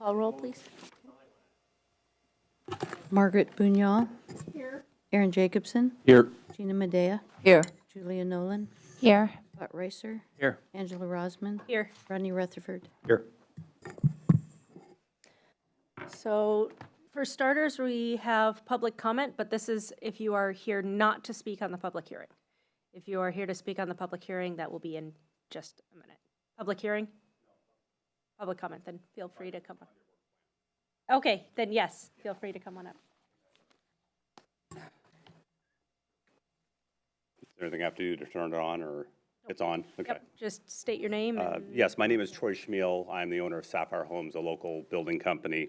Call roll, please. Margaret Bunyal. Here. Aaron Jacobson. Here. Gina Medea. Here. Julia Nolan. Here. Scott Reiser. Here. Angela Rosman. Here. Rodney Rutherford. Here. So for starters, we have public comment, but this is if you are here not to speak on the public hearing. If you are here to speak on the public hearing, that will be in just a minute. Public hearing? Public comment, then feel free to come on. Okay, then yes, feel free to come on up. Is there anything I have to do to turn it on, or it's on? Okay. Yep, just state your name. And Yes, my name is Troy Schmiel. I'm the owner of Sapphire Homes, a local building company.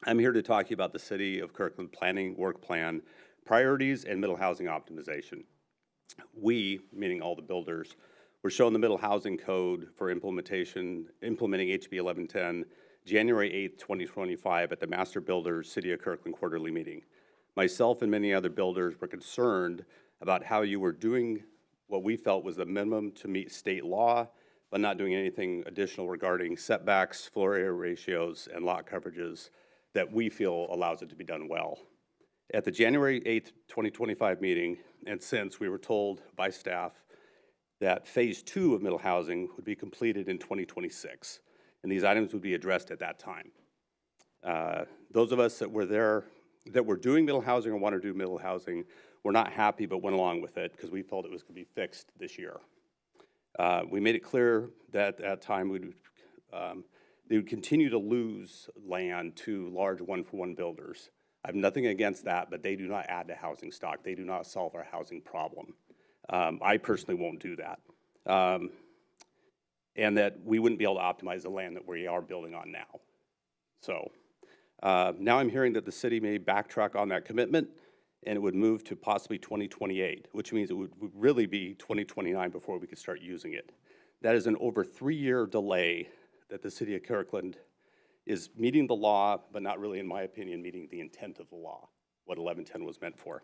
I'm here to talk to you about the City of Kirkland Planning Work Plan, priorities, and middle housing optimization. We, meaning all the builders, were shown the middle housing code for implementing HB 1110 January 8th, 2025 at the Master Builders City of Kirkland quarterly meeting. Myself and many other builders were concerned about how you were doing what we felt was the minimum to meet state law, but not doing anything additional regarding setbacks, floor area ratios, and lot coverages that we feel allows it to be done well. At the January 8th, 2025 meeting, and since we were told by staff that phase 2 of middle housing would be completed in 2026, and these items would be addressed at that time. Those of us that were there, that were doing middle housing or want to do middle housing, were not happy but went along with it because we felt it was going to be fixed this year. We made it clear that at that time they would continue to lose land to large one-for-one builders. I have nothing against that, but they do not add to housing stock. They do not solve our housing problem. I personally won't do that. And that we wouldn't be able to optimize the land that we are building on now. So now I'm hearing that the city may backtrack on that commitment and it would move to possibly 2028, which means it would really be 2029 before we could start using it. That is an over 3-year delay that the City of Kirkland is meeting the law, but not really, in my opinion, meeting the intent of the law, what 1110 was meant for.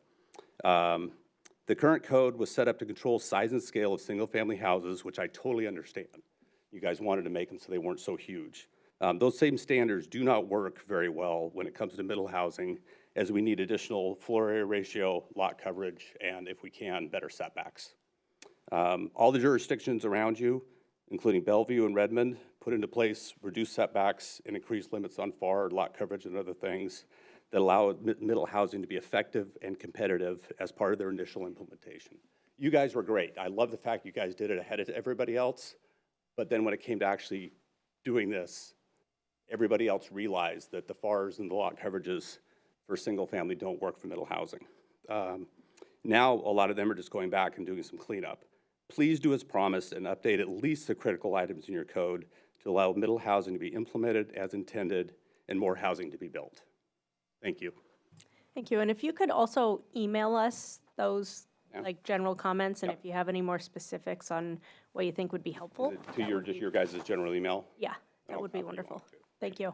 The current code was set up to control size and scale of single-family houses, which I totally understand. You guys wanted to make them so they weren't so huge. Those same standards do not work very well when it comes to middle housing, as we need additional floor area ratio, lot coverage, and if we can, better setbacks. All the jurisdictions around you, including Bellevue and Redmond, put into place reduced setbacks and increased limits on FAR, lot coverage, and other things that allow middle housing to be effective and competitive as part of their initial implementation. You guys were great. I love the fact you guys did it ahead of everybody else, but then when it came to actually doing this, everybody else realized that the FARs and the lot coverages for single family don't work for middle housing. Now, a lot of them are just going back and doing some cleanup. Please do as promised and update at least the critical items in your code to allow middle housing to be implemented as intended and more housing to be built. Thank you. Thank you. And if you could also email us those like general comments, and Yep. if you have any more specifics on what you think would be helpful. To your, just your guys' general email? Yeah, that I'll would be copy you wonderful. on it. Thank you.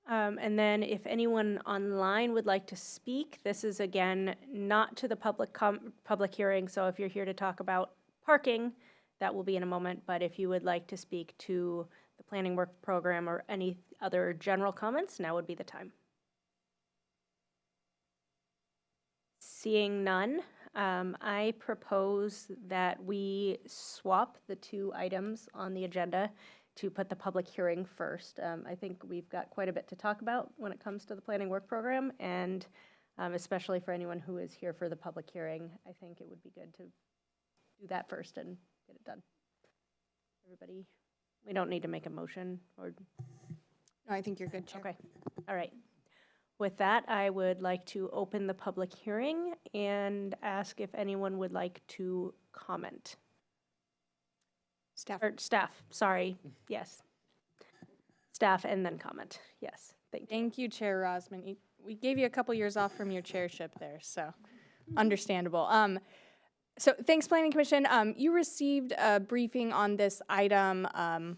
And then if anyone online would like to speak, this is again not to the public hearing, so if you're here to talk about parking, that will be in a moment, but if you would like to speak to the planning work program or any other general comments, now would be the time. Seeing none, I propose that we swap the 2 items on the agenda to put the public hearing first. I think we've got quite a bit to talk about when it comes to the planning work program, and especially for anyone who is here for the public hearing, I think it would be good to do that first and get it done. Everybody, we don't need to make a motion or. No, I think you're good, Chair. Okay, all right. With that, I would like to open the public hearing and ask if anyone would like to comment. Staff. Or staff, sorry, yes. Staff and then comment, yes, thank you. Thank you, Chair Rosman. We gave you a couple years off from your chairship there, so understandable. So thanks, Planning Commission. You received a briefing on this item, I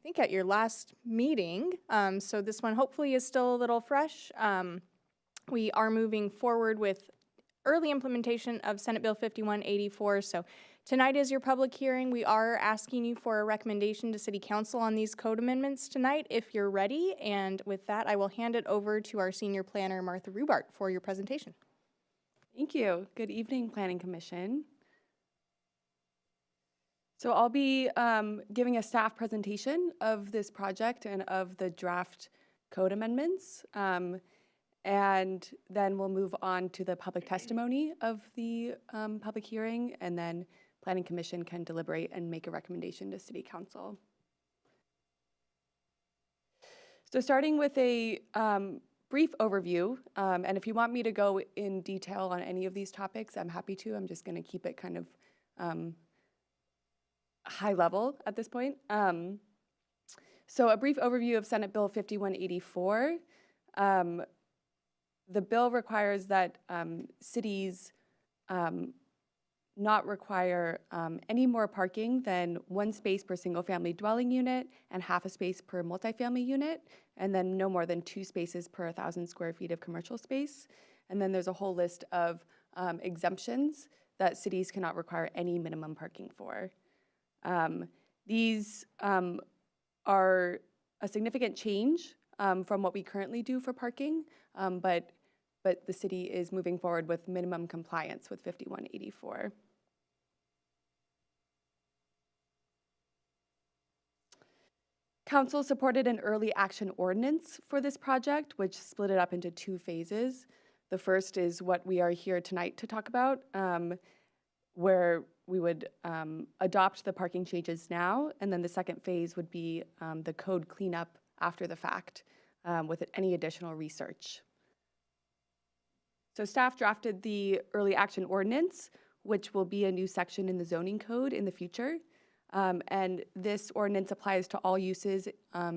think at your last meeting. So this one hopefully is still a little fresh. We are moving forward with early implementation of Senate Bill 5184. So tonight is your public hearing. We are asking you for a recommendation to City Council on these code amendments tonight if you're ready. And with that, I will hand it over to our senior planner, Martha Rubart, for your presentation. Thank you. Good evening, Planning Commission. So I'll be giving a staff presentation of this project and of the draft code amendments. And then we'll move on to the public testimony of the public hearing, and then Planning Commission can deliberate and make a recommendation to City Council. So starting with a brief overview, and if you want me to go in detail on any of these topics, I'm happy to. I'm just going to keep it kind of high level at this point. So a brief overview of Senate Bill 5184. The bill requires that cities not require any more parking than 1 space per single-family dwelling unit and half a space per multifamily unit, and then no more than 2 spaces per 1,000 square feet of commercial space. And then there's a whole list of exemptions that cities cannot require any minimum parking for. These are a significant change from what we currently do for parking, but the city is moving forward with minimum compliance with 5184. Council supported an early action ordinance for this project, which split it up into 2 phases. The first is what we are here tonight to talk about, where we would adopt the parking changes now, and then the second phase would be the code cleanup after the fact with any additional research. So staff drafted the early action ordinance, which will be a new section in the zoning code in the future. And this ordinance applies to all uses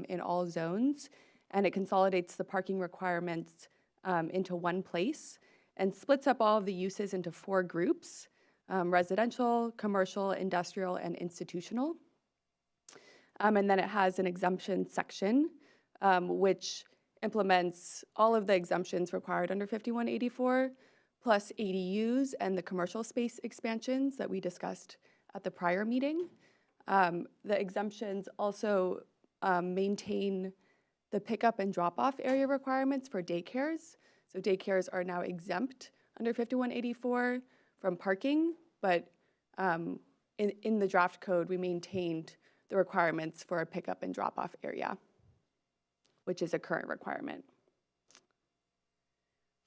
in all zones, and it consolidates the parking requirements into one place and splits up all of the uses into 4 groups: residential, commercial, industrial, and institutional. And then it has an exemption section, which implements all of the exemptions required under 5184, plus ADUs and the commercial space expansions that we discussed at the prior meeting. The exemptions also maintain the pickup and drop-off area requirements for daycares. So daycares are now exempt under 5184 from parking, but in the draft code, we maintained the requirements for a pickup and drop-off area, which is a current requirement.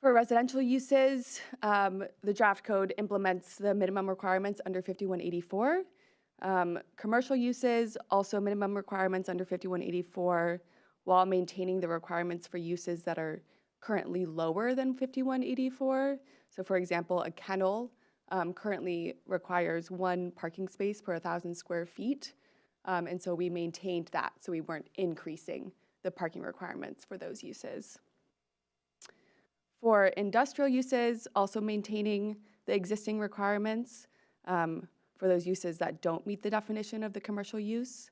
For residential uses, the draft code implements the minimum requirements under 5184. Commercial uses, also minimum requirements under 5184, while maintaining the requirements for uses that are currently lower than 5184. So for example, a kennel currently requires 1 parking space per 1,000 square feet. And so we maintained that, so we weren't increasing the parking requirements for those uses. For industrial uses, also maintaining the existing requirements for those uses that don't meet the definition of the commercial use.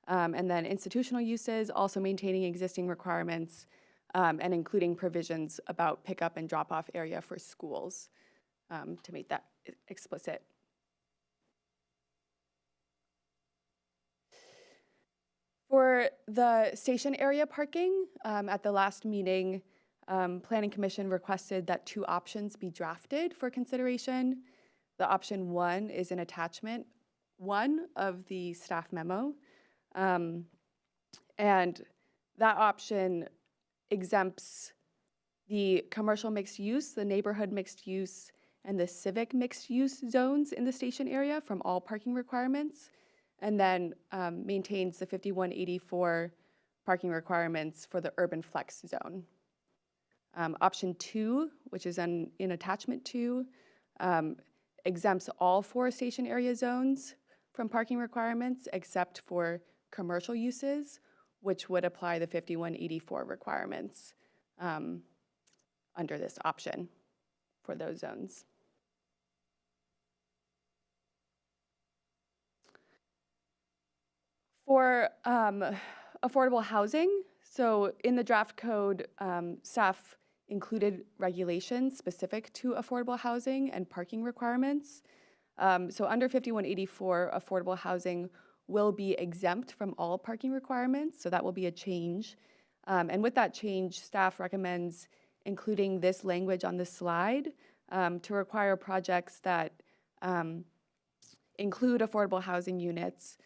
And then institutional uses, also maintaining existing requirements and including provisions about pickup and drop-off area for schools to make that explicit. For the station area parking, at the last meeting, Planning Commission requested that 2 options be drafted for consideration. The option 1 is an attachment 1 of the staff memo. And that option exempts the commercial mixed use, the neighborhood mixed use, and the civic mixed use zones in the station area from all parking requirements, and then maintains the 5184 parking requirements for the urban flex zone. Option 2, which is in attachment 2, exempts all 4 station area zones from parking requirements except for commercial uses, which would apply the 5184 requirements under this option for those zones. For affordable housing, so in the draft code, staff included regulations specific to affordable housing and parking requirements. So under 5184, affordable housing will be exempt from all parking requirements, so that will be a change. And with that change, staff recommends including this language on this slide to require projects that include affordable housing units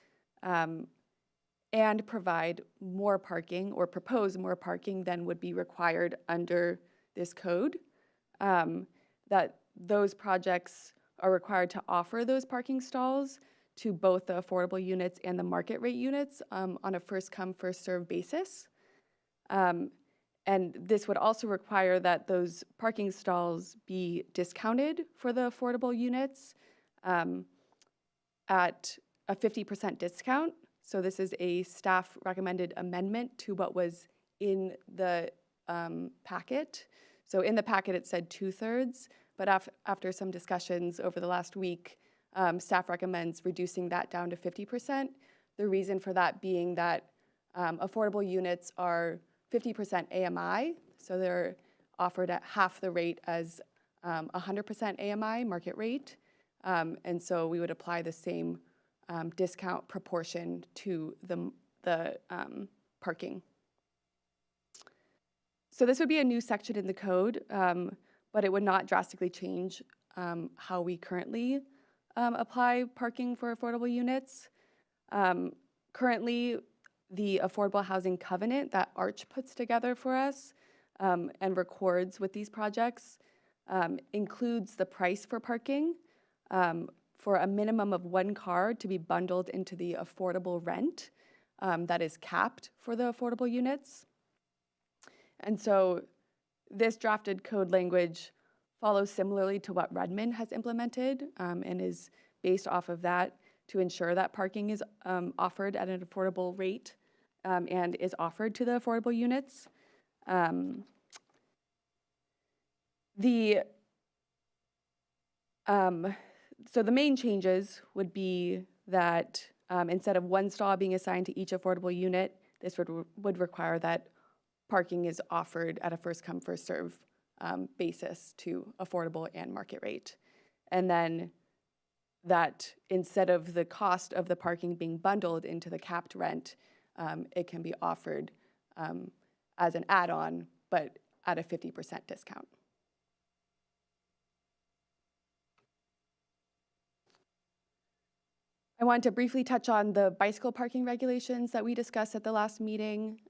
and provide more parking or propose more parking than would be required under this code. That those projects are required to offer those parking stalls to both the affordable units and the market rate units on a first come, first served basis. And this would also require that those parking stalls be discounted for the affordable units at a 50% discount. So this is a staff recommended amendment to what was in the packet. So in the packet it said 2/3, but after some discussions over the last week, staff recommends reducing that down to 50%. The reason for that being that affordable units are 50% AMI, so they're offered at half the rate as 100% AMI market rate. And so we would apply the same discount proportion to the parking. So this would be a new section in the code, but it would not drastically change how we currently apply parking for affordable units. Currently, the Affordable Housing Covenant that Arch puts together for us and records with these projects includes the price for parking for a minimum of 1 car to be bundled into the affordable rent that is capped for the affordable units. And so this drafted code language follows similarly to what Redmond has implemented and is based off of that to ensure that parking is offered at an affordable rate and is offered to the affordable units. So the main changes would be that instead of 1 stall being assigned to each affordable unit, this would require that parking is offered at a first come, first serve basis to affordable and market rate. And then that instead of the cost of the parking being bundled into the capped rent, it can be offered as an add-on, but at a 50% discount. I want to briefly touch on the bicycle parking regulations that we discussed at the last meeting.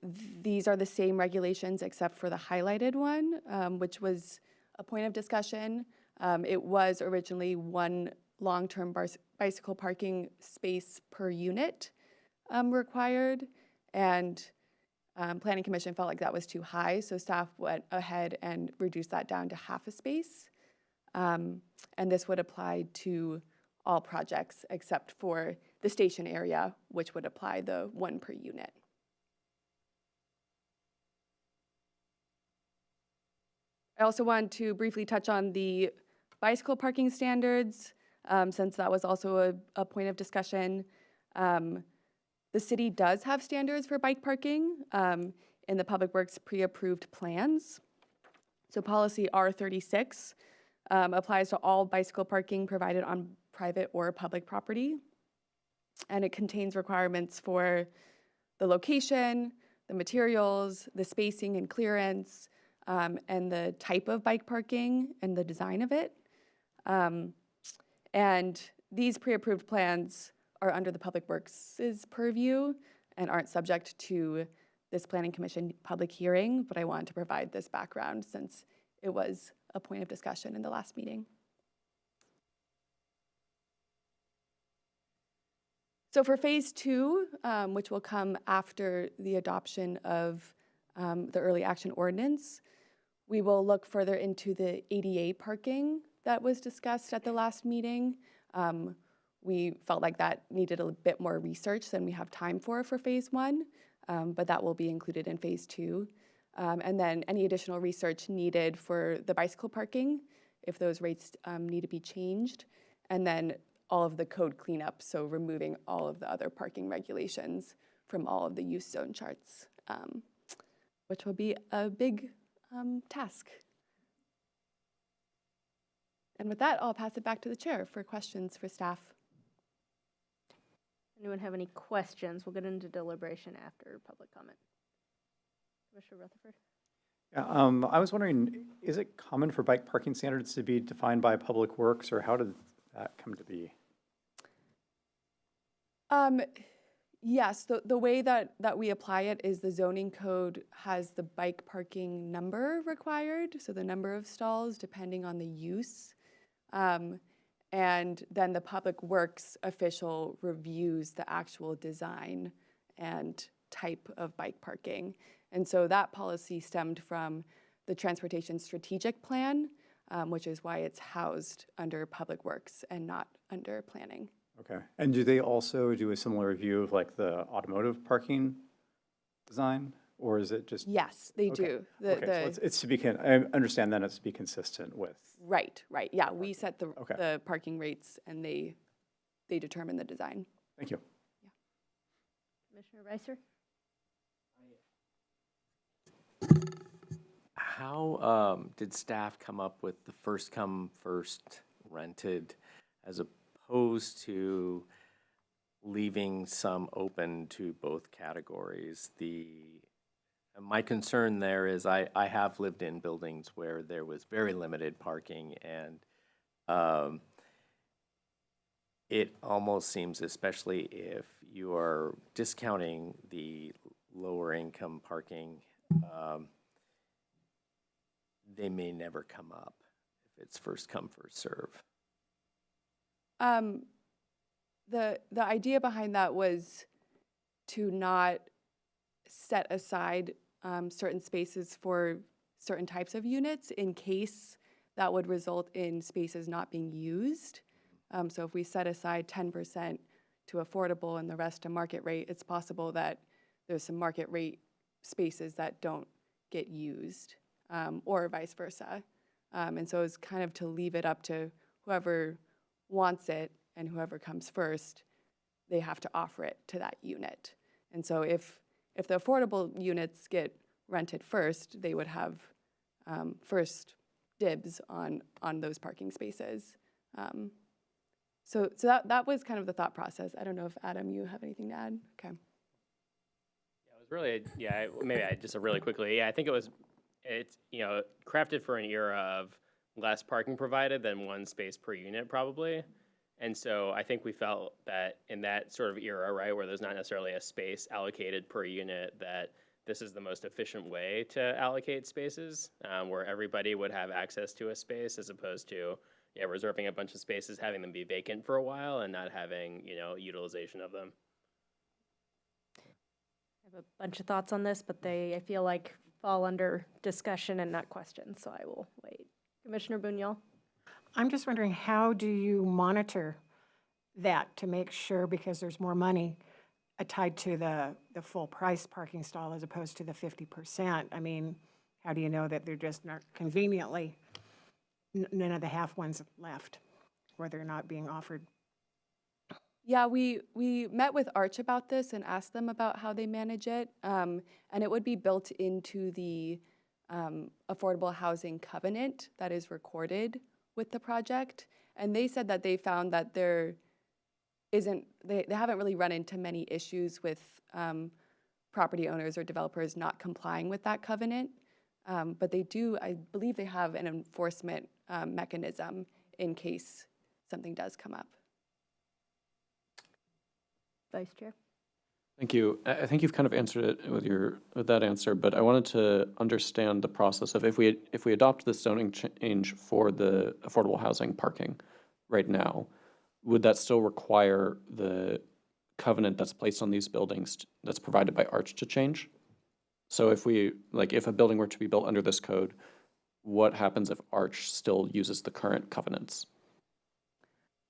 These are the same regulations except for the highlighted one, which was a point of discussion. It was originally 1 long-term bicycle parking space per unit required, and Planning Commission felt like that was too high, so staff went ahead and reduced that down to half a space. And this would apply to all projects except for the station area, which would apply the 1 per unit. I also want to briefly touch on the bicycle parking standards, since that was also a point of discussion. The city does have standards for bike parking in the Public Works pre-approved plans. So policy R36 applies to all bicycle parking provided on private or public property. And it contains requirements for the location, the materials, the spacing and clearance, and the type of bike parking and the design of it. And these pre-approved plans are under the Public Works' purview and aren't subject to this Planning Commission public hearing, but I wanted to provide this background since it was a point of discussion in the last meeting. So for phase 2, which will come after the adoption of the early action ordinance, we will look further into the ADA parking that was discussed at the last meeting. We felt like that needed a bit more research than we have time for phase 1, but that will be included in phase 2. And then any additional research needed for the bicycle parking, if those rates need to be changed, and then all of the code cleanup, so removing all of the other parking regulations from all of the use zone charts, which will be a big task. And with that, I'll pass it back to the chair for questions for staff. Anyone have any questions? We'll get into deliberation after public comment. Commissioner Rutherford? Yeah, I was wondering, is it common for bike parking standards to be defined by Public Works, or how did that come to be? Yes, the way that we apply it is the zoning code has the bike parking number required, so the number of stalls depending on the use. And then the Public Works official reviews the actual design and type of bike parking. And so that policy stemmed from the Transportation Strategic Plan, which is why it's housed under Public Works and not under planning. Okay, and do they also do a similar review of like the automotive parking design, or is it just? Yes, they Okay. do. Okay, so it's to be, I understand then it's to be consistent with. Right. Yeah, we set the Okay. the parking rates and they determine the design. Thank you. Commissioner Reiser? How did staff come up with the first come, first rented as opposed to leaving some open to both categories? My concern there is I have lived in buildings where there was very limited parking, and it almost seems, especially if you are discounting the lower income parking, they may never come up if it's first come, first serve. The idea behind that was to not set aside certain spaces for certain types of units in case that would result in spaces not being used. So if we set aside 10% to affordable and the rest to market rate, it's possible that there's some market rate spaces that don't get used, or vice versa. And so it's kind of to leave it up to whoever wants it, and whoever comes first, they have to offer it to that unit. And so if the affordable units get rented first, they would have first dibs on those parking spaces. So that was kind of the thought process. I don't know if, Adam, you have anything to add? Okay. Yeah, it was really, maybe I just really quickly, I think it's crafted for an era of less parking provided than one space per unit probably. And so I think we felt that in that sort of era, right, where there's not necessarily a space allocated per unit, that this is the most efficient way to allocate spaces, where everybody would have access to a space as opposed to reserving a bunch of spaces, having them be vacant for a while and not having, utilization of them. I have a bunch of thoughts on this, but I feel like fall under discussion and not questions, so I will wait. Commissioner Buñuel? I'm just wondering, how do you monitor that to make sure, because there's more money tied to the full price parking stall as opposed to the 50%? I mean, how do you know that they're just not conveniently, none of the half ones left, where they're not being offered? Yeah, we met with Arch about this and asked them about how they manage it. And it would be built into the affordable housing covenant that is recorded with the project. And they said that they found that they haven't really run into many issues with property owners or developers not complying with that covenant. But they do, I believe they have an enforcement mechanism in case something does come up. Vice Chair? Thank you. I think you've kind of answered it with that answer, but I wanted to understand the process of if we adopt this zoning change for the affordable housing parking right now, would that still require the covenant that's placed on these buildings that's provided by Arch to change? So if a building were to be built under this code, what happens if Arch still uses the current covenants?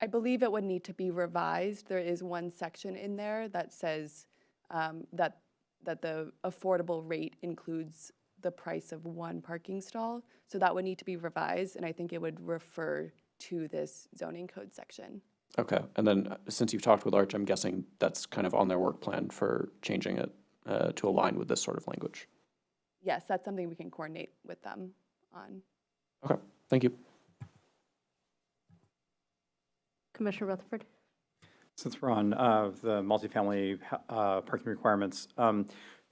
I believe it would need to be revised. There is one section in there that says that the affordable rate includes the price of one parking stall. So that would need to be revised, and I think it would refer to this zoning code section. Okay, and then since you've talked with Arch, I'm guessing that's kind of on their work plan for changing it to align with this sort of language. yes, that's something we can coordinate with them on. Okay, thank you. Commissioner Rutherford? Since we're on the multifamily parking requirements,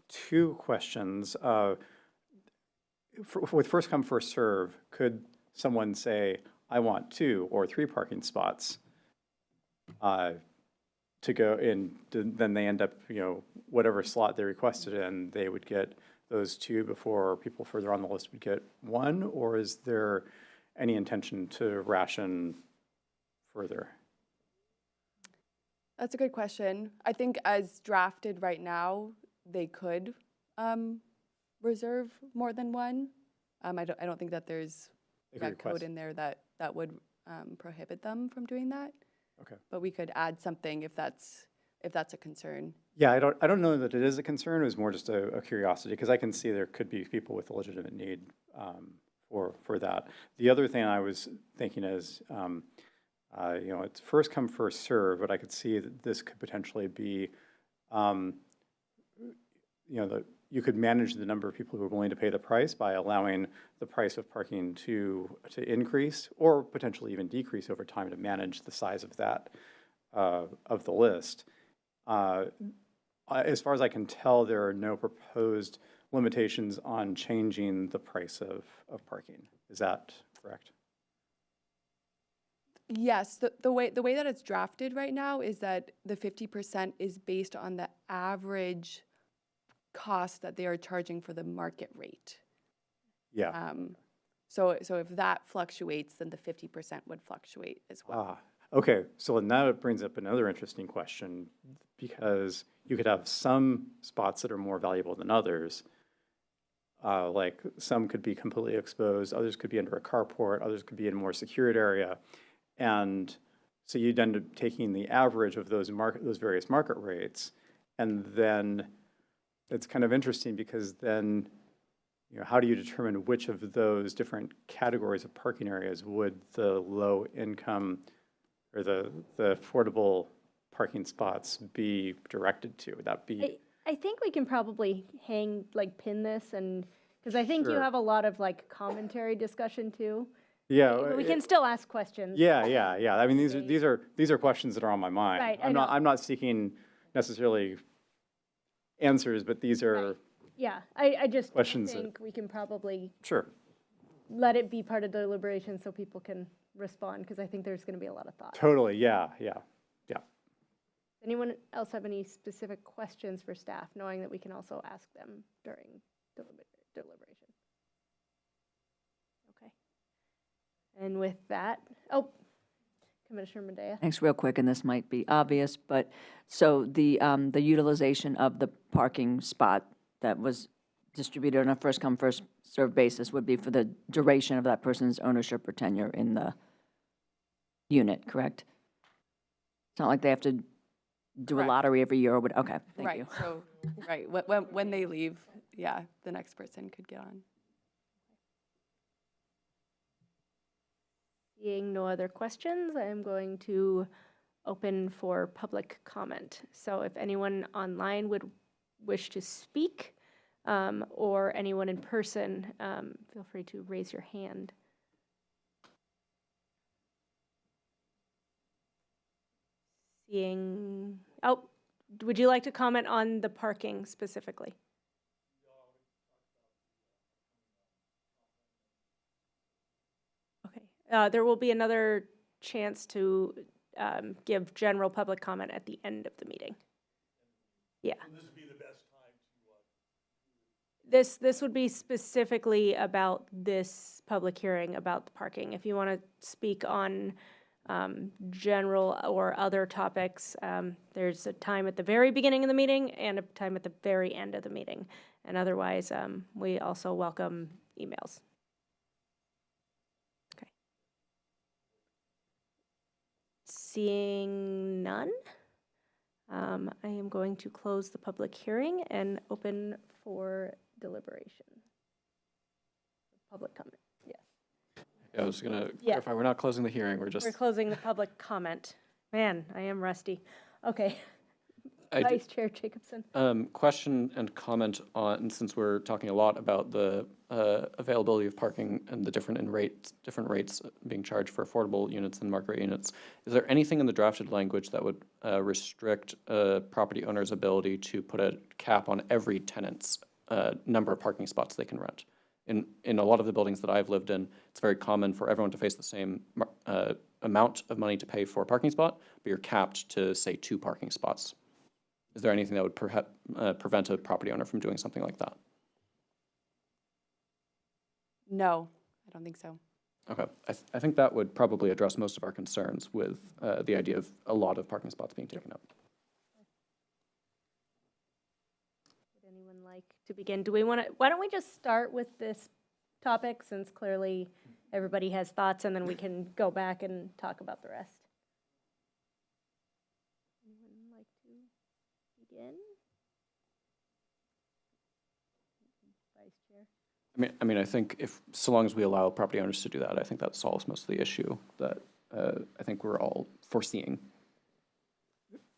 two questions. With first come, first serve, could someone say, I want 2 or 3 parking spots to go in, then they end up, whatever slot they requested in, they would get those 2 before people further on the list would get 1? Or is there any intention to ration further? That's a good question. I think as drafted right now, they could reserve more than 1. I don't think that there's They could that code request. in there that would prohibit them from doing that. Okay. But we could add something if that's a concern. Yeah, I don't know that it is a concern. It was more just a curiosity, because I can see there could be people with a legitimate need for that. The other thing I was thinking is, it's first come, first serve, but I could see that this could potentially be, you could manage the number of people who are willing to pay the price by allowing the price of parking to increase or potentially even decrease over time to manage the size of that, of the list. As far as I can tell, there are no proposed limitations on changing the price of parking. Is that correct? Yes, the way that it's drafted right now is that the 50% is based on the average cost that they are charging for the market rate. Yeah. So if that fluctuates, then the 50% would fluctuate as well. Okay, so now it brings up another interesting question, because you could have some spots that are more valuable than others. Like some could be completely exposed, others could be under a carport, others could be in a more secured area. And so you'd end up taking the average of those various market rates. And then it's kind of interesting, because then, how do you determine which of those different categories of parking areas would the low income or the affordable parking spots be directed to? Would that be? I think we can probably pin this, and, because I think you Sure. have a lot of commentary discussion too. Yeah. But we can still ask questions. Yeah. I mean, these are questions that are on my mind. Right, I I'm not seeking necessarily answers, but these are, Right. Yeah, I just Questions that- think we can probably sure. let it be part of the deliberation so people can respond, because I think there's going to be a lot of thought. Totally, yeah. Anyone else have any specific questions for staff, knowing that we can also ask them during deliberation? Okay. And with that, Commissioner Medea? Thanks, real quick, and this might be obvious, but, so the utilization of the parking spot that was distributed on a first-come, first-served basis would be for the duration of that person's ownership or tenure in the unit, correct? It's not like they have to do a Correct. lottery every year or what, okay, thank you. Right, so, right, when they leave, yeah, the next person could get on. Seeing no other questions, I am going to open for public comment. So if anyone online would wish to speak, or anyone in person, feel free to raise your hand. Seeing, would you like to comment on the parking specifically? Okay, there will be another chance to give general public comment at the end of the meeting. Yeah. This would be the best time to. This would be specifically about this public hearing about the parking. If you want to speak on general or other topics, there's a time at the very beginning of the meeting and a time at the very end of the meeting. And otherwise, we also welcome emails. Okay. Seeing none, I am going to close the public hearing and open for deliberation. Public comment, yes. Yeah, I was going to Yeah. clarify, we're not closing the hearing, we're just. We're closing the public comment. Man, I am rusty. Okay. Vice Chair Jacobson. Question and comment on, since we're talking a lot about the availability of parking and the different rates being charged for affordable units and market rate units, is there anything in the drafted language that would restrict a property owner's ability to put a cap on every tenant's number of parking spots they can rent? In a lot of the buildings that I've lived in, it's very common for everyone to face the same amount of money to pay for a parking spot, but you're capped to, say, 2 parking spots. Is there anything that would prevent a property owner from doing something like that? No, I don't think so. Okay, I think that would probably address most of our concerns with the idea of a lot of parking spots being taken up. Would anyone like to begin? Why don't we just start with this topic, since clearly everybody has thoughts, and then we can go back and talk about the rest. Anyone like to begin? Vice Chair. I mean, I think so long as we allow property owners to do that, I think that solves most of the issue that I think we're all foreseeing.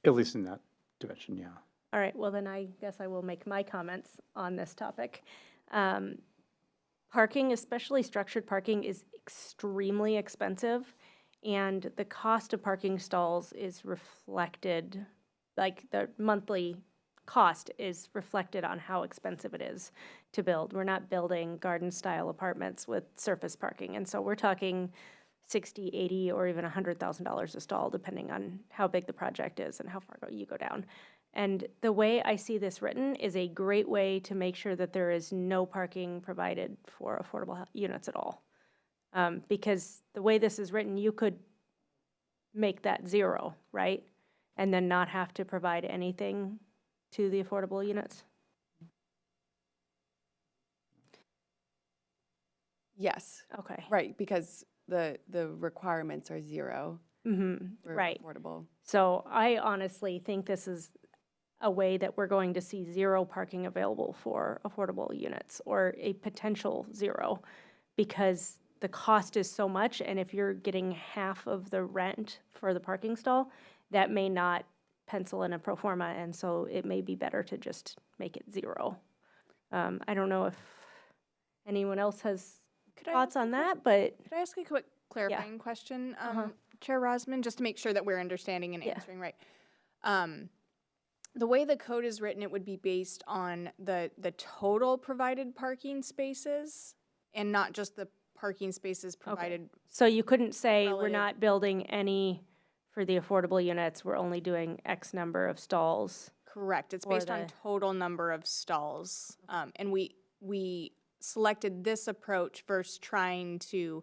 At least in that dimension, yeah. All right, well then I guess I will make my comments on this topic. Parking, especially structured parking, is extremely expensive, and the cost of parking stalls is reflected, like the monthly cost is reflected on how expensive it is to build. We're not building garden-style apartments with surface parking, and so we're talking $60,000, $80,000, or even $100,000 a stall, depending on how big the project is and how far you go down. And the way I see this written is a great way to make sure that there is no parking provided for affordable units at all. Because the way this is written, you could make that 0, right? And then not have to provide anything to the affordable units. Yes, Okay. right, because the requirements are 0 for Right. affordable. So I honestly think this is a way that we're going to see 0 parking available for affordable units, or a potential 0, because the cost is so much, and if you're getting half of the rent for the parking stall, that may not pencil in a pro forma, and so it may be better to just make it 0. I don't know if anyone else has thoughts on that, but Could I ask a quick clarifying question, Uh-huh. Chair Rosman, just to make sure that we're understanding and Yeah. answering right? The way the code is written, it would be based on the total provided parking spaces and not just the parking spaces provided. so you couldn't say, we're Relative. not building any for the affordable units, we're only doing X number of stalls. Correct. It's Or based on the- total number of stalls. And we selected this approach versus trying to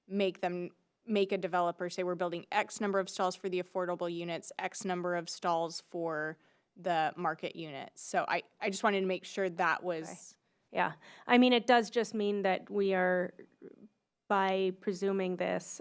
make a developer say we're building X number of stalls for the affordable units, X number of stalls for the market units. So I just wanted to make sure that was. Yeah, I mean, it does just mean that we are, by presuming this,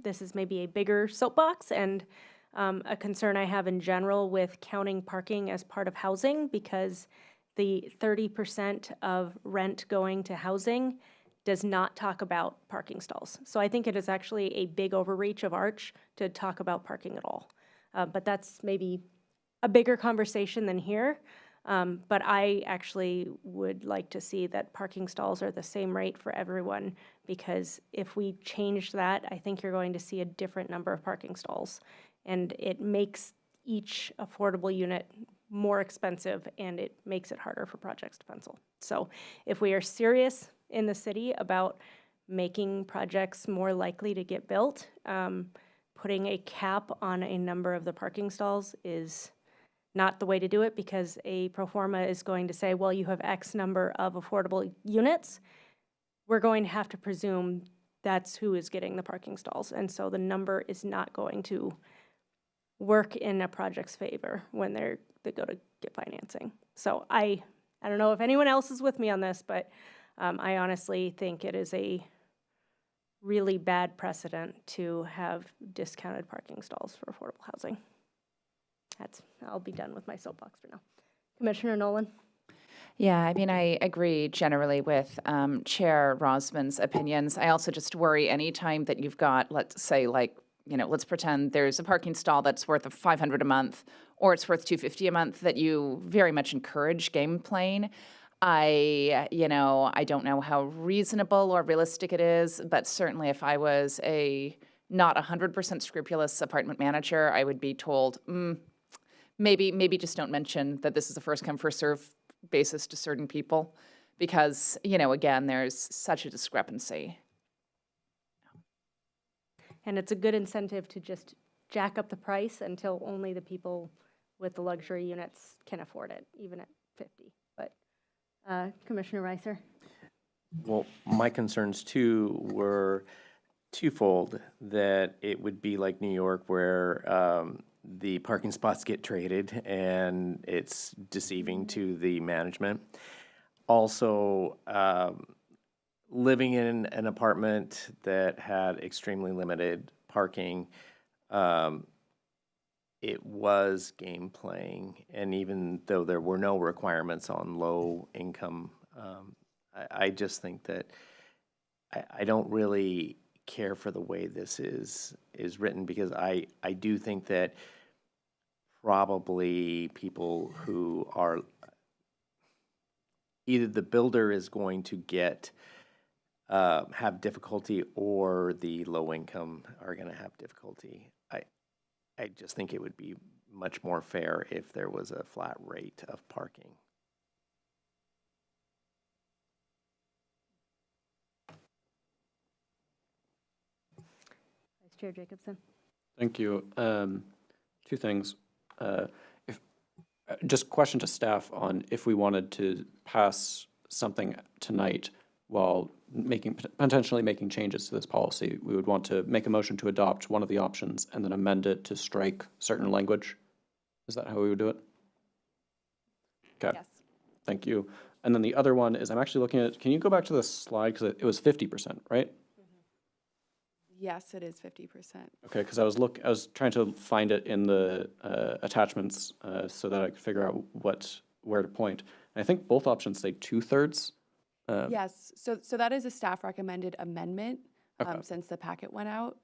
this is maybe a bigger soapbox, and a concern I have in general with counting parking as part of housing, because the 30% of rent going to housing does not talk about parking stalls. So I think it is actually a big overreach of Arch to talk about parking at all. But that's maybe a bigger conversation than here. But I actually would like to see that parking stalls are the same rate for everyone, because if we change that, I think you're going to see a different number of parking stalls. And it makes each affordable unit more expensive, and it makes it harder for projects to pencil. So if we are serious in the city about making projects more likely to get built, putting a cap on a number of the parking stalls is not the way to do it, because a pro forma is going to say, well, you have X number of affordable units. We're going to have to presume that's who is getting the parking stalls. And so the number is not going to work in a project's favor when they go to get financing. So I don't know if anyone else is with me on this, but I honestly think it is a really bad precedent to have discounted parking stalls for affordable housing. I'll be done with my soapbox for now. Commissioner Nolan? Yeah, I mean, I agree generally with Chair Rosman's opinions. I also just worry anytime that you've got, let's say, like, let's pretend there's a parking stall that's worth $500 a month, or it's worth $250 a month, that you very much encourage game playing. I don't know how reasonable or realistic it is, but certainly if I was a not 100% scrupulous apartment manager, I would be told, maybe just don't mention that this is a first come, first serve basis to certain people, because, again, there's such a discrepancy. And it's a good incentive to just jack up the price until only the people with the luxury units can afford it, even at 50. But Commissioner Reiser? Well, my concerns too were twofold, that it would be like New York where the parking spots get traded and it's deceiving to the management. Also, living in an apartment that had extremely limited parking, it was game playing, and even though there were no requirements on low income, I just think that I don't really care for the way this is written, because I do think that probably people who are, either the builder is going to get have difficulty, or the low income are going to have difficulty. I just think it would be much more fair if there was a flat rate of parking. Vice Chair Jacobson? Thank you. Two things. Just question to staff on if we wanted to pass something tonight while potentially making changes to this policy, we would want to make a motion to adopt one of the options and then amend it to strike certain language. Is that how we would do it? Okay. Yes. Thank you. And then the other one is, I'm actually looking at, can you go back to the slide? Because it was 50%, right? Yes, it is 50%. Okay, because I was trying to find it in the attachments so that I could figure out where to point. And I think both options say 2/3. Yes, so that is a staff recommended amendment Okay. since the packet went out,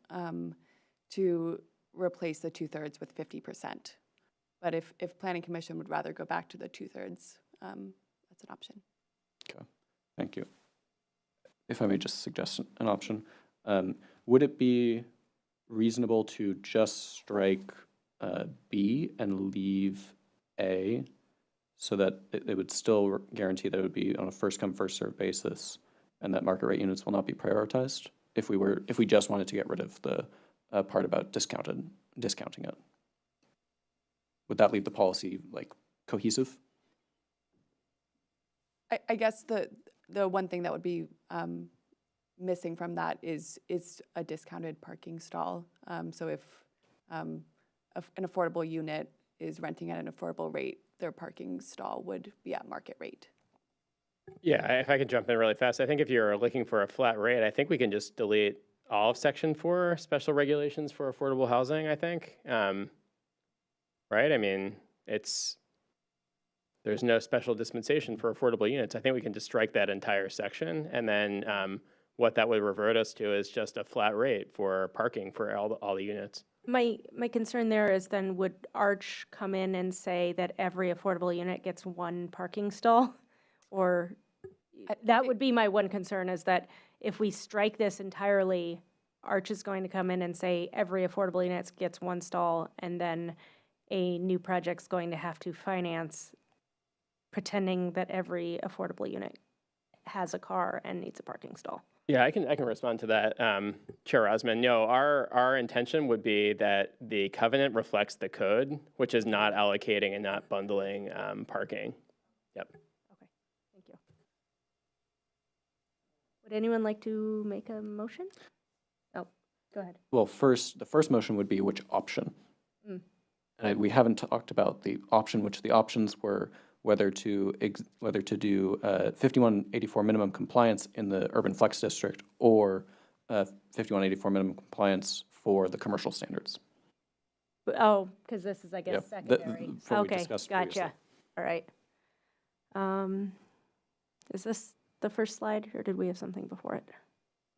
to replace the 2/3 with 50%. But if Planning Commission would rather go back to the 2/3, that's an option. Okay, thank you. If I may just suggest an option, would it be reasonable to just strike B and leave A, so that it would still guarantee that it would be on a first come, first served basis, and that market rate units will not be prioritized if we just wanted to get rid of the part about discounting it? Would that leave the policy cohesive? I guess the one thing that would be missing from that is a discounted parking stall. So if an affordable unit is renting at an affordable rate, their parking stall would be at market rate. Yeah, if I could jump in really fast, I think if you're looking for a flat rate, I think we can just delete all of Section 4, special regulations for affordable housing, I think. Right? I mean, there's no special dispensation for affordable units. I think we can just strike that entire section, and then what that would revert us to is just a flat rate for parking for all the units. My concern there is, then would Arch come in and say that every affordable unit gets one parking stall? Or that would be my one concern, is that if we strike this entirely, Arch is going to come in and say every affordable unit gets one stall, and then a new project's going to have to finance pretending that every affordable unit has a car and needs a parking stall. Yeah, I can respond to that, Chair Osmond. No, our intention would be that the covenant reflects the code, which is not allocating and not bundling parking. Yep. Okay, thank you. Would anyone like to make a motion? Oh, go ahead. Well, the first motion would be which option? And we haven't talked about the option, which the options were whether to do 5184 minimum compliance in the urban flex district, or 5184 minimum compliance for the commercial standards. Oh, because this is, I guess, Yep, secondary. what we Okay, discussed gotcha. All right. Is this the first slide, or did we have something before it?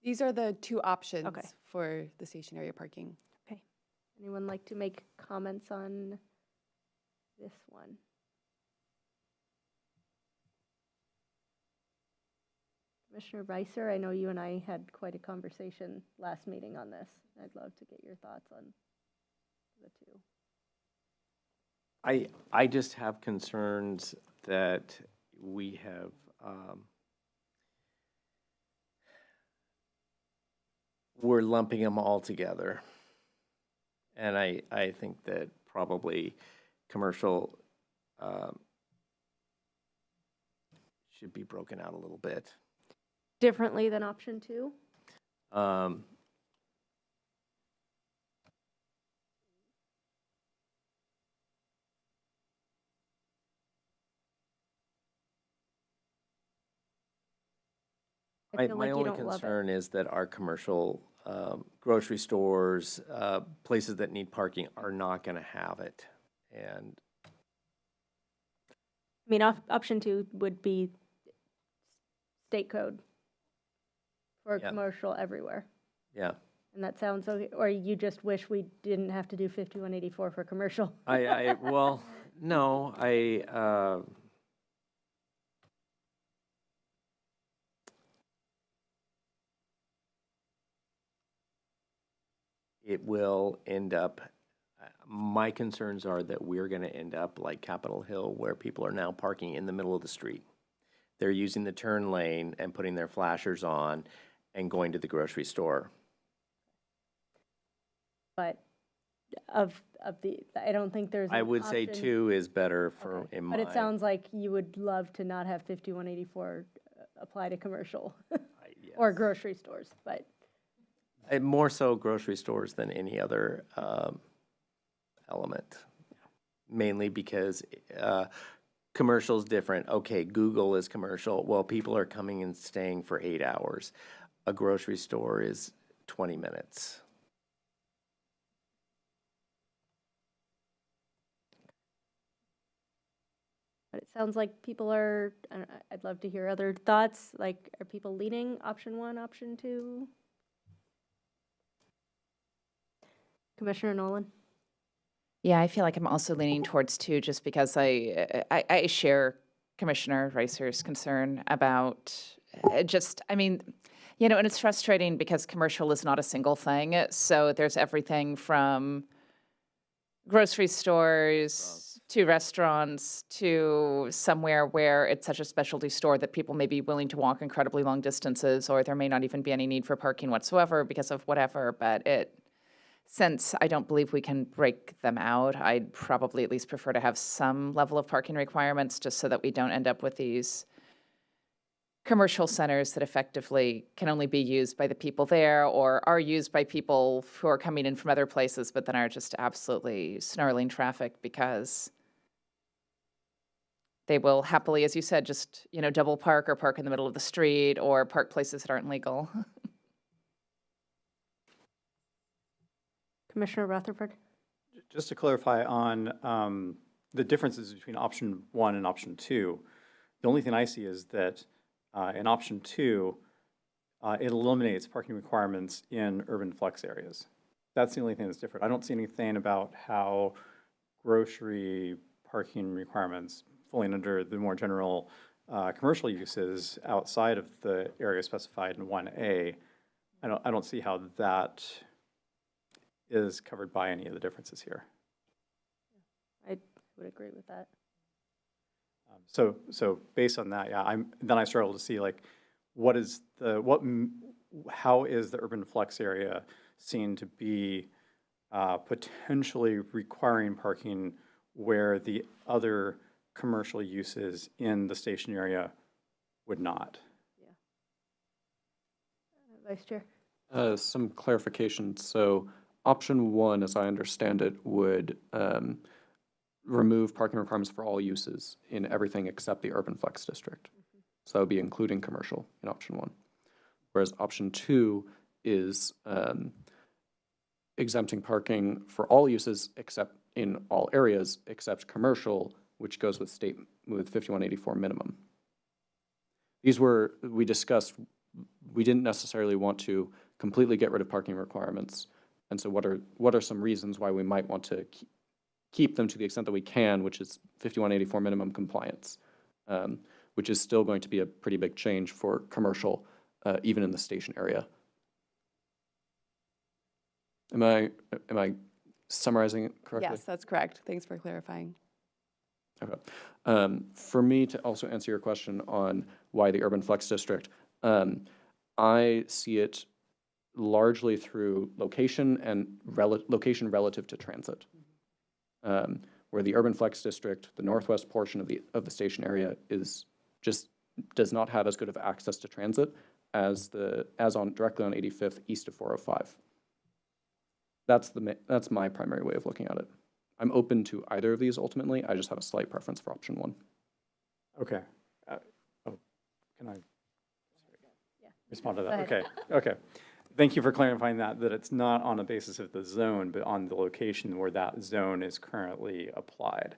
These are the two options Okay. for the station area parking. Okay. Anyone like to make comments on this one. Commissioner Reiser, I know you and I had quite a conversation last meeting on this. I'd love to get your thoughts on the two. I just have concerns that we have, we're lumping them all together. And I think that probably commercial should be broken out a little bit. Differently than option two? I feel My like you only don't love it. concern is that our commercial grocery stores, places that need parking are not going to have it. And I mean, option two would be state code for Yeah. commercial everywhere. yeah, And that sounds okay, or you just wish we didn't have to do 5184 for commercial? well, no, it will end up, my concerns are that we're going to end up like Capitol Hill, where people are now parking in the middle of the street. They're using the turn lane and putting their flashers on and going to the grocery store. But of the, I don't think there's I an would say option- 2 is better for, Okay. in But it my- sounds like you would love to not have 5184 apply to commercial or yes. grocery stores, but More so grocery stores than any other element. Mainly because commercial's different. Okay, Google is commercial. Well, people are coming and staying for 8 hours. A grocery store is 20 minutes. it sounds like people are, I'd love to hear other thoughts, like, are people leaning option one, option two? Commissioner Nolan? Yeah, I feel like I'm also leaning towards 2 just because I share Commissioner Reiser's concern about just, I mean, you know, and it's frustrating because commercial is not a single thing. So there's everything from grocery stores to restaurants to somewhere where it's such a specialty store that people may be willing to walk incredibly long distances, or there may not even be any need for parking whatsoever because of whatever. But since I don't believe we can break them out, I'd probably at least prefer to have some level of parking requirements just so that we don't end up with these commercial centers that effectively can only be used by the people there or are used by people who are coming in from other places, but then are just absolutely snarling traffic because they will happily, as you said, just, you know, double park or park in the middle of the street or park places that aren't legal. Commissioner Rutherford? Just to clarify on the differences between option 1 and option 2, the only thing I see is that in option 2, it eliminates parking requirements in urban flex areas. That's the only thing that's different. I don't see anything about how grocery parking requirements falling under the more general commercial uses outside of the area specified in 1A. I don't see how that is covered by any of the differences here. I would agree with that. So based on that, yeah, then I struggle to see like how is the urban flex area seen to be potentially requiring parking where the other commercial uses in the station area would not? Vice Chair? Some clarification. So option 1, as I understand it, would remove parking requirements for all uses in everything except the urban flex district. So that would be including commercial in option 1. Whereas option 2 is exempting parking for all uses except in all areas except commercial, which goes with 5184 minimum. These were, we discussed, we didn't necessarily want to completely get rid of parking requirements. And so what are some reasons why we might want to keep them to the extent that we can, which is 5184 minimum compliance, which is still going to be a pretty big change for commercial, even in the station area. Am I summarizing it correctly? Yes, that's correct. Thanks for clarifying. Okay. For me to also answer your question on why the urban flex district, I see it largely through location and location relative to transit. Where the urban flex district, the northwest portion of the station area is just does not have as good of access to transit as directly on 85th east of 405. That's my primary way of looking at it. I'm open to either of these ultimately. I just have a slight preference for option one. Okay. Can I respond to Go that? ahead. Okay. Thank you for clarifying that it's not on the basis of the zone, but on the location where that zone is currently applied.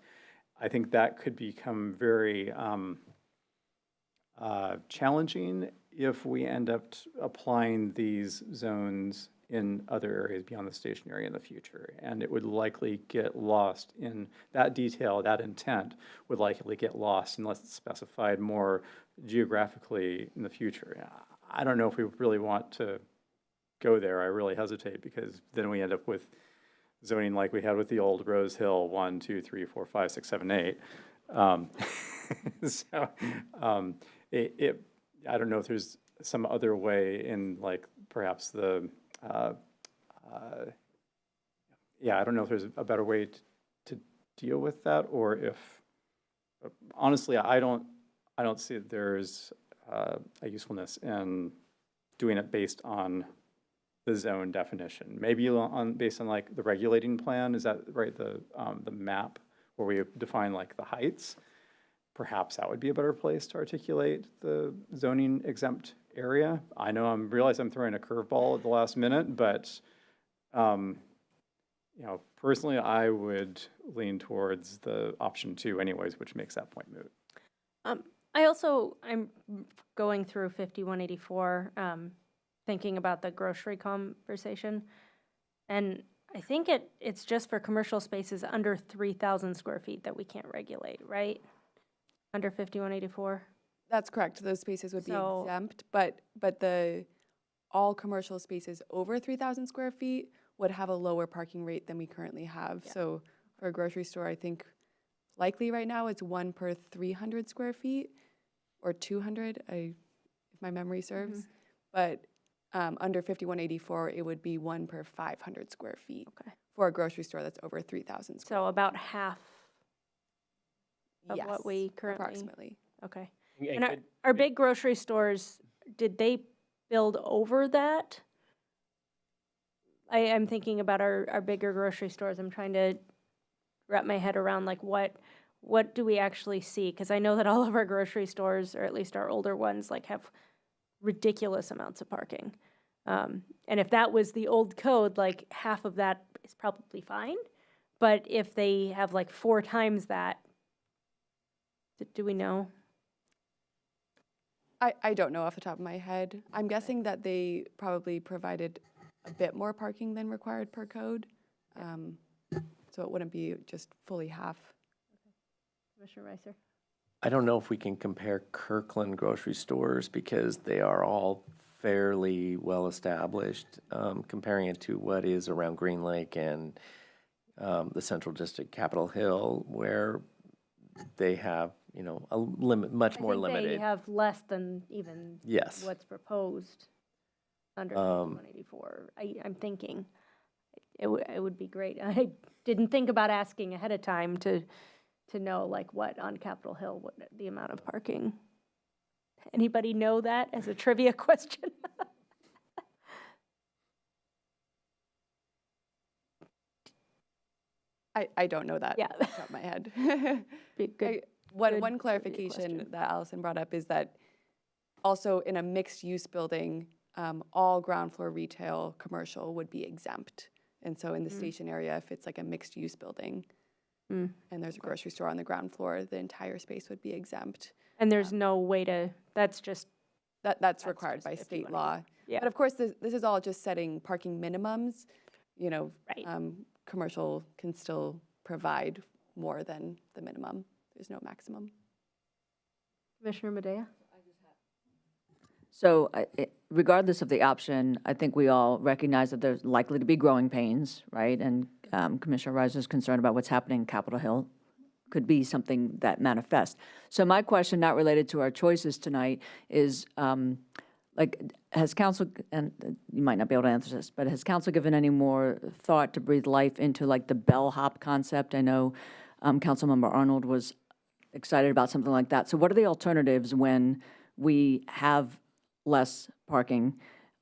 I think that could become very challenging if we end up applying these zones in other areas beyond the station area in the future. And it would likely get lost in that detail, that intent would likely get lost unless it's specified more geographically in the future. I don't know if we really want to go there. I really hesitate because then we end up with zoning like we had with the old Rose Hill 1, 2, 3, 4, 5, 6, 7, 8. So I don't know if there's some other way in like perhaps the I don't know if there's a better way to deal with that, or if honestly I don't see that there's a usefulness in doing it based on the zone definition. Maybe based on like the regulating plan, is that right? The map where we define like the heights, perhaps that would be a better place to articulate the zoning exempt area. I know realize I'm throwing a curveball at the last minute, but personally I would lean towards the option 2 anyways, which makes that point moot. I'm going through 5184, thinking about the grocery conversation. And I think it's just for commercial spaces under 3,000 square feet that we can't regulate, right? Under 5184? That's correct. Those spaces would be So- exempt, but all commercial spaces over 3,000 square feet would have a lower parking rate than we currently have. Yeah. So for a grocery store, I think likely right now it's 1 per 300 square feet or 200, if my memory serves. But under 5184, it would be 1 per 500 square feet. Okay. For a grocery store that's over 3,000 square So about half of Yes, what we currently. approximately. Okay. And And could- our big grocery stores, did they build over that? I'm thinking about our bigger grocery stores. I'm trying to wrap my head around like what do we actually see? Because I know that all of our grocery stores, or at least our older ones, like have ridiculous amounts of parking. And if that was the old code, like half of that is probably fine. But if they have like 4 times that, do we know? I don't know off the top of my head. I'm guessing that they probably provided a bit more parking than required per code. So it wouldn't be just fully half. Commissioner Reiser? I don't know if we can compare Kirkland grocery stores because they are all fairly well established, comparing it to what is around Green Lake and the Central District, Capitol Hill, where they have, a much more I think limited. they have less than even Yes. what's proposed under 5184. I'm thinking it would be great. I didn't think about asking ahead of time to know like what on Capitol Hill, what the amount of parking. Anybody know that as a trivia question? I don't know that Yeah. off the top of my head. Be good. One trivia clarification question. that Allison brought up is that also in a mixed-use building, all ground floor retail, commercial would be exempt. And so in the station area, if it's like a mixed-use building and there's a grocery store on the ground floor, the entire space would be exempt. And there's no way to, that's just, That's required just by if you state wanna law. yeah. But of course, this is all just setting parking minimums. Right. Commercial can still provide more than the minimum. There's no maximum. Commissioner Medea? So regardless of the option, I think we all recognize that there's likely to be growing pains, right? And Commissioner Reiser's concerned about what's happening in Capitol Hill could be something that manifests. So my question, not related to our choices tonight, is has council, and you might not be able to answer this, but has council given any more thought to breathe life into like the bellhop concept? I know Councilmember Arnold was excited about something like that. So what are the alternatives when we have less parking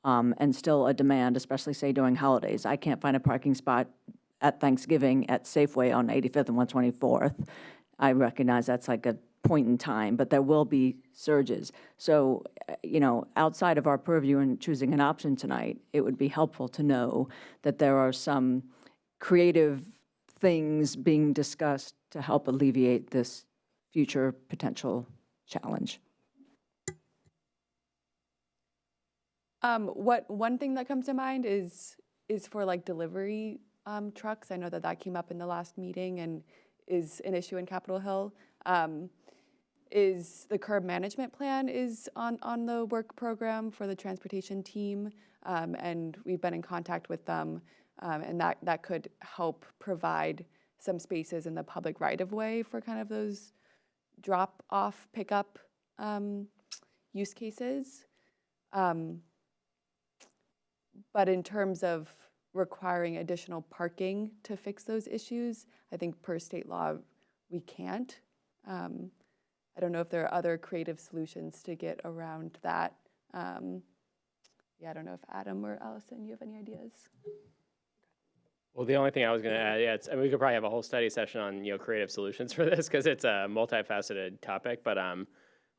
and still a demand, especially say during holidays? I can't find a parking spot at Thanksgiving at Safeway on 85th and 124th. I recognize that's like a point in time, but there will be surges. So, outside of our purview in choosing an option tonight, it would be helpful to know that there are some creative things being discussed to help alleviate this future potential challenge. One thing that comes to mind is for like delivery trucks. I know that came up in the last meeting and is an issue in Capitol Hill. Is the curb management plan is on the work program for the transportation team, and we've been in contact with them, and that could help provide some spaces in the public right-of-way for kind of those drop-off, pickup use cases. But in terms of requiring additional parking to fix those issues, I think per state law, we can't. I don't know if there are other creative solutions to get around that. I don't know if Adam or Allison, you have any ideas? Well, the only thing I was going to add, I mean, we could probably have a whole study session on creative solutions for this because it's a multifaceted topic. But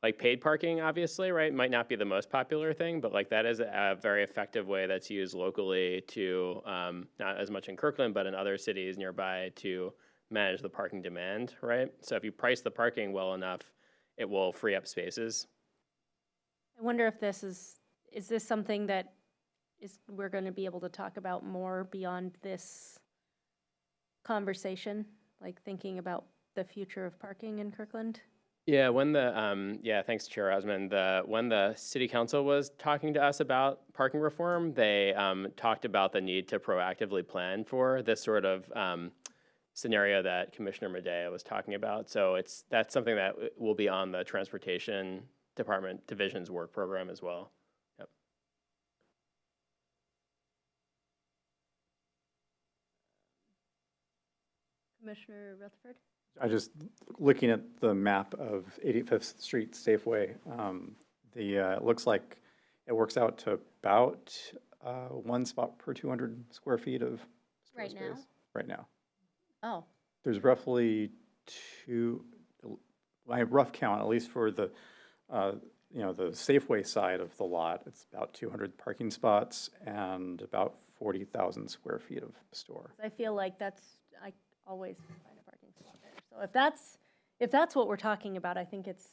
like paid parking, obviously, right, might not be the most popular thing, but like that is a very effective way that's used locally to not as much in Kirkland, but in other cities nearby to manage the parking demand, right? So if you price the parking well enough, it will free up spaces. I wonder if is this something that we're going to be able to talk about more beyond this conversation, like thinking about the future of parking in Kirkland? Yeah, when thanks, Chair Osmond. When the City Council was talking to us about parking reform, they talked about the need to proactively plan for this sort of scenario that Commissioner Medea was talking about. So that's something that will be on the Transportation Department Division's work program as well. Yep. Commissioner Rutherford? I just, looking at the map of 85th Street Safeway, it looks like it works out to about one spot per 200 square feet of store Right space. now? Right now. Oh, There's roughly my rough count, at least for the Safeway side of the lot, it's about 200 parking spots and about 40,000 square feet of store. I feel like I always find a parking spot there. So if that's what we're talking about, I think it's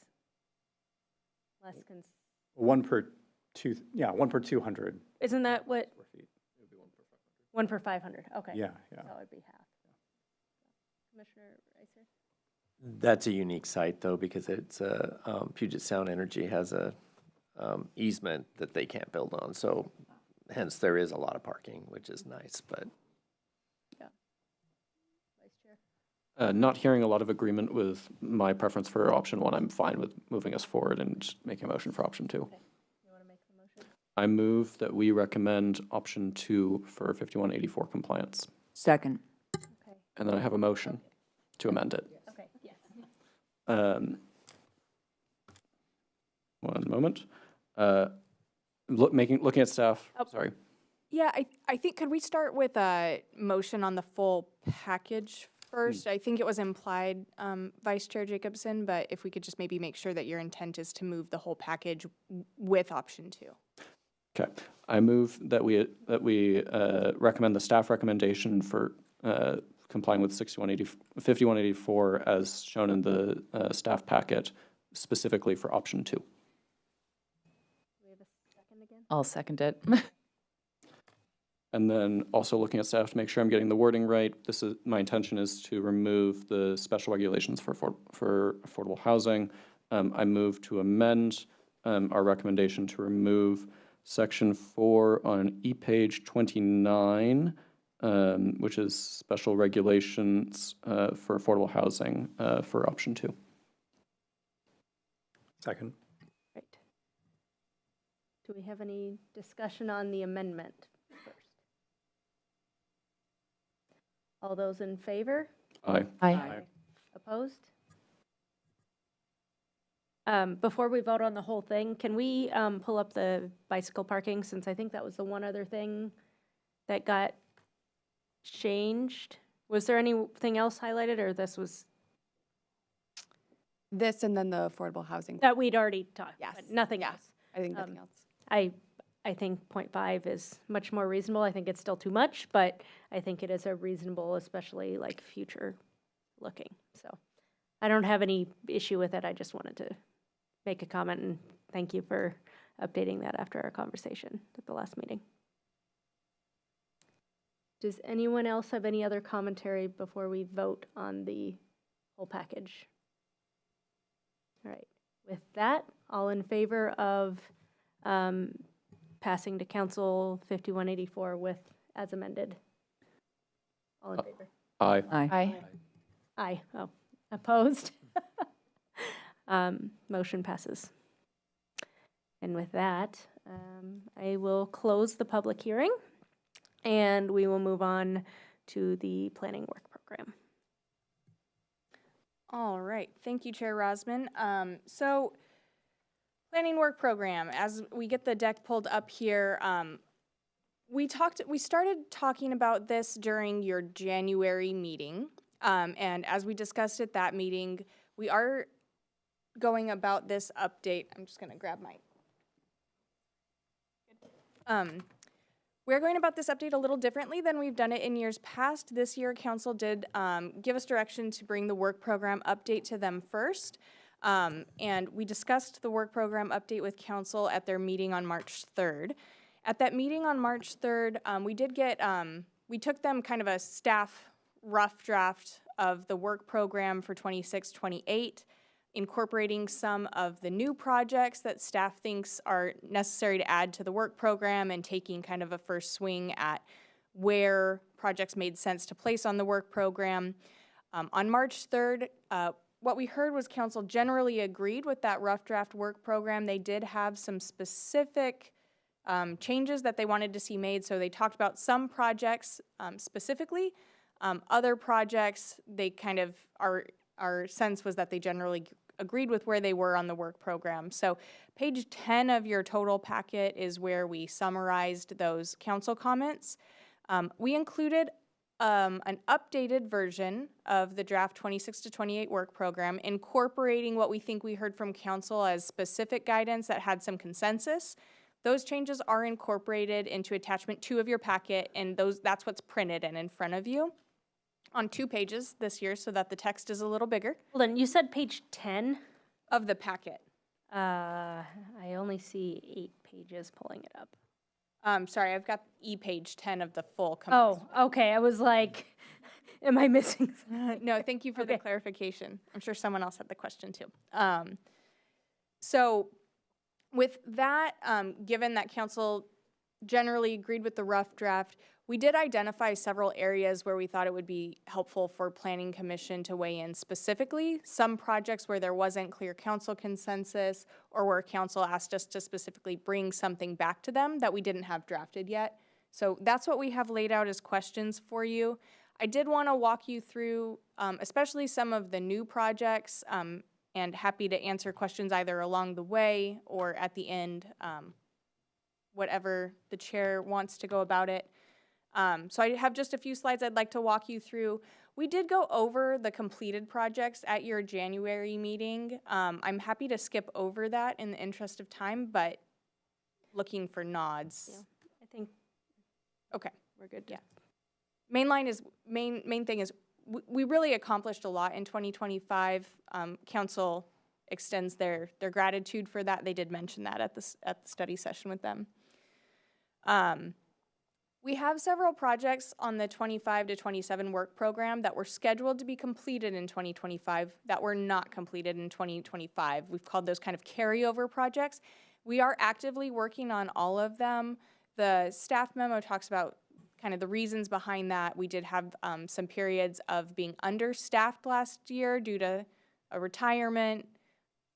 less One per 200 Isn't that what? square feet. One per 500, okay. Yeah. So it would be half. Commissioner Reiser? That's a unique site, though, because it's Puget Sound Energy has a easement that they can't build on, so hence there is a lot of parking, which is nice, but. Yeah. Vice Chair? Not hearing a lot of agreement with my preference for option one, I'm fine with moving us forward and just making a motion for option two. Okay. You want to make the motion? I move that we recommend option two for 5184 compliance. Second. Okay. And then I have a motion to amend it. Okay, yes. One moment. Looking at staff, sorry. Yeah, I think, could we start with a motion on the full package first? I think it was implied, Vice Chair Jacobson, but if we could just maybe make sure that your intent is to move the whole package with option two. Okay, I move that we recommend the staff recommendation for complying with 5184 as shown in the staff packet, specifically for option two. Do we have a second again? I'll second it. And then also looking at staff to make sure I'm getting the wording right. My intention is to remove the special regulations for affordable housing. I move to amend our recommendation to remove section 4 on page 29, which is special regulations for affordable housing for option 2. Second. Right. Do we have any discussion on the amendment first? All those in favor? Aye. Aye. Opposed? Before we vote on the whole thing, can we pull up the bicycle parking, since I think that was the one other thing that got changed? Was there anything else highlighted, or this was, This and then the affordable housing. that we'd already talked? Yes. But nothing Yeah. else? I think nothing else. I think 0.5 is much more reasonable. I think it's still too much, but I think it is a reasonable, especially like future looking. So I don't have any issue with it. I just wanted to make a comment, and thank you for updating that after our conversation at the last meeting. Does anyone else have any other commentary before we vote on the whole package? All right. With that, all in favor of passing to Council 5184 with as amended? All in favor? Aye. Aye. Aye. Oh, opposed? Motion passes. And with that, I will close the public hearing, and we will move on to the planning work program. All right, thank you, Chair Rosman. So, planning work program, as we get the deck pulled up here, we started talking about this during your January meeting. And as we discussed at that meeting, we are going about this update. I'm just gonna grab my. We're going about this update a little differently than we've done it in years past. This year, council did give us direction to bring the work program update to them first. And we discussed the work program update with council at their meeting on March 3rd. At that meeting on March 3rd, we took them kind of a staff rough draft of the work program for 26-28, incorporating some of the new projects that staff thinks are necessary to add to the work program, and taking kind of a first swing at where projects made sense to place on the work program. On March 3rd, what we heard was council generally agreed with that rough draft work program. They did have some specific changes that they wanted to see made, so they talked about some projects specifically. Other projects, they kind of, our sense was that they generally agreed with where they were on the work program. So page 10 of your total packet is where we summarized those council comments. We included an updated version of the draft 26-28 work program, incorporating what we think we heard from council as specific guidance that had some consensus. Those changes are incorporated into attachment 2 of your packet, and that's what's printed and in front of you on 2 pages this year, so that the text is a little bigger. Hold on, you said page 10? Of the packet. I only see 8 pages pulling it up. Sorry, I've got page 10 of the full. Oh, okay, I was like, am I missing something? No, thank you for the Okay. clarification. I'm sure someone else had the question too. So with that, given that council generally agreed with the rough draft, we did identify several areas where we thought it would be helpful for Planning Commission to weigh in specifically. Some projects where there wasn't clear council consensus, or where council asked us to specifically bring something back to them that we didn't have drafted yet. So that's what we have laid out as questions for you. I did want to walk you through, especially some of the new projects, and happy to answer questions either along the way or at the end, whatever the chair wants to go about it. So I have just a few slides I'd like to walk you through. We did go over the completed projects at your January meeting. I'm happy to skip over that in the interest of time, but looking for nods. Yeah, I think Okay. we're good. Yeah. Main thing is we really accomplished a lot in 2025. Council extends their gratitude for that. They did mention that at the study session with them. We have several projects on the 25 to 27 work program that were scheduled to be completed in 2025 that were not completed in 2025. We've called those kind of carryover projects. We are actively working on all of them. The staff memo talks about kind of the reasons behind that. We did have some periods of being understaffed last year due to a retirement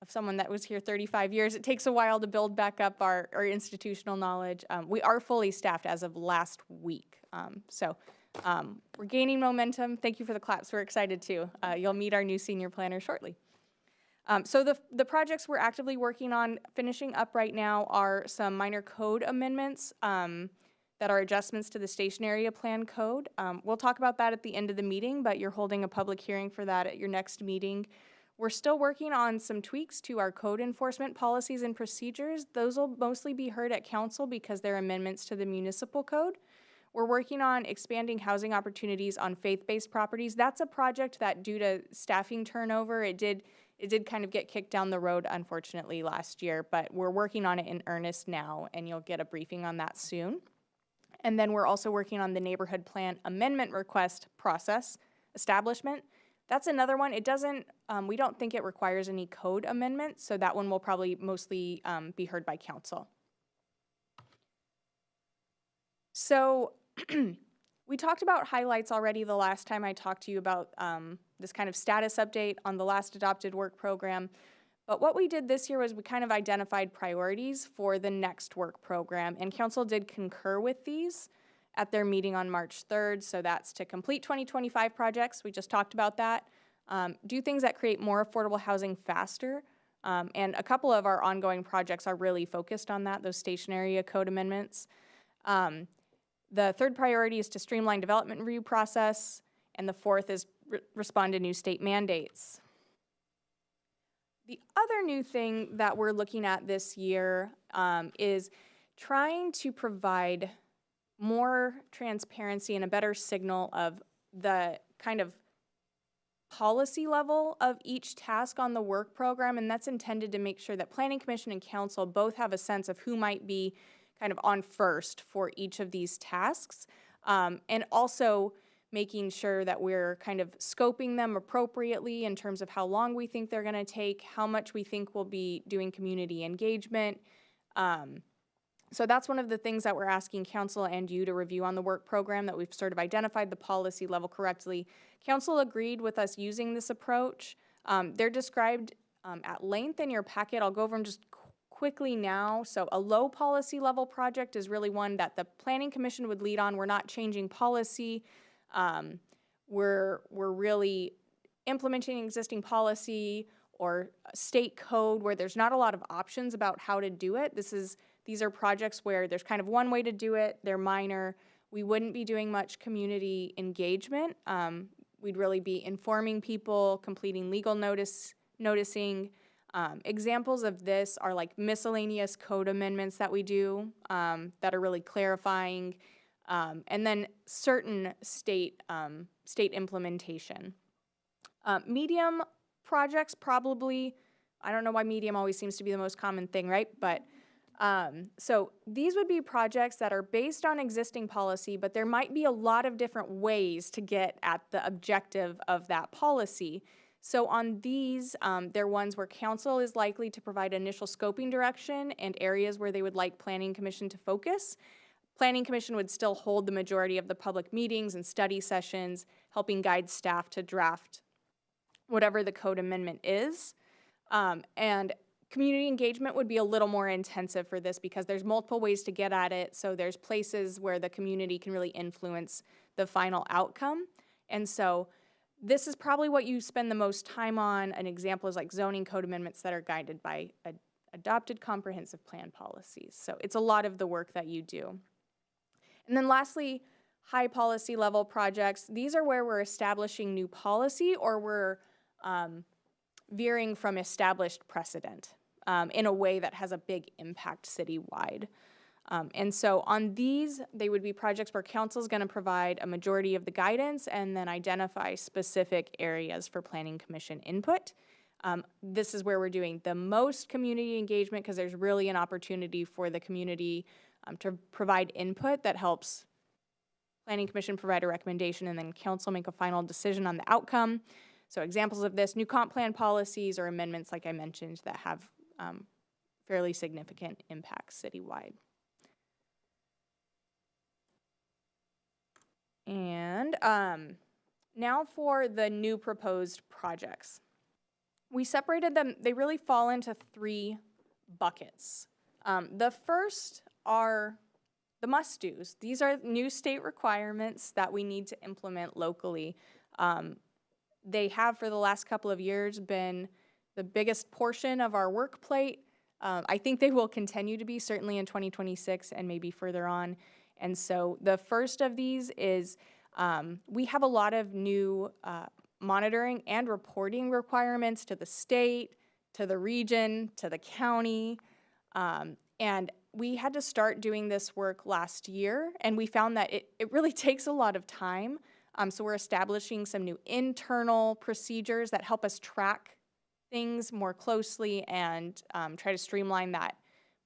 of someone that was here 35 years. It takes a while to build back up our institutional knowledge. We are fully staffed as of last week. We're gaining momentum. Thank you for the claps. We're excited too. You'll meet our new senior planner shortly. So the projects we're actively working on finishing up right now are some minor code amendments that are adjustments to the station area plan code. We'll talk about that at the end of the meeting, but you're holding a public hearing for that at your next meeting. We're still working on some tweaks to our code enforcement policies and procedures. Those will mostly be heard at council because they're amendments to the municipal code. We're working on expanding housing opportunities on faith-based properties. That's a project that, due to staffing turnover, it did kind of get kicked down the road, unfortunately, last year, but we're working on it in earnest now, and you'll get a briefing on that soon. And then we're also working on the neighborhood plan amendment request process establishment. That's another one. It doesn't, we don't think it requires any code amendments, so that one will probably mostly be heard by council. So we talked about highlights already the last time I talked to you about this kind of status update on the last adopted work program. But what we did this year was we kind of identified priorities for the next work program, and council did concur with these at their meeting on March 3rd. So that's to complete 2025 projects. We just talked about that. Do things that create more affordable housing faster. And a couple of our ongoing projects are really focused on that, those station area code amendments. The third priority is to streamline development review process. And the fourth is respond to new state mandates. The other new thing that we're looking at this year is trying to provide more transparency and a better signal of the kind of policy level of each task on the work program, and that's intended to make sure that Planning Commission and Council both have a sense of who might be kind of on first for each of these tasks, and also making sure that we're kind of scoping them appropriately in terms of how long we think they're going to take, how much we think we'll be doing community engagement. So that's one of the things that we're asking council and you to review on the work program, that we've sort of identified the policy level correctly. Council agreed with us using this approach. They're described at length in your packet. I'll go over them just quickly now. So a low policy level project is really one that the Planning Commission would lead on. We're not changing policy. We're really implementing existing policy or state code where there's not a lot of options about how to do it. These are projects where there's kind of one way to do it. They're minor. We wouldn't be doing much community engagement. We'd really be informing people, completing legal noticing. Examples of this are like miscellaneous code amendments that we do that are really clarifying, and then certain state implementation. Medium projects probably, I don't know why medium always seems to be the most common thing, right? But so these would be projects that are based on existing policy, but there might be a lot of different ways to get at the objective of that policy. So on these, they're ones where council is likely to provide initial scoping direction and areas where they would like Planning Commission to focus. Planning Commission would still hold the majority of the public meetings and study sessions, helping guide staff to draft whatever the code amendment is. And community engagement would be a little more intensive for this because there's multiple ways to get at it. So there's places where the community can really influence the final outcome. And so this is probably what you spend the most time on. An example is like zoning code amendments that are guided by adopted comprehensive plan policies. So it's a lot of the work that you do. And then lastly, high policy level projects. These are where we're establishing new policy or we're veering from established precedent in a way that has a big impact citywide. And so on these, they would be projects where council is going to provide a majority of the guidance and then identify specific areas for Planning Commission input. This is where we're doing the most community engagement because there's really an opportunity for the community to provide input that helps Planning Commission provide a recommendation, and then council make a final decision on the outcome. So examples of this, new comp plan policies or amendments, like I mentioned, that have fairly significant impacts citywide. And now for the new proposed projects. We separated them, they really fall into 3 buckets. The first are the must-dos. These are new state requirements that we need to implement locally. They have, for the last couple of years, been the biggest portion of our work plate. I think they will continue to be, certainly in 2026 and maybe further on. And so the first of these is we have a lot of new monitoring and reporting requirements to the state, to the region, to the county. And we had to start doing this work last year, and we found that it really takes a lot of time. So we're establishing some new internal procedures that help us track things more closely and try to streamline that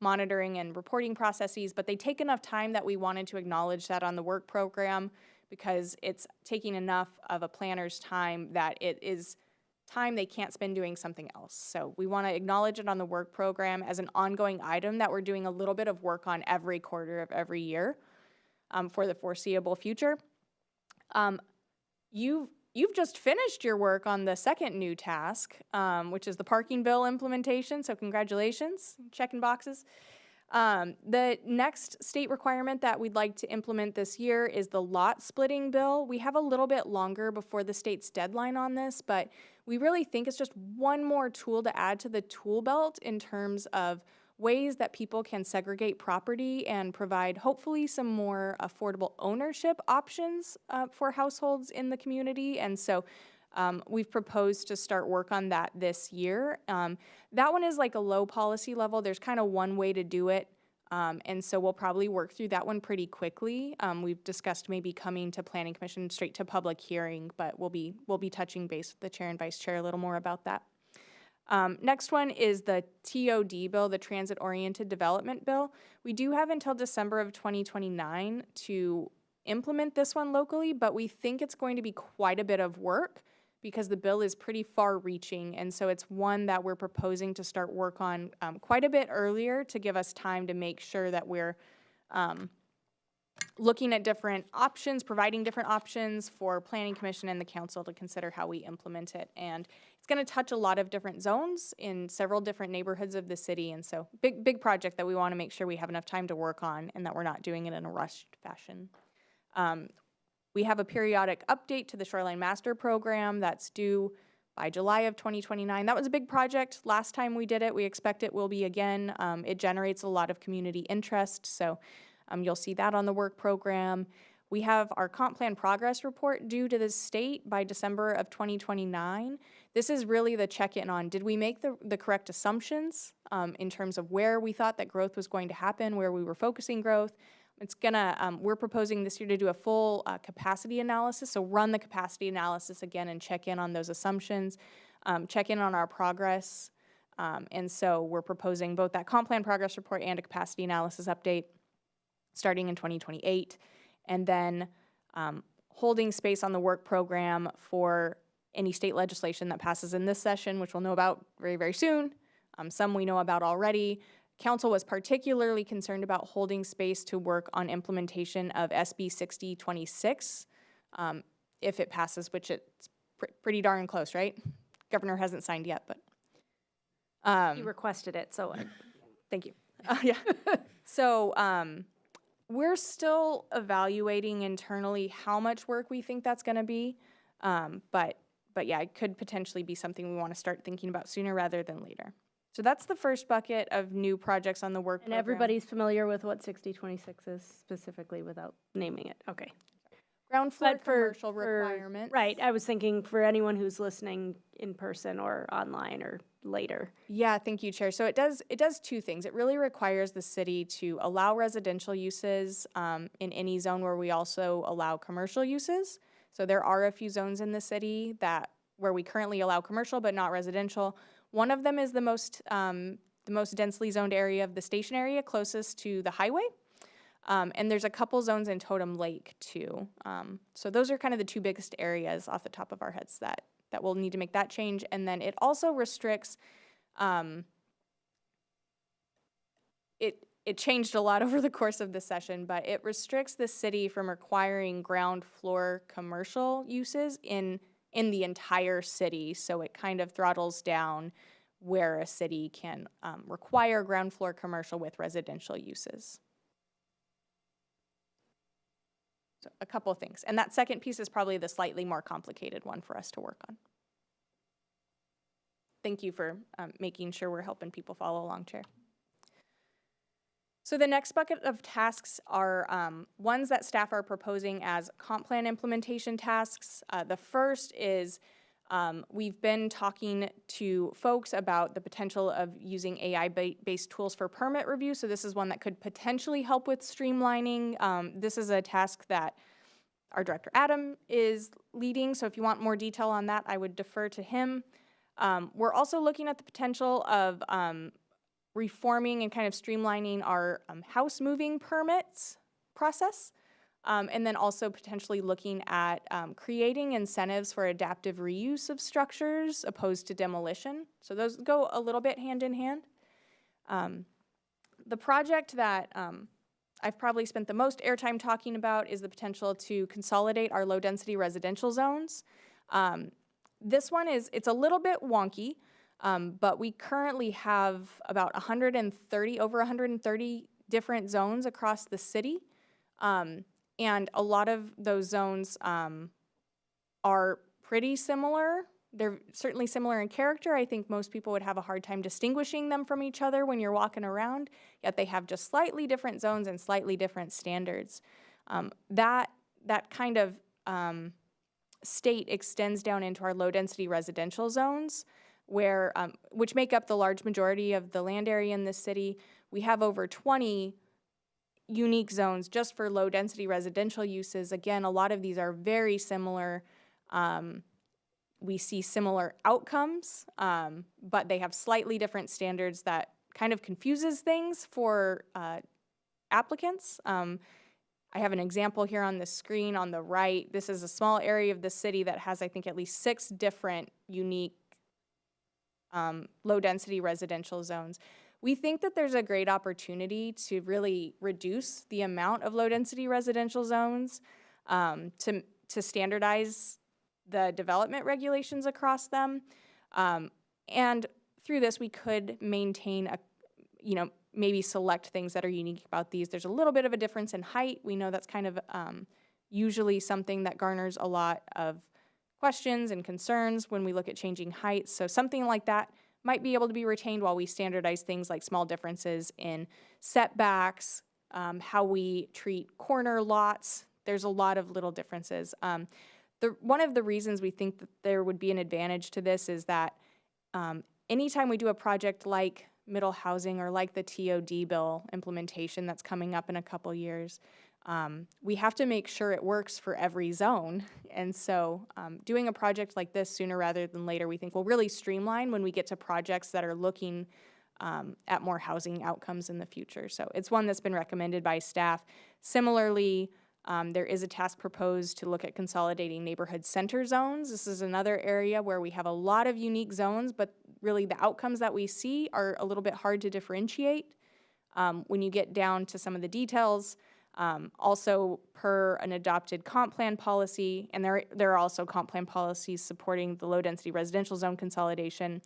monitoring and reporting processes, but they take enough time that we wanted to acknowledge that on the work program, because it's taking enough of a planner's time that it is time they can't spend doing something else. So we want to acknowledge it on the work program as an ongoing item that we're doing a little bit of work on every quarter of every year for the foreseeable future. You've just finished your work on the second new task, which is the parking bill implementation, so congratulations, checking boxes. The next state requirement that we'd like to implement this year is the lot splitting bill. We have a little bit longer before the state's deadline on this, but we really think it's just one more tool to add to the tool belt in terms of ways that people can segregate property and provide hopefully some more affordable ownership options for households in the community. And so we've proposed to start work on that this year. That one is like a low policy level. There's kind of one way to do it. And so we'll probably work through that one pretty quickly. We've discussed maybe coming to Planning Commission straight to public hearing, but we'll be touching base with the chair and vice chair a little more about that. Next one is the TOD bill, the Transit Oriented Development Bill. We do have until December of 2029 to implement this one locally, but we think it's going to be quite a bit of work because the bill is pretty far-reaching, and so it's one that we're proposing to start work on quite a bit earlier to give us time to make sure that we're looking at different options, providing different options for Planning Commission and the council to consider how we implement it. And it's going to touch a lot of different zones in several different neighborhoods of the city, and so big project that we want to make sure we have enough time to work on and that we're not doing it in a rushed fashion. We have a periodic update to the Shoreline Master Program that's due by July of 2029. That was a big project. Last time we did it, we expect it will be again. It generates a lot of community interest, so you'll see that on the work program. We have our comp plan progress report due to the state by December of 2029. This is really the check-in on, did we make the correct assumptions in terms of where we thought that growth was going to happen, where we were focusing growth. It's gonna, we're proposing this year to do a full capacity analysis, so run the capacity analysis again and check in on those assumptions, check in on our progress. And so we're proposing both that comp plan progress report and a capacity analysis update starting in 2028. And then holding space on the work program for any state legislation that passes in this session, which we'll know about very, very soon. Some we know about already. Council was particularly concerned about holding space to work on implementation of SB 6026 if it passes, which it's pretty darn close, right? Governor hasn't signed yet, but. He requested it, so Thank you. Yeah. So we're still evaluating internally how much work we think that's going to be, but yeah, it could potentially be something we want to start thinking about sooner rather than later. So that's the first bucket of new projects on the work and program. everybody's familiar with what 6026 is specifically without naming it. Okay. Ground floor But commercial requirements. Right, I was thinking for anyone who's listening in person or online or later. Yeah, thank you, Chair. So it does two things. It really requires the city to allow residential uses in any zone where we also allow commercial uses. So there are a few zones in the city where we currently allow commercial but not residential. One of them is the most densely zoned area of the station area closest to the highway. And there's a couple zones in Totem Lake too. So those are kind of the two biggest areas off the top of our heads that we'll need to make that change. And then it also restricts, it changed a lot over the course of the session, but it restricts the city from requiring ground floor commercial uses in the entire city. So it kind of throttles down where a city can require ground floor commercial with residential uses. So a couple things. And that second piece is probably the slightly more complicated one for us to work on. Thank you for making sure we're helping people follow along, Chair. So the next bucket of tasks are ones that staff are proposing as comp plan implementation tasks. The first is we've been talking to folks about the potential of using AI-based tools for permit review. So this is one that could potentially help with streamlining. This is a task that our director Adam is leading. So if you want more detail on that, I would defer to him. We're also looking at the potential of reforming and kind of streamlining our house moving permits process. And then also potentially looking at creating incentives for adaptive reuse of structures opposed to demolition. So those go a little bit hand in hand. The project that I've probably spent the most airtime talking about is the potential to consolidate our low-density residential zones. This one it's a little bit wonky, but we currently have about over 130 different zones across the city. And a lot of those zones are pretty similar. They're certainly similar in character. I think most people would have a hard time distinguishing them from each other when you're walking around, yet they have just slightly different zones and slightly different standards. That kind of state extends down into our low-density residential zones, where which make up the large majority of the land area in this city. We have over 20 unique zones just for low-density residential uses. Again, a lot of these are very similar. We see similar outcomes, but they have slightly different standards that kind of confuses things for applicants. I have an example here on the screen on the right. This is a small area of the city that has, I think, at least 6 different unique low-density residential zones. We think that there's a great opportunity to really reduce the amount of low-density residential zones, to standardize the development regulations across them. And through this, we could maintain maybe select things that are unique about these. There's a little bit of a difference in height. We know that's kind of usually something that garners a lot of questions and concerns when we look at changing heights. So something like that might be able to be retained while we standardize things like small differences in setbacks, how we treat corner lots. There's a lot of little differences. One of the reasons we think that there would be an advantage to this is that anytime we do a project like middle housing or like the TOD bill implementation that's coming up in a couple years, we have to make sure it works for every zone. And so doing a project like this sooner rather than later, we think will really streamline when we get to projects that are looking at more housing outcomes in the future. So it's one that's been recommended by staff. Similarly, there is a task proposed to look at consolidating neighborhood center zones. This is another area where we have a lot of unique zones, but really the outcomes that we see are a little bit hard to differentiate when you get down to some of the details. Also, per an adopted comp plan policy, and there are also comp plan policies supporting the low-density residential zone consolidation.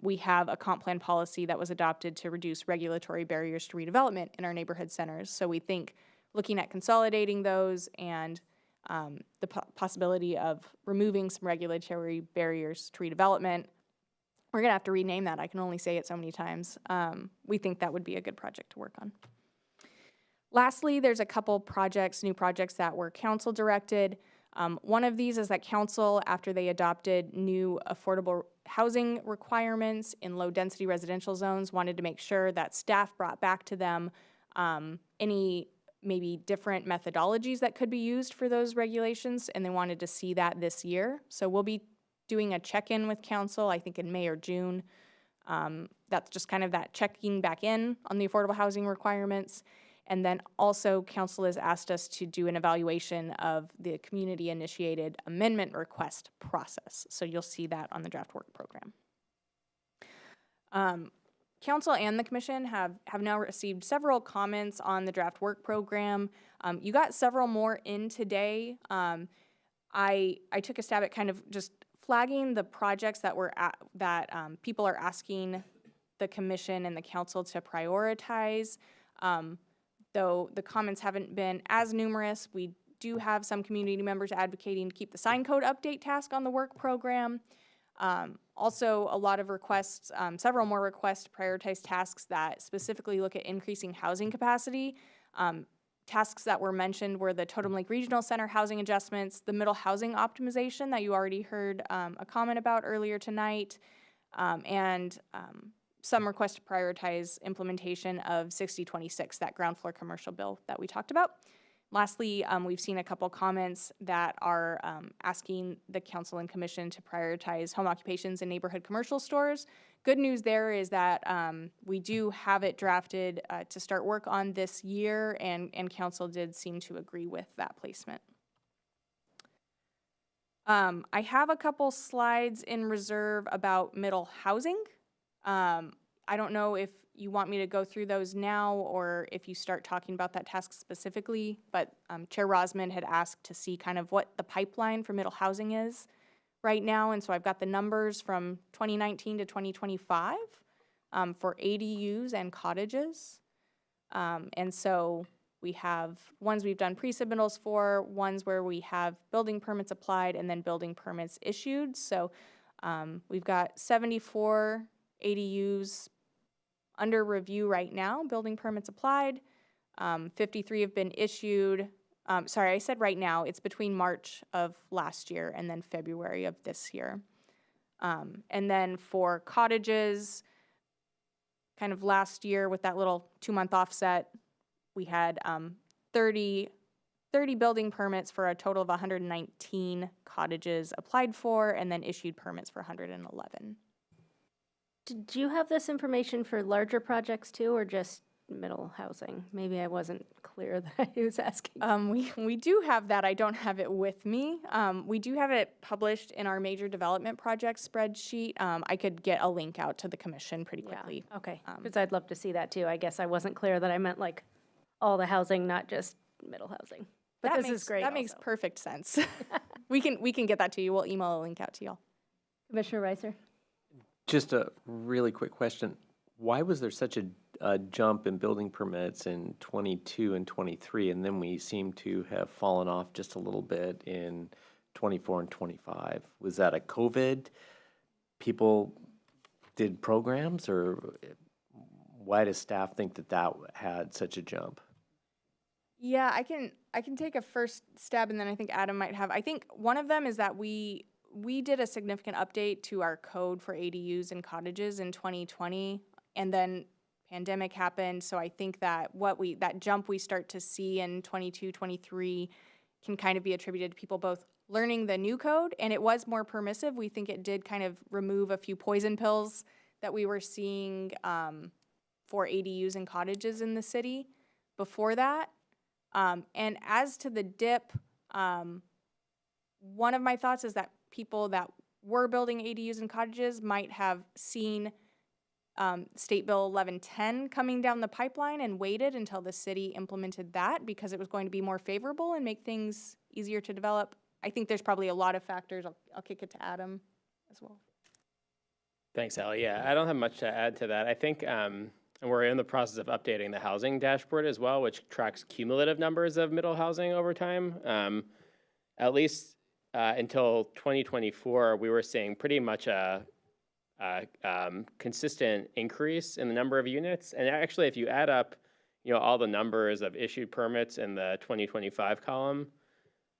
We have a comp plan policy that was adopted to reduce regulatory barriers to redevelopment in our neighborhood centers. So we think looking at consolidating those and the possibility of removing some regulatory barriers to redevelopment, we're going to have to rename that. I can only say it so many times. We think that would be a good project to work on. Lastly, there's a couple new projects that were council directed. One of these is that council, after they adopted new affordable housing requirements in low-density residential zones, wanted to make sure that staff brought back to them any maybe different methodologies that could be used for those regulations, and they wanted to see that this year. So we'll be doing a check-in with council, I think in May or June. That's just kind of that checking back in on the affordable housing requirements. And then also, council has asked us to do an evaluation of the community-initiated amendment request process. So you'll see that on the draft work program. Council and the commission have now received several comments on the draft work program. You got several more in today. I took a stab at kind of just flagging the projects that people are asking the commission and the council to prioritize. Though the comments haven't been as numerous, we do have some community members advocating to keep the sign code update task on the work program. Also, a lot of requests, several more requests to prioritize tasks that specifically look at increasing housing capacity. Tasks that were mentioned were the Totem Lake Regional Center housing adjustments, the middle housing optimization that you already heard a comment about earlier tonight, and some requests to prioritize implementation of 6026, that ground floor commercial bill that we talked about. Lastly, we've seen a couple comments that are asking the council and commission to prioritize home occupations in neighborhood commercial stores. Good news there is that we do have it drafted to start work on this year, and council did seem to agree with that placement. I have a couple slides in reserve about middle housing. I don't know if you want me to go through those now or if you start talking about that task specifically, but Chair Rosman had asked to see kind of what the pipeline for middle housing is right now, and so I've got the numbers from 2019 to 2025 for ADUs and cottages. And so we have ones we've done pre-submittals for, ones where we have building permits applied and then building permits issued. So we've got 74 ADUs under review right now, building permits applied. 53 have been issued. Sorry, I said right now. It's between March of last year and then February of this year. And then for cottages, kind of last year with that little 2-month offset, we had 30 building permits for a total of 119 cottages applied for, and then issued permits for 111. Did you have this information for larger projects too, or just middle housing? Maybe I wasn't clear that I was asking. We do have that. I don't have it with me. We do have it published in our major development project spreadsheet. I could get a link out to the commission pretty quickly. Yeah, okay, because I'd love to see that too. I guess I wasn't clear that I meant like all the housing, not just middle housing. But this is great. That makes perfect sense. we can get that to you. We'll email a link out to y'all. Commissioner Reiser? Just a really quick question. Why was there such a jump in building permits in 22 and 23, and then we seem to have fallen off just a little bit in 24 and 25? Was that a COVID? People did programs, or why does staff think that had such a jump? Yeah, I can take a first stab, and then I think Adam might have. I think one of them is that we did a significant update to our code for ADUs and cottages in 2020, and then pandemic happened. So I think that that jump we start to see in 22, 23 can kind of be attributed to people both learning the new code, and it was more permissive. We think it did kind of remove a few poison pills that we were seeing for ADUs and cottages in the city before that. And as to the dip, one of my thoughts is that people that were building ADUs and cottages might have seen State Bill 1110 coming down the pipeline and waited until the city implemented that because it was going to be more favorable and make things easier to develop. I think there's probably a lot of factors. I'll kick it to Adam as well. Thanks, Allie. Yeah, I don't have much to add to that. I think and we're in the process of updating the housing dashboard as well, which tracks cumulative numbers of middle housing over time. At least until 2024, we were seeing pretty much a consistent increase in the number of units. And actually, if you add up, all the numbers of issued permits in the 2025 column,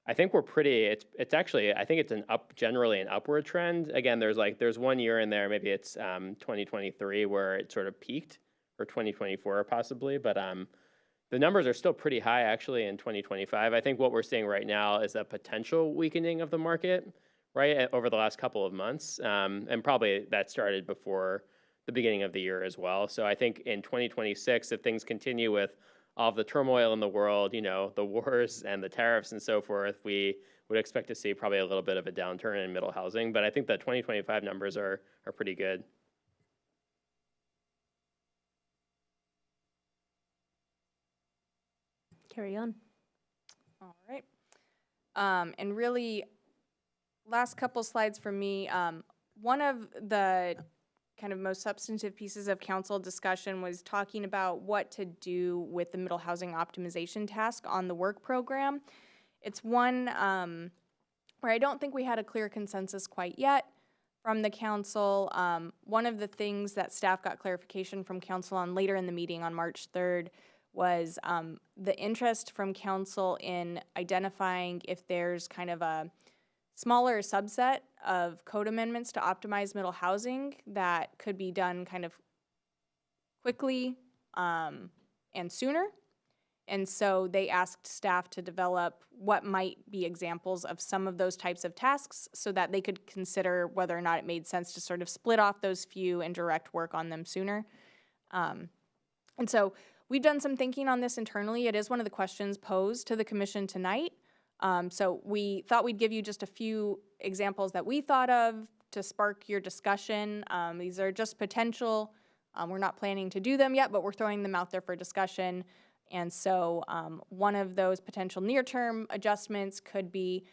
I think we're pretty. It's actually, I think it's generally an upward trend. Again, there's 1 year in there, maybe it's 2023 where it sort of peaked, or 2024 possibly, but the numbers are still pretty high actually in 2025. I think what we're seeing right now is a potential weakening of the market, right, over the last couple of months, and probably that started before the beginning of the year as well. So I think in 2026, if things continue with all of the turmoil in the world, the wars and the tariffs and so forth, we would expect to see probably a little bit of a downturn in middle housing. But I think the 2025 numbers are pretty good. Carry on. All right. And really, last couple slides for me. One of the kind of most substantive pieces of council discussion was talking about what to do with the middle housing optimization task on the work program. It's one where I don't think we had a clear consensus quite yet from the council. One of the things that staff got clarification from council on later in the meeting on March 3rd was the interest from council in identifying if there's kind of a smaller subset of code amendments to optimize middle housing that could be done kind of quickly and sooner. And so they asked staff to develop what might be examples of some of those types of tasks so that they could consider whether or not it made sense to sort of split off those few and direct work on them sooner. And so we've done some thinking on this internally. It is one of the questions posed to the commission tonight. So we thought we'd give you just a few examples that we thought of to spark your discussion. These are just potential. We're not planning to do them yet, but we're throwing them out there for discussion. And so one of those potential near-term adjustments could be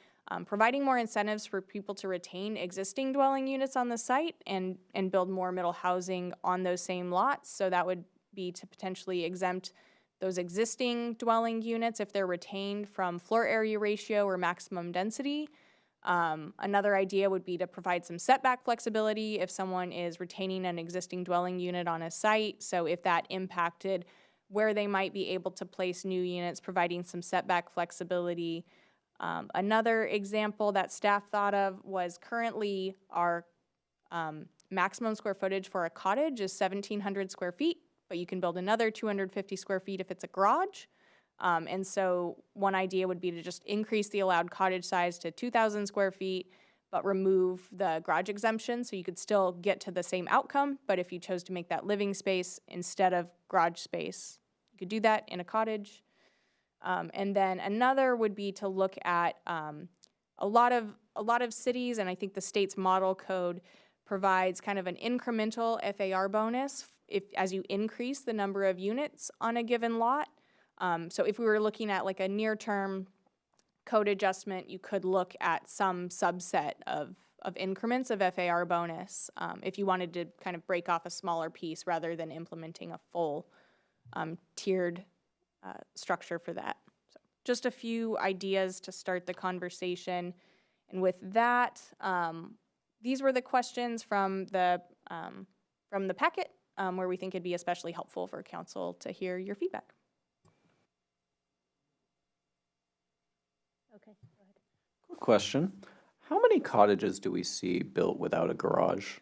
providing more incentives for people to retain existing dwelling units on the site and build more middle housing on those same lots. So that would be to potentially exempt those existing dwelling units if they're retained from floor area ratio or maximum density. Another idea would be to provide some setback flexibility if someone is retaining an existing dwelling unit on a site. So if that impacted where they might be able to place new units, providing some setback flexibility. Another example that staff thought of was currently our maximum square footage for a cottage is 1,700 square feet, but you can build another 250 square feet if it's a garage. And so one idea would be to just increase the allowed cottage size to 2,000 square feet, but remove the garage exemption so you could still get to the same outcome. But if you chose to make that living space instead of garage space, you could do that in a cottage. And then another would be to look at a lot of cities, and I think the state's model code provides kind of an incremental FAR bonus as you increase the number of units on a given lot. So if we were looking at like a near-term code adjustment, you could look at some subset of increments of FAR bonus if you wanted to kind of break off a smaller piece rather than implementing a full tiered structure for that. So just a few ideas to start the conversation. And with that, these were the questions from the packet where we think it'd be especially helpful for council to hear your feedback. Okay, go ahead. Quick question. How many cottages do we see built without a garage?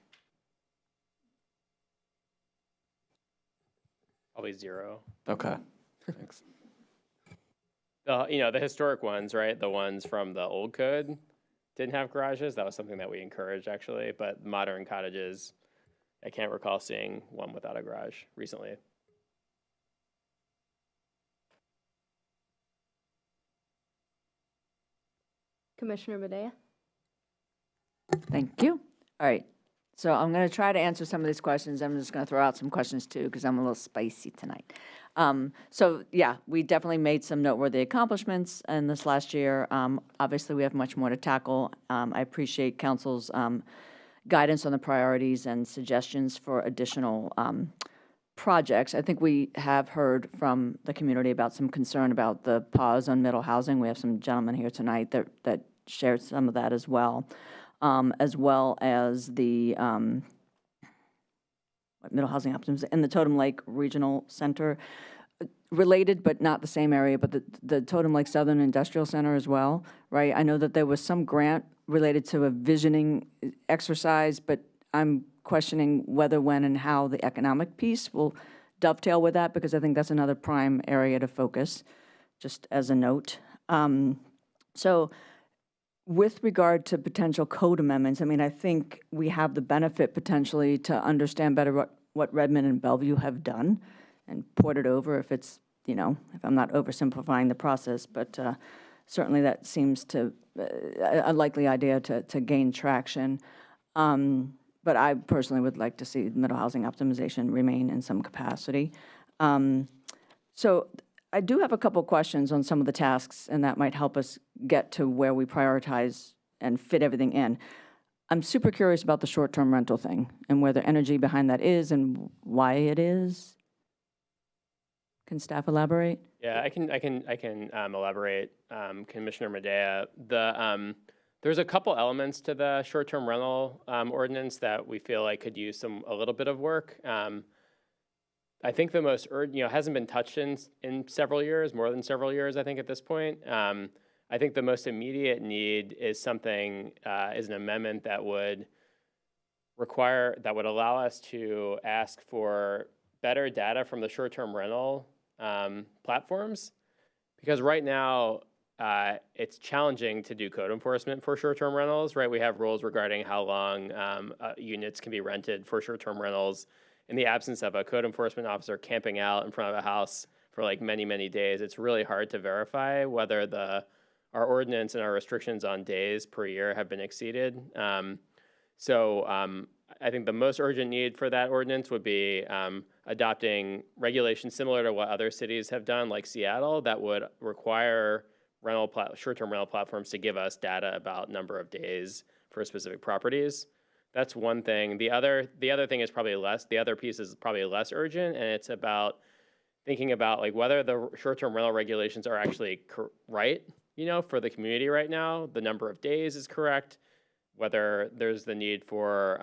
Probably zero. Okay, thanks. The historic ones, right? The ones from the old code didn't have garages. That was something that we encouraged, actually. But modern cottages, I can't recall seeing one without a garage recently. Commissioner Badea? Thank you. All right. So I'm going to try to answer some of these questions. I'm just going to throw out some questions too because I'm a little spicy tonight. So yeah, we definitely made some noteworthy accomplishments in this last year. Obviously, we have much more to tackle. I appreciate council's guidance on the priorities and suggestions for additional projects. I think we have heard from the community about some concern about the pause on middle housing. We have some gentlemen here tonight that shared some of that as well as the middle housing optimization and the Totem Lake Regional Center, related but not the same area, but the Totem Lake Southern Industrial Center as well, right? I know that there was some grant related to a visioning exercise, but I'm questioning whether, when, and how the economic piece will dovetail with that, because I think that's another prime area to focus, just as a note. So with regard to potential code amendments, I mean, I think we have the benefit potentially to understand better what Redmond and Bellevue have done and port it over if it's if I'm not oversimplifying the process, but certainly that seems to, a likely idea to gain traction. But I personally would like to see middle housing optimization remain in some capacity. So I do have a couple questions on some of the tasks, and that might help us get to where we prioritize and fit everything in. I'm super curious about the short-term rental thing and where the energy behind that is and why it is. Can staff elaborate? Yeah, I can elaborate, Commissioner Medea. There's a couple elements to the short-term rental ordinance that we feel like could use a little bit of work. I think the most hasn't been touched in several years, more than several years, I think, at this point. I think the most immediate need is something, is an amendment that would allow us to ask for better data from the short-term rental platforms. Because right now, it's challenging to do code enforcement for short-term rentals, right? We have rules regarding how long units can be rented for short-term rentals. In the absence of a code enforcement officer camping out in front of a house for like many, many days, it's really hard to verify whether our ordinance and our restrictions on days per year have been exceeded. I think the most urgent need for that ordinance would be adopting regulations similar to what other cities have done, like Seattle, that would require short-term rental platforms to give us data about number of days for specific properties. That's one thing. The other thing is probably the other piece is probably less urgent, and it's about thinking about like whether the short-term rental regulations are actually right, for the community right now. The number of days is correct, whether there's the need for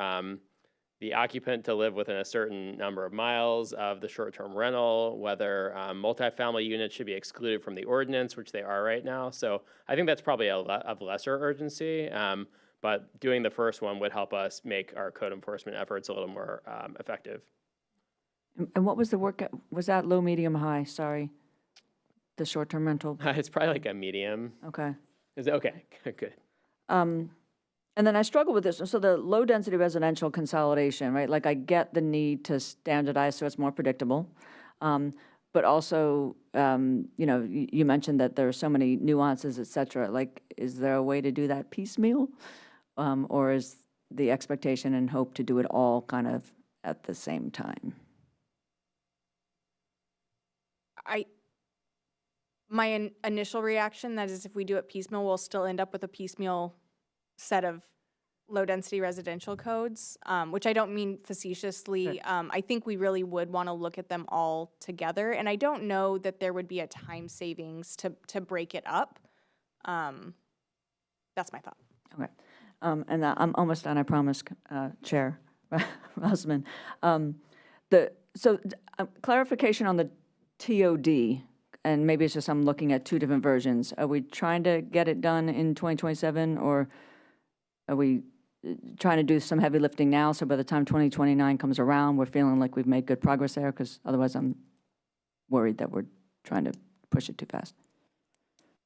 the occupant to live within a certain number of miles of the short-term rental, whether multifamily units should be excluded from the ordinance, which they are right now. So I think that's probably of lesser urgency. But doing the first one would help us make our code enforcement efforts a little more effective. And what was the work, was that low, medium, high? Sorry. The short-term rental? It's probably like a medium. Okay. Is it okay? Good. And then I struggle with this. So the low-density residential consolidation, right? Like I get the need to standardize so it's more predictable. But also, you mentioned that there are so many nuances, et cetera. Like, is there a way to do that piecemeal? Or is the expectation and hope to do it all kind of at the same time? My initial reaction, that is if we do it piecemeal, we'll still end up with a piecemeal set of low-density residential codes, which I don't mean facetiously. Sure. I think we really would want to look at them all together, and I don't know that there would be a time savings to break it up. That's my thought. Okay. And I'm almost done, I promise, Chair Rosman. Clarification on the TOD, and maybe it's just I'm looking at two different versions. Are we trying to get it done in 2027, or are we trying to do some heavy lifting now, so by the time 2029 comes around, we're feeling like we've made good progress there? Because otherwise I'm worried that we're trying to push it too fast.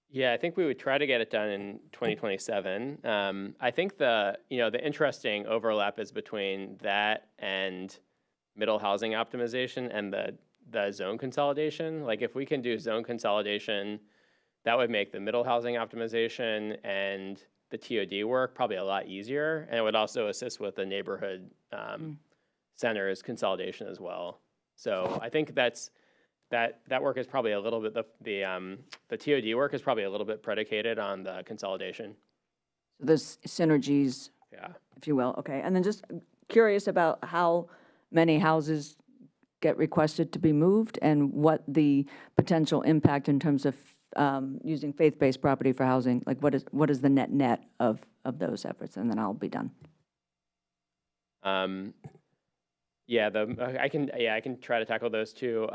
Yeah, I think we would try to get it done in 2027. I think the interesting overlap is between that and middle housing optimization and the zone consolidation. Like if we can do zone consolidation, that would make the middle housing optimization and the TOD work probably a lot easier, and it would also assist with the neighborhood centers consolidation as well. So I think that work is probably a little bit, the TOD work is probably a little bit predicated on the consolidation. So there's synergies, yeah, if you will. Okay, and then just curious about how many houses get requested to be moved and what the potential impact in terms of using faith-based property for housing, like what is the net of those efforts, and then I'll be done. Yeah, I can try to tackle those two.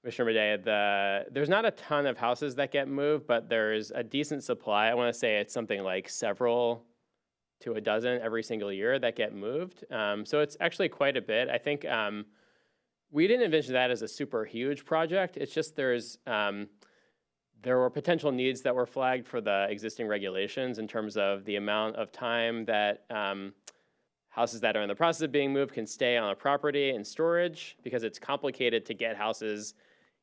Commissioner Medea, there's not a ton of houses that get moved, but there's a decent supply. I want to say it's something like several to a dozen every single year that get moved. So it's actually quite a bit. I think we didn't envision that as a super huge project. It's just there were potential needs that were flagged for the existing regulations in terms of the amount of time that houses that are in the process of being moved can stay on a property in storage, because it's complicated to get houses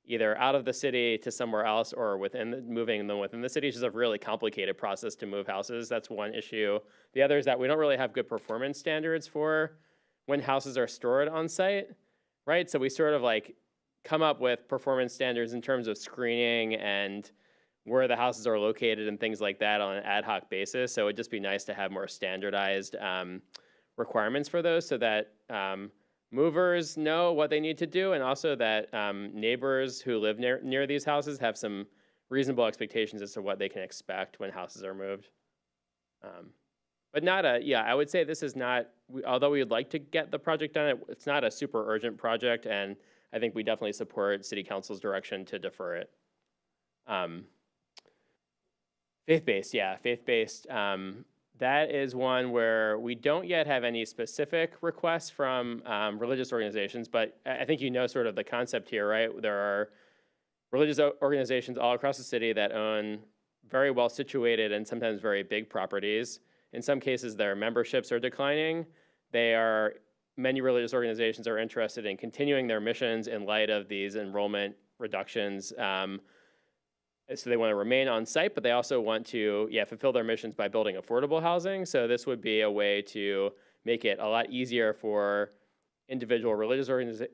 either out of the city to somewhere else or moving them within the city. It's just a really complicated process to move houses. That's one issue. The other is that we don't really have good performance standards for when houses are stored on site, right? So we sort of like come up with performance standards in terms of screening and where the houses are located and things like that on an ad hoc basis. So it'd just be nice to have more standardized requirements for those so that movers know what they need to do, and also that neighbors who live near these houses have some reasonable expectations as to what they can expect when houses are moved. But I would say this is not, although we would like to get the project done, it's not a super urgent project, and I think we definitely support City Council's direction to defer it. Faith-based, faith-based. That is one where we don't yet have any specific requests from religious organizations, but I think you know sort of the concept here, right? There are religious organizations all across the city that own very well situated and sometimes very big properties. In some cases, their memberships are declining. Many religious organizations are interested in continuing their missions in light of these enrollment reductions. So they want to remain on site, but they also want to fulfill their missions by building affordable housing. So this would be a way to make it a lot easier for individual religious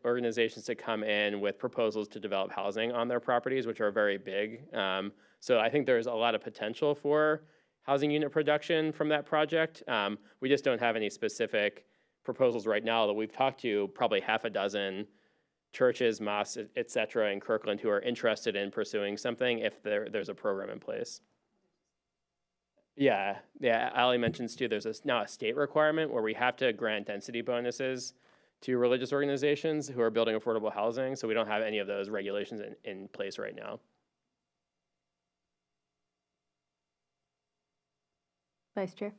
organizations to come in with proposals to develop housing on their properties, which are very big. So I think there's a lot of potential for housing unit production from that project. We just don't have any specific proposals right now. That we've talked to probably half a dozen churches, mosques, et cetera, in Kirkland who are interested in pursuing something if there's a program in place. Yeah, Ali mentions too, there's now a state requirement where we have to grant density bonuses to religious organizations who are building affordable housing, so we don't have any of those regulations in place right now. Vice Chair.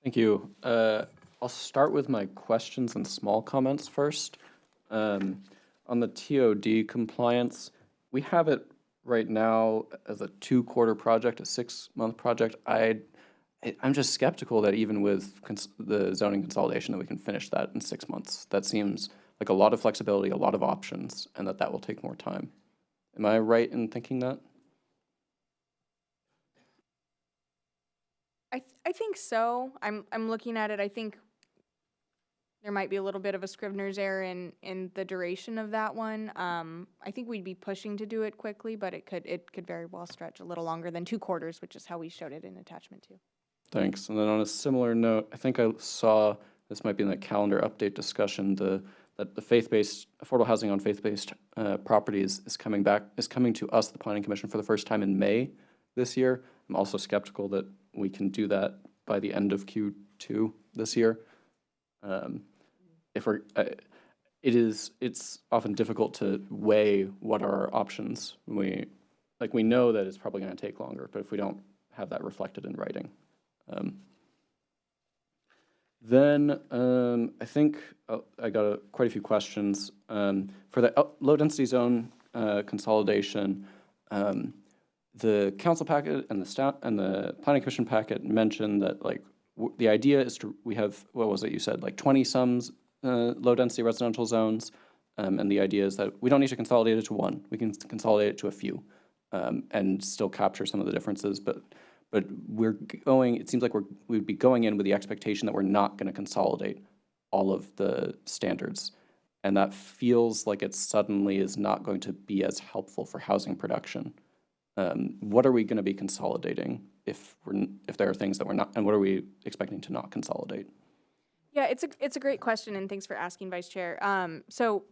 Thank you. I'll start with my questions and small comments first. On the TOD compliance, we have it right now as a 2-quarter project, a 6-month project. I'm just skeptical that even with the zoning consolidation that we can finish that in 6 months. That seems like a lot of flexibility, a lot of options, and that will take more time. Am I right in thinking that? I think so. I'm looking at it. I think there might be a little bit of a Scrivener's error in the duration of that one. I think we'd be pushing to do it quickly, but it could very well stretch a little longer than 2 quarters, which is how we showed it in attachment 2. Thanks. And then on a similar note, I think I saw, this might be in the calendar update discussion, that the faith-based, affordable housing on faith-based properties is coming to us, the Planning Commission, for the first time in May this year. I'm also skeptical that we can do that by the end of Q2 this year. It's often difficult to weigh what are our options. We know that it's probably going to take longer, but if we don't have that reflected in writing. Then I think I got quite a few questions. For the low density zone consolidation, the council packet and the staff and the planning commission packet mentioned that the idea is we have, what was it you said, 20-some low density residential zones, and the idea is that we don't need to consolidate it to one. We can consolidate it to a few and still capture some of the differences, but it seems like we'd be going in with the expectation that we're not going to consolidate all of the standards. And that feels like it suddenly is not going to be as helpful for housing production. What are we going to be consolidating if there are things that we're not, and what are we expecting to not consolidate? Yeah, it's a great question, and thanks for asking, Vice Chair. So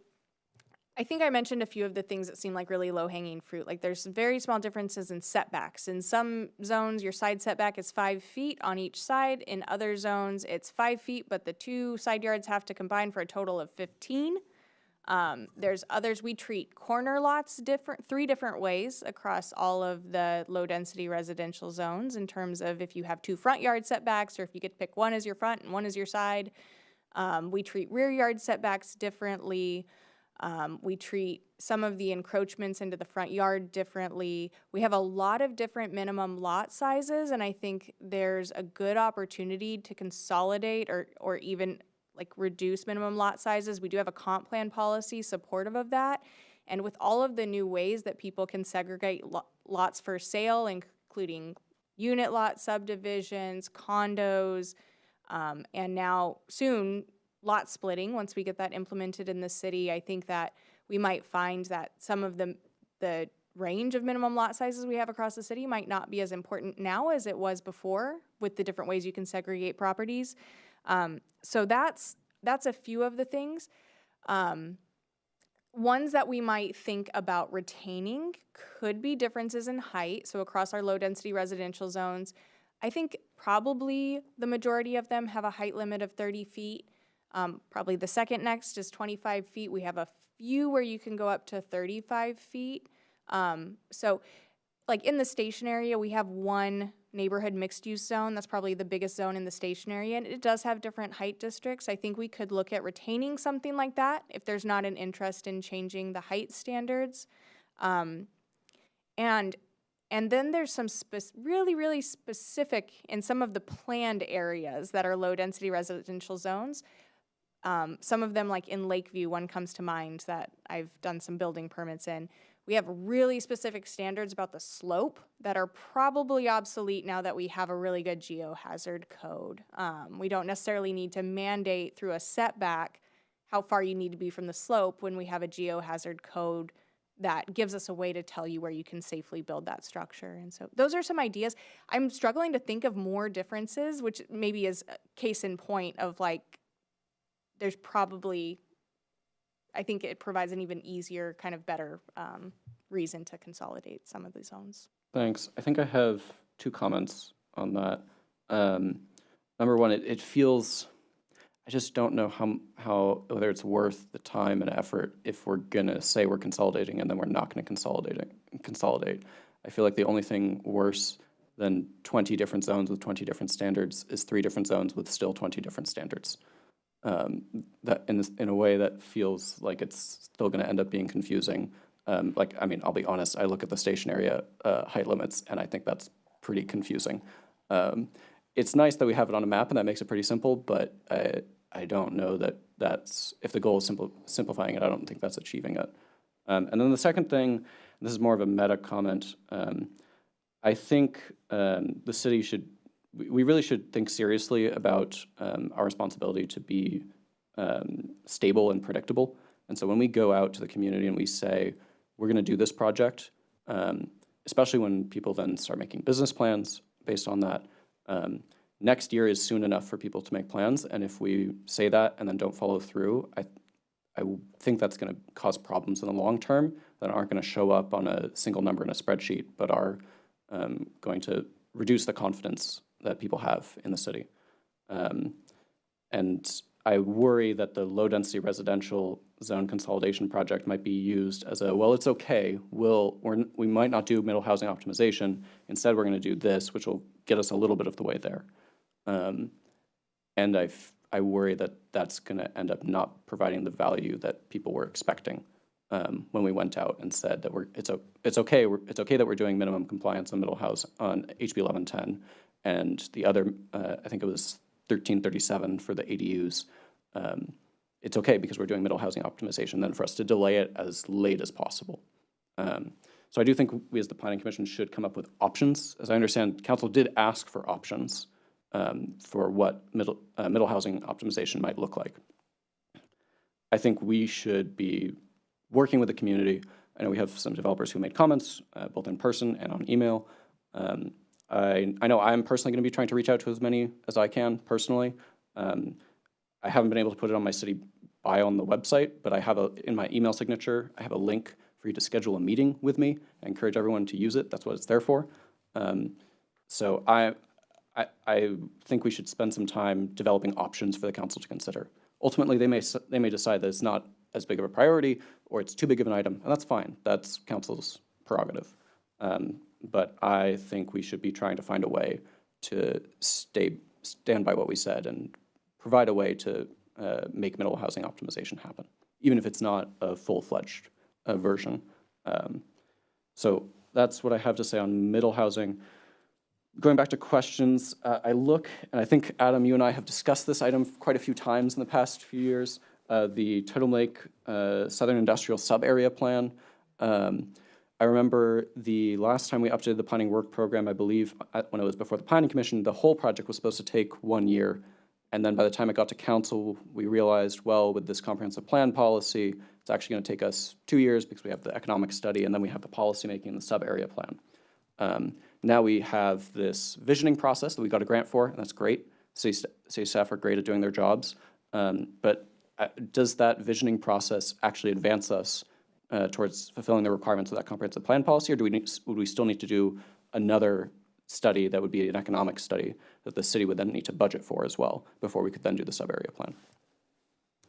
I think I mentioned a few of the things that seem like really low-hanging fruit. Like there's some very small differences in setbacks. In some zones, your side setback is 5 feet on each side. In other zones, it's 5 feet, but the 2 side yards have to combine for a total of 15. There's others, we treat corner lots 3 different ways across all of the low-density residential zones in terms of if you have 2 front yard setbacks or if you get to pick one as your front and one as your side. We treat rear yard setbacks differently. We treat some of the encroachments into the front yard differently. We have a lot of different minimum lot sizes, and I think there's a good opportunity to consolidate or even reduce minimum lot sizes. We do have a comp plan policy supportive of that. And with all of the new ways that people can segregate lots for sale, including unit lot subdivisions, condos, and now soon lot splitting, once we get that implemented in the city, I think that we might find that some of the range of minimum lot sizes we have across the city might not be as important now as it was before with the different ways you can segregate properties. So that's a few of the things. Ones that we might think about retaining could be differences in height. So across our low-density residential zones, I think probably the majority of them have a height limit of 30 feet. Probably the second next is 25 feet. We have a few where you can go up to 35 feet. So like in the station area, we have one neighborhood mixed-use zone. That's probably the biggest zone in the station area, and it does have different height districts. I think we could look at retaining something like that if there's not an interest in changing the height standards. And then there's some really specific in some of the planned areas that are low-density residential zones. Some of them, like in Lakeview, one comes to mind that I've done some building permits in. We have really specific standards about the slope that are probably obsolete now that we have a really good geohazard code. We don't necessarily need to mandate through a setback how far you need to be from the slope when we have a geohazard code that gives us a way to tell you where you can safely build that structure. And so those are some ideas. I'm struggling to think of more differences, which maybe is a case in point of like, there's probably, I think it provides an even easier, kind of better reason to consolidate some of the zones. Thanks. I think I have two comments on that. Number one, it feels, I just don't know how whether it's worth the time and effort if we're gonna say we're consolidating and then we're not gonna consolidate. I feel like the only thing worse than 20 different zones with 20 different standards is 3 different zones with still 20 different standards. That in a way that feels like it's still going to end up being confusing. Like, I mean, I'll be honest, I look at the station area height limits, and I think that's pretty confusing. It's nice that we have it on a map, and that makes it pretty simple, but I don't know that that's, if the goal is simplifying it, I don't think that's achieving it. And then the second thing, and this is more of a meta comment, I think the city should, we really should think seriously about our responsibility to be stable and predictable. And so when we go out to the community and we say, we're going to do this project, especially when people then start making business plans based on that, next year is soon enough for people to make plans. And if we say that and then don't follow through, I think that's going to cause problems in the long term that aren't going to show up on a single number in a spreadsheet, but are going to reduce the confidence that people have in the city. And I worry that the low-density residential zone consolidation project might be used as a, well, it's okay, we might not do middle housing optimization, instead we're gonna do this, which will get us a little bit of the way there. And I worry that that's gonna end up not providing the value that people were expecting when we went out and said that it's okay that we're doing minimum compliance on middle house on HB 1110, and the other, I think it was 1337 for the ADUs. It's okay because we're doing middle housing optimization, then for us to delay it as late as possible. So I do think we as the Planning Commission should come up with options. As I understand, Council did ask for options for what middle housing optimization might look like. I think we should be working with the community. I know we have some developers who made comments, both in person and on email. I know I'm personally going to be trying to reach out to as many as I can personally. I haven't been able to put it on my city bio on the website, but I have in my email signature, I have a link for you to schedule a meeting with me. I encourage everyone to use it. That's what it's there for. So I think we should spend some time developing options for the council to consider. Ultimately, they may decide that it's not as big of a priority or it's too big of an item, and that's fine. That's council's prerogative. But I think we should be trying to find a way to stand by what we said and provide a way to make middle housing optimization happen, even if it's not a full-fledged version. So that's what I have to say on middle housing. Going back to questions, I look, and I think, Adam, you and I have discussed this item quite a few times in the past few years. the Totem Lake Southern Industrial Sub-Area Plan. I remember the last time we updated the planning work program, I believe, when it was before the Planning Commission, the whole project was supposed to take 1 year. And then by the time it got to council, we realized, well, with this comprehensive plan policy, it's actually going to take us 2 years because we have the economic study and then we have the policy making and the sub-area plan. Now we have this visioning process that we got a grant for, and that's great. City staff are great at doing their jobs. But does that visioning process actually advance us towards fulfilling the requirements of that comprehensive plan policy, or would we still need to do another study that would be an economic study that the city would then need to budget for as well before we could then do the sub-area plan?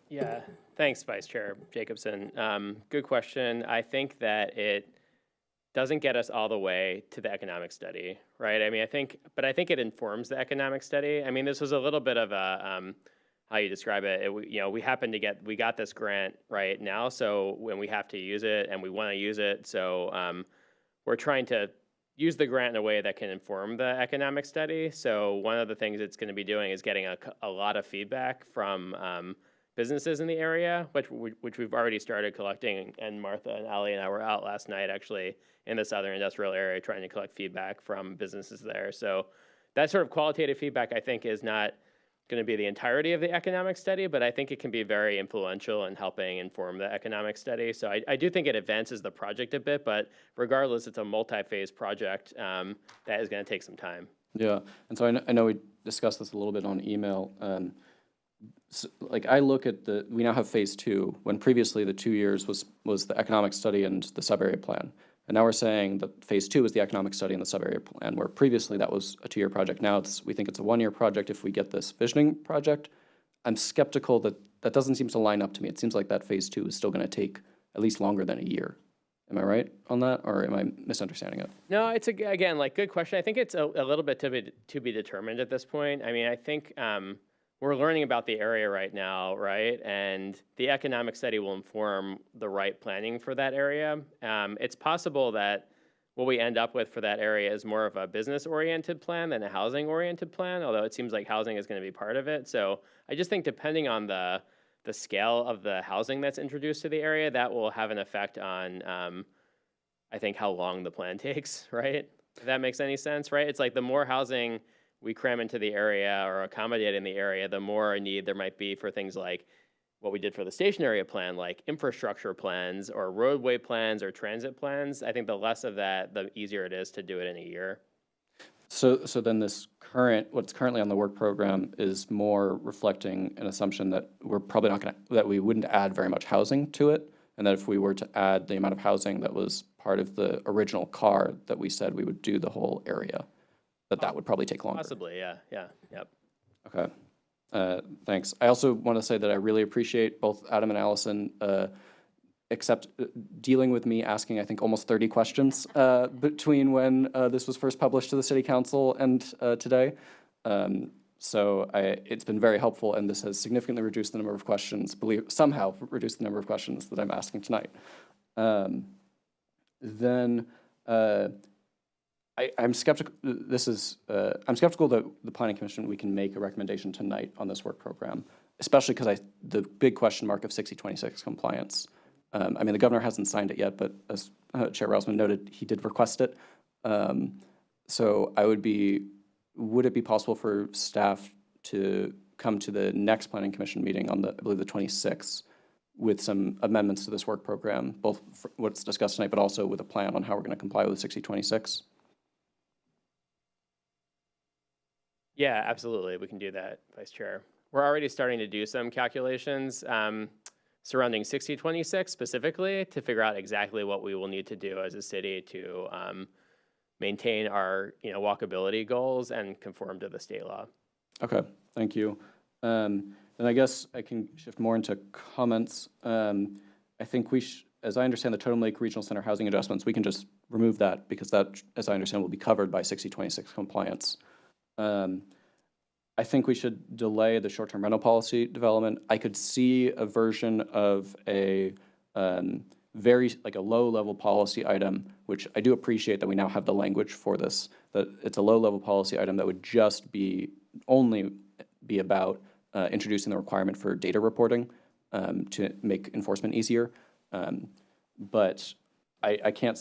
Yeah, thanks, Vice Chair Jacobson. Good question. I think that it doesn't get us all the way to the economic study, right? I mean, I think it informs the economic study. I mean, this was a little bit of a, how you describe it, we got this grant right now, so when we have to use it and we want to use it, so we're trying to use the grant in a way that can inform the economic study. So one of the things it's going to be doing is getting a lot of feedback from businesses in the area, which we've already started collecting. And Martha and Ali and I were out last night actually in the Southern Industrial area trying to collect feedback from businesses there. So that sort of qualitative feedback, I think, is not going to be the entirety of the economic study, but I think it can be very influential in helping inform the economic study. So I do think it advances the project a bit, but regardless, it's a multi-phase project that is going to take some time. Yeah, and so I know we discussed this a little bit on email. So, like, I look at we now have phase 2, when previously the 2 years was the economic study and the sub-area plan. And now we're saying that phase 2 is the economic study and the sub-area plan, where previously that was a 2-year project. Now we think it's a 1-year project if we get this visioning project. I'm skeptical that doesn't seem to line up to me. It seems like that phase 2 is still going to take at least longer than a year. Am I right on that, or am I misunderstanding it? No, it's again, like, good question. I think it's a little bit to be determined at this point. I mean, I think we're learning about the area right now, right? And the economic study will inform the right planning for that area. It's possible that what we end up with for that area is more of a business-oriented plan than a housing-oriented plan, although it seems like housing is going to be part of it. So I just think depending on the scale of the housing that's introduced to the area, that will have an effect on, I think, how long the plan takes, right? If that makes any sense, right? It's like the more housing we cram into the area or accommodate in the area, the more need there might be for things like what we did for the station area plan, like infrastructure plans or roadway plans or transit plans. I think the less of that, the easier it is to do it in a year. So then what's currently on the work program is more reflecting an assumption that we're probably not that we wouldn't add very much housing to it, and that if we were to add the amount of housing that was part of the original CAR that we said we would do the whole area, that would probably take longer. Possibly, yep. Okay, thanks. I also want to say that I really appreciate both Adam and Allison dealing with me asking, I think, almost 30 questions between when this was first published to the City Council and today. So it's been very helpful, and this has significantly reduced the number of questions, somehow reduced the number of questions that I'm asking tonight. I'm skeptical. I'm skeptical that the Planning Commission, we can make a recommendation tonight on this work program, especially because the big question mark of 6026 compliance. I mean, the governor hasn't signed it yet, but as Chair Rosman noted, he did request it. So would it be possible for staff to come to the next Planning Commission meeting on I believe the 26th, with some amendments to this work program, both for what's discussed tonight, but also with a plan on how we're going to comply with 6026? Yeah, absolutely. We can do that, Vice Chair. We're already starting to do some calculations surrounding 6026 specifically to figure out exactly what we will need to do as a city to maintain our walkability goals and conform to the state law. Okay, thank you. Then I guess I can shift more into comments. I think as I understand the Totem Lake Regional Center housing adjustments, we can just remove that because that, as I understand, will be covered by 6026 compliance. I think we should delay the short-term rental policy development. I could see a version of a a low-level policy item, which I do appreciate that we now have the language for this, that it's a low-level policy item that would just only be about introducing the requirement for data reporting to make enforcement easier. But I can't,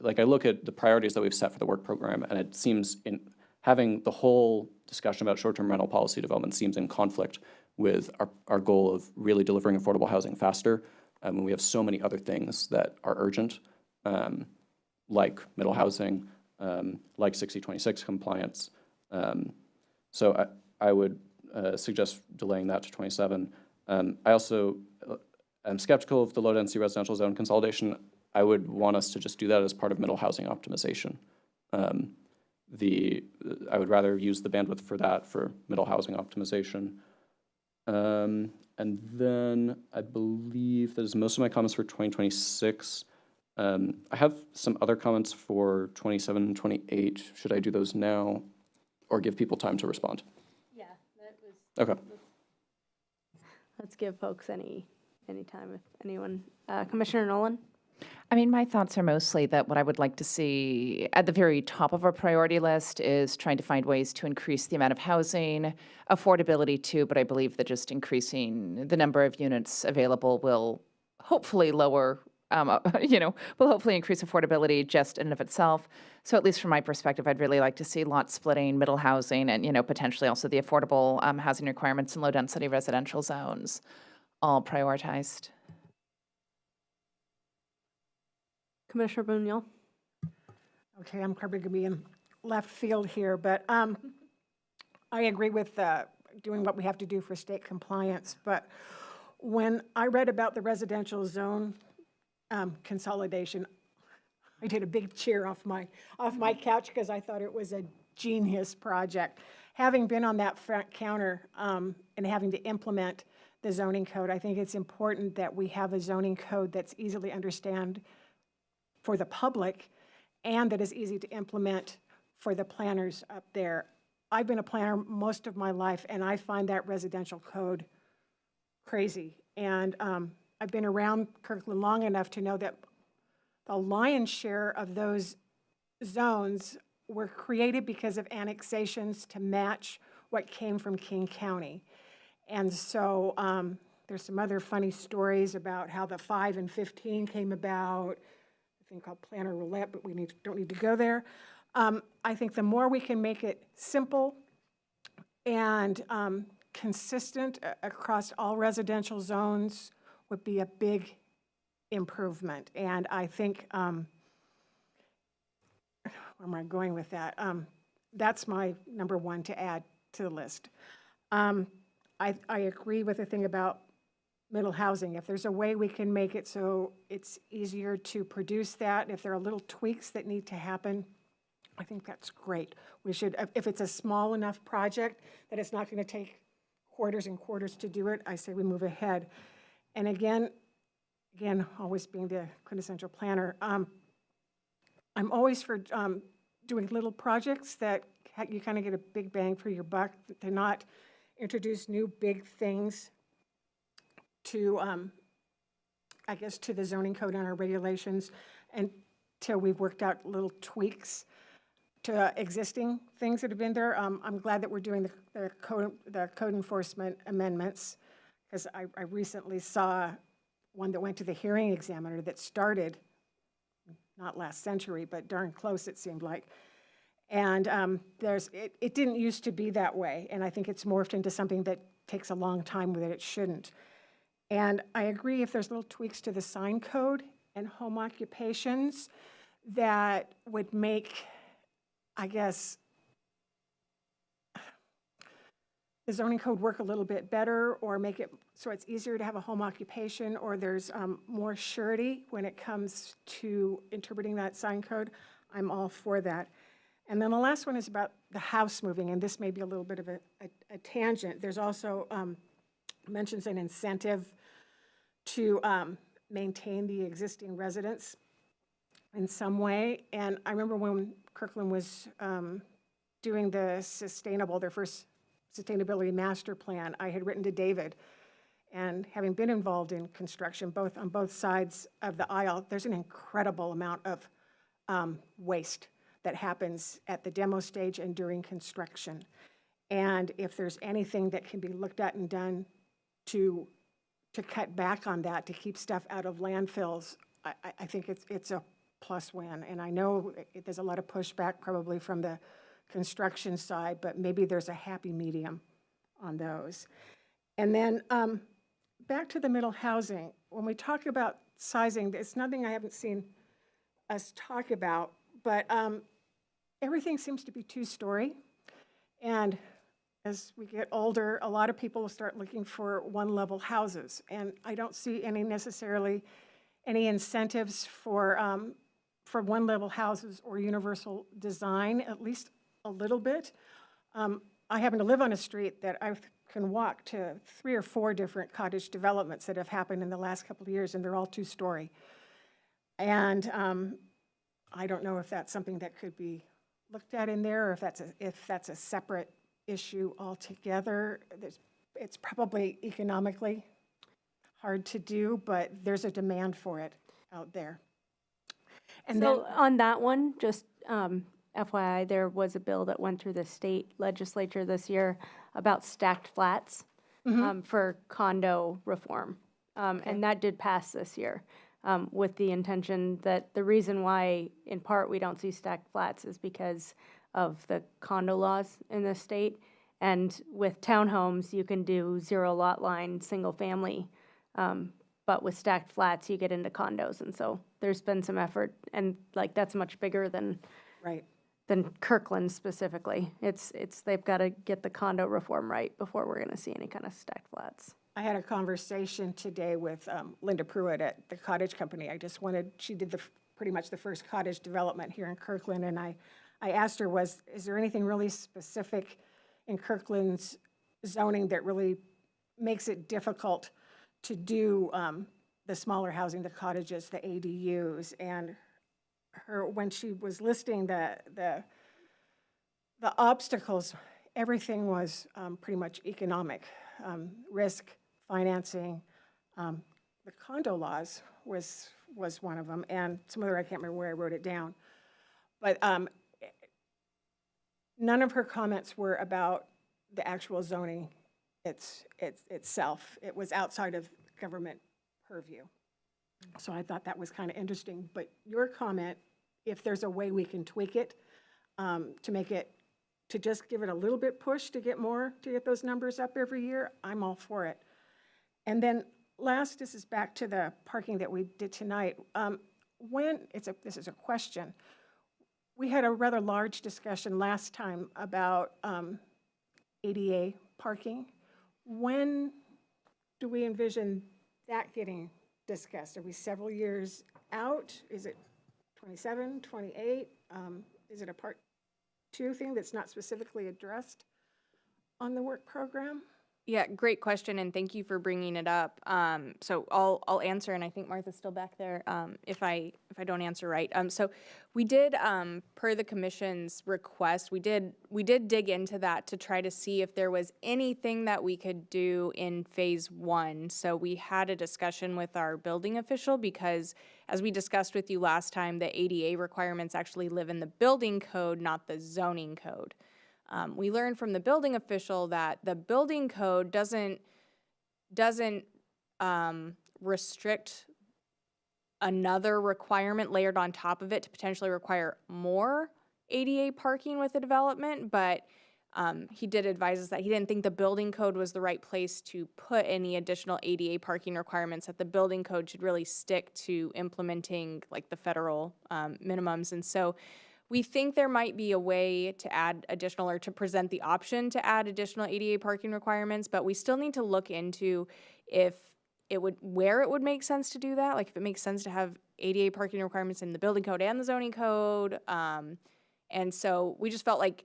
like, I look at the priorities that we've set for the work program, and it seems in having the whole discussion about short-term rental policy development seems in conflict with our goal of really delivering affordable housing faster. And we have so many other things that are urgent, like middle housing, like 6026 compliance. So I would suggest delaying that to 27. I also am skeptical of the low-density residential zone consolidation. I would want us to just do that as part of middle housing optimization. I would rather use the bandwidth for that for middle housing optimization. And then I believe that is most of my comments for 2026. I have some other comments for 27 and 28. Should I do those now or give people time to respond? Yeah, that was. Okay. Let's give folks any time if anyone. Commissioner Nolan? I mean, my thoughts are mostly that what I would like to see at the very top of our priority list is trying to find ways to increase the amount of housing, affordability too, but I believe that just increasing the number of units available will hopefully lower, will hopefully increase affordability just in and of itself. So at least from my perspective, I'd really like to see lot splitting, middle housing, and, potentially also the affordable housing requirements in low-density residential zones all prioritized. Commissioner Buñuel? Okay, I'm probably going to be in left field here, but I agree with doing what we have to do for state compliance. But when I read about the residential zone consolidation, I did a big cheer off my couch because I thought it was a genius project. Having been on that front counter and having to implement the zoning code, I think it's important that we have a zoning code that's easily understood for the public and that is easy to implement for the planners up there. I've been a planner most of my life, and I find that residential code crazy. And I've been around Kirkland long enough to know that the lion's share of those zones were created because of annexations to match what came from King County. And so there's some other funny stories about how the 5 and 15 came about, a thing called planner roulette, but we don't need to go there. I think the more we can make it simple and consistent across all residential zones would be a big improvement. And I think, where am I going with that? That's my number one to add to the list. I agree with the thing about middle housing. If there's a way we can make it so it's easier to produce that, if there are little tweaks that need to happen, I think that's great. We should, if it's a small enough project that it's not going to take quarters and quarters to do it, I say we move ahead. And again, always being the quintessential planner, I'm always for doing little projects that you kind of get a big bang for your buck. They're not introduce new big things to, to the zoning code and our regulations until we've worked out little tweaks to existing things that have been there. I'm glad that we're doing the code enforcement amendments, because I recently saw one that went to the hearing examiner that started, not last century, but darn close it seemed like. And it didn't used to be that way, and I think it's morphed into something that takes a long time that it shouldn't. And I agree if there's little tweaks to the sign code and home occupations that would make, the zoning code work a little bit better, or make it so it's easier to have a home occupation, or there's more surety when it comes to interpreting that sign code, I'm all for that. And then the last one is about the house moving, and this may be a little bit of a tangent. There's also mentions an incentive to maintain the existing residence in some way. And I remember when Kirkland was doing their first sustainability master plan, I had written to David, and having been involved in construction on both sides of the aisle, there's an incredible amount of waste that happens at the demo stage and during construction. And if there's anything that can be looked at and done to to cut back on that, to keep stuff out of landfills, I think it's a plus win. And I know there's a lot of pushback probably from the construction side, but maybe there's a happy medium on those. And then back to the middle housing, when we talk about sizing, it's nothing I haven't seen us talk about, but everything seems to be two-story. And as we get older, a lot of people will start looking for one-level houses. And I don't see necessarily any incentives for one-level houses or universal design, at least a little bit. I happen to live on a street that I can walk to 3 or 4 different cottage developments that have happened in the last couple of years, and they're all two-story. And I don't know if that's something that could be looked at in there, or if that's a separate issue altogether. It's probably economically hard to do, but there's a demand for it out there. And So on that one, just FYI, there was a bill that went through the state legislature this year about stacked flats for condo reform. And that did pass this year with the intention that the reason why, in part, we don't see stacked flats is because of the condo laws in the state. And with townhomes, you can do 0 lot line, single family. But with stacked flats, you get into condos. And so there's been some effort, and like that's much bigger than right. than Kirkland specifically. It's they've got to get the condo reform right before we're going to see any kind of stacked flats. I had a conversation today with Linda Pruitt at the cottage company. She did pretty much the first cottage development here in Kirkland, and I asked her, is there anything really specific in Kirkland's zoning that really makes it difficult to do the smaller housing, the cottages, the ADUs? And when she was listing the obstacles, everything was pretty much economic, risk, financing. The condo laws was one of them, and some other, I can't remember where I wrote it down. But none of her comments were about the actual zoning itself. It was outside of government purview. So I thought that was kind of interesting. But your comment, if there's a way we can tweak it to just give it a little bit push to get those numbers up every year, I'm all for it. And then last, this is back to the parking that we did tonight. This is a question. We had a rather large discussion last time about ADA parking. When do we envision that getting discussed? Are we several years out? Is it 27, 28? Is it a part 2 thing that's not specifically addressed on the work program? Yeah, great question, and thank you for bringing it up. So I'll answer, and I think Martha's still back there if I don't answer right. So we did, per the commission's request, we did dig into that to try to see if there was anything that we could do in phase 1. So we had a discussion with our building official because, as we discussed with you last time, the ADA requirements actually live in the building code, not the zoning code. We learned from the building official that the building code doesn't restrict another requirement layered on top of it to potentially require more ADA parking with the development, but he did advise us that he didn't think the building code was the right place to put any additional ADA parking requirements, that the building code should really stick to implementing like the federal minimums. And so we think there might be a way to add additional, or to present the option to add additional ADA parking requirements, but we still need to look into where it would make sense to do that, like if it makes sense to have ADA parking requirements in the building code and the zoning code. And so we just felt like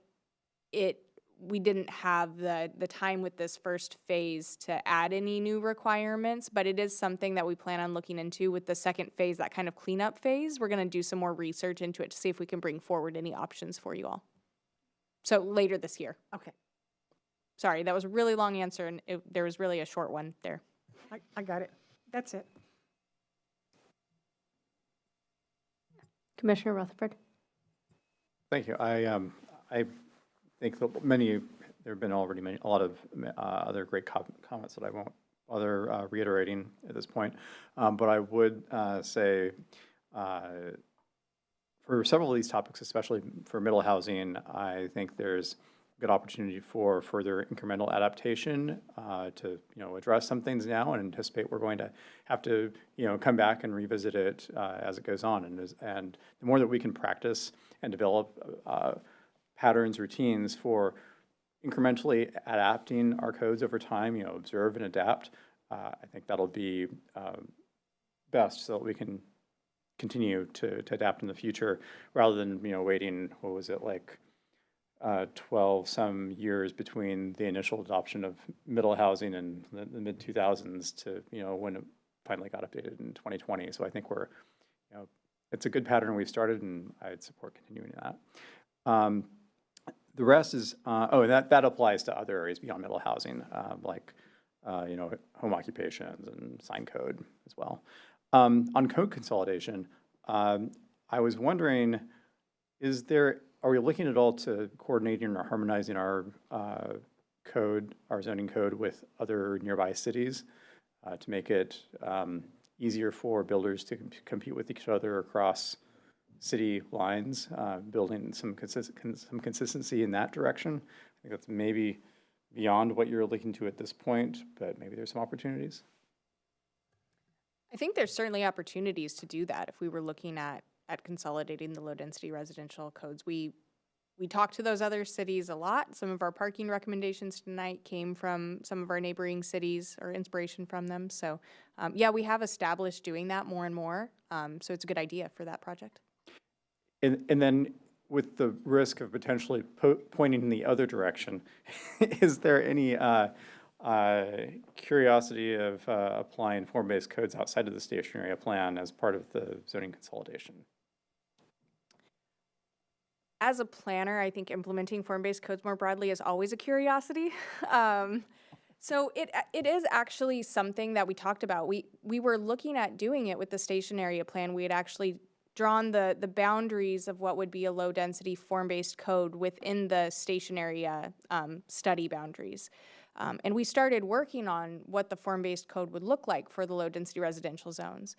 we didn't have the time with this first phase to add any new requirements, but it is something that we plan on looking into with the second phase, that kind of cleanup phase. We're going to do some more research into it to see if we can bring forward any options for you all. So later this year. Okay, Sorry, that was a really long answer, and there was really a short one there. I got it. That's it. Commissioner Rutherford. Thank you. I think that there have been already a lot of other great comments that I won't bother reiterating at this point. But I would say for several of these topics, especially for middle housing, I think there's good opportunity for further incremental adaptation to address some things now and anticipate we're going to have to come back and revisit it as it goes on. And the more that we can practice and develop patterns, routines for incrementally adapting our codes over time, observe and adapt, I think that'll be best so that we can continue to adapt in the future rather than waiting, what was it, like 12 some years between the initial adoption of middle housing in the mid 2000s to when it finally got updated in 2020. So I think we're it's a good pattern we've started, and I'd support continuing that. The rest is that applies to other areas beyond middle housing, like home occupations and sign code as well. On code consolidation, I was wondering, are we looking at all to coordinating or harmonizing our zoning code with other nearby cities to make it easier for builders to compete with each other across city lines, building some consistency in that direction? I think that's maybe beyond what you're looking to at this point, but maybe there's some opportunities. I think there's certainly opportunities to do that if we were looking at consolidating the low-density residential codes. We talked to those other cities a lot. Some of our parking recommendations tonight came from some of our neighboring cities or inspiration from them. So yeah, we have established doing that more and more. So it's a good idea for that project. And then with the risk of potentially pointing in the other direction, is there any curiosity of applying form-based codes outside of the stationary plan as part of the zoning consolidation? As a planner, I think implementing form-based codes more broadly is always a curiosity. So it is actually something that we talked about. We were looking at doing it with the stationary plan. We had actually drawn the boundaries of what would be a low-density form-based code within the stationary study boundaries. And we started working on what the form-based code would look like for the low-density residential zones.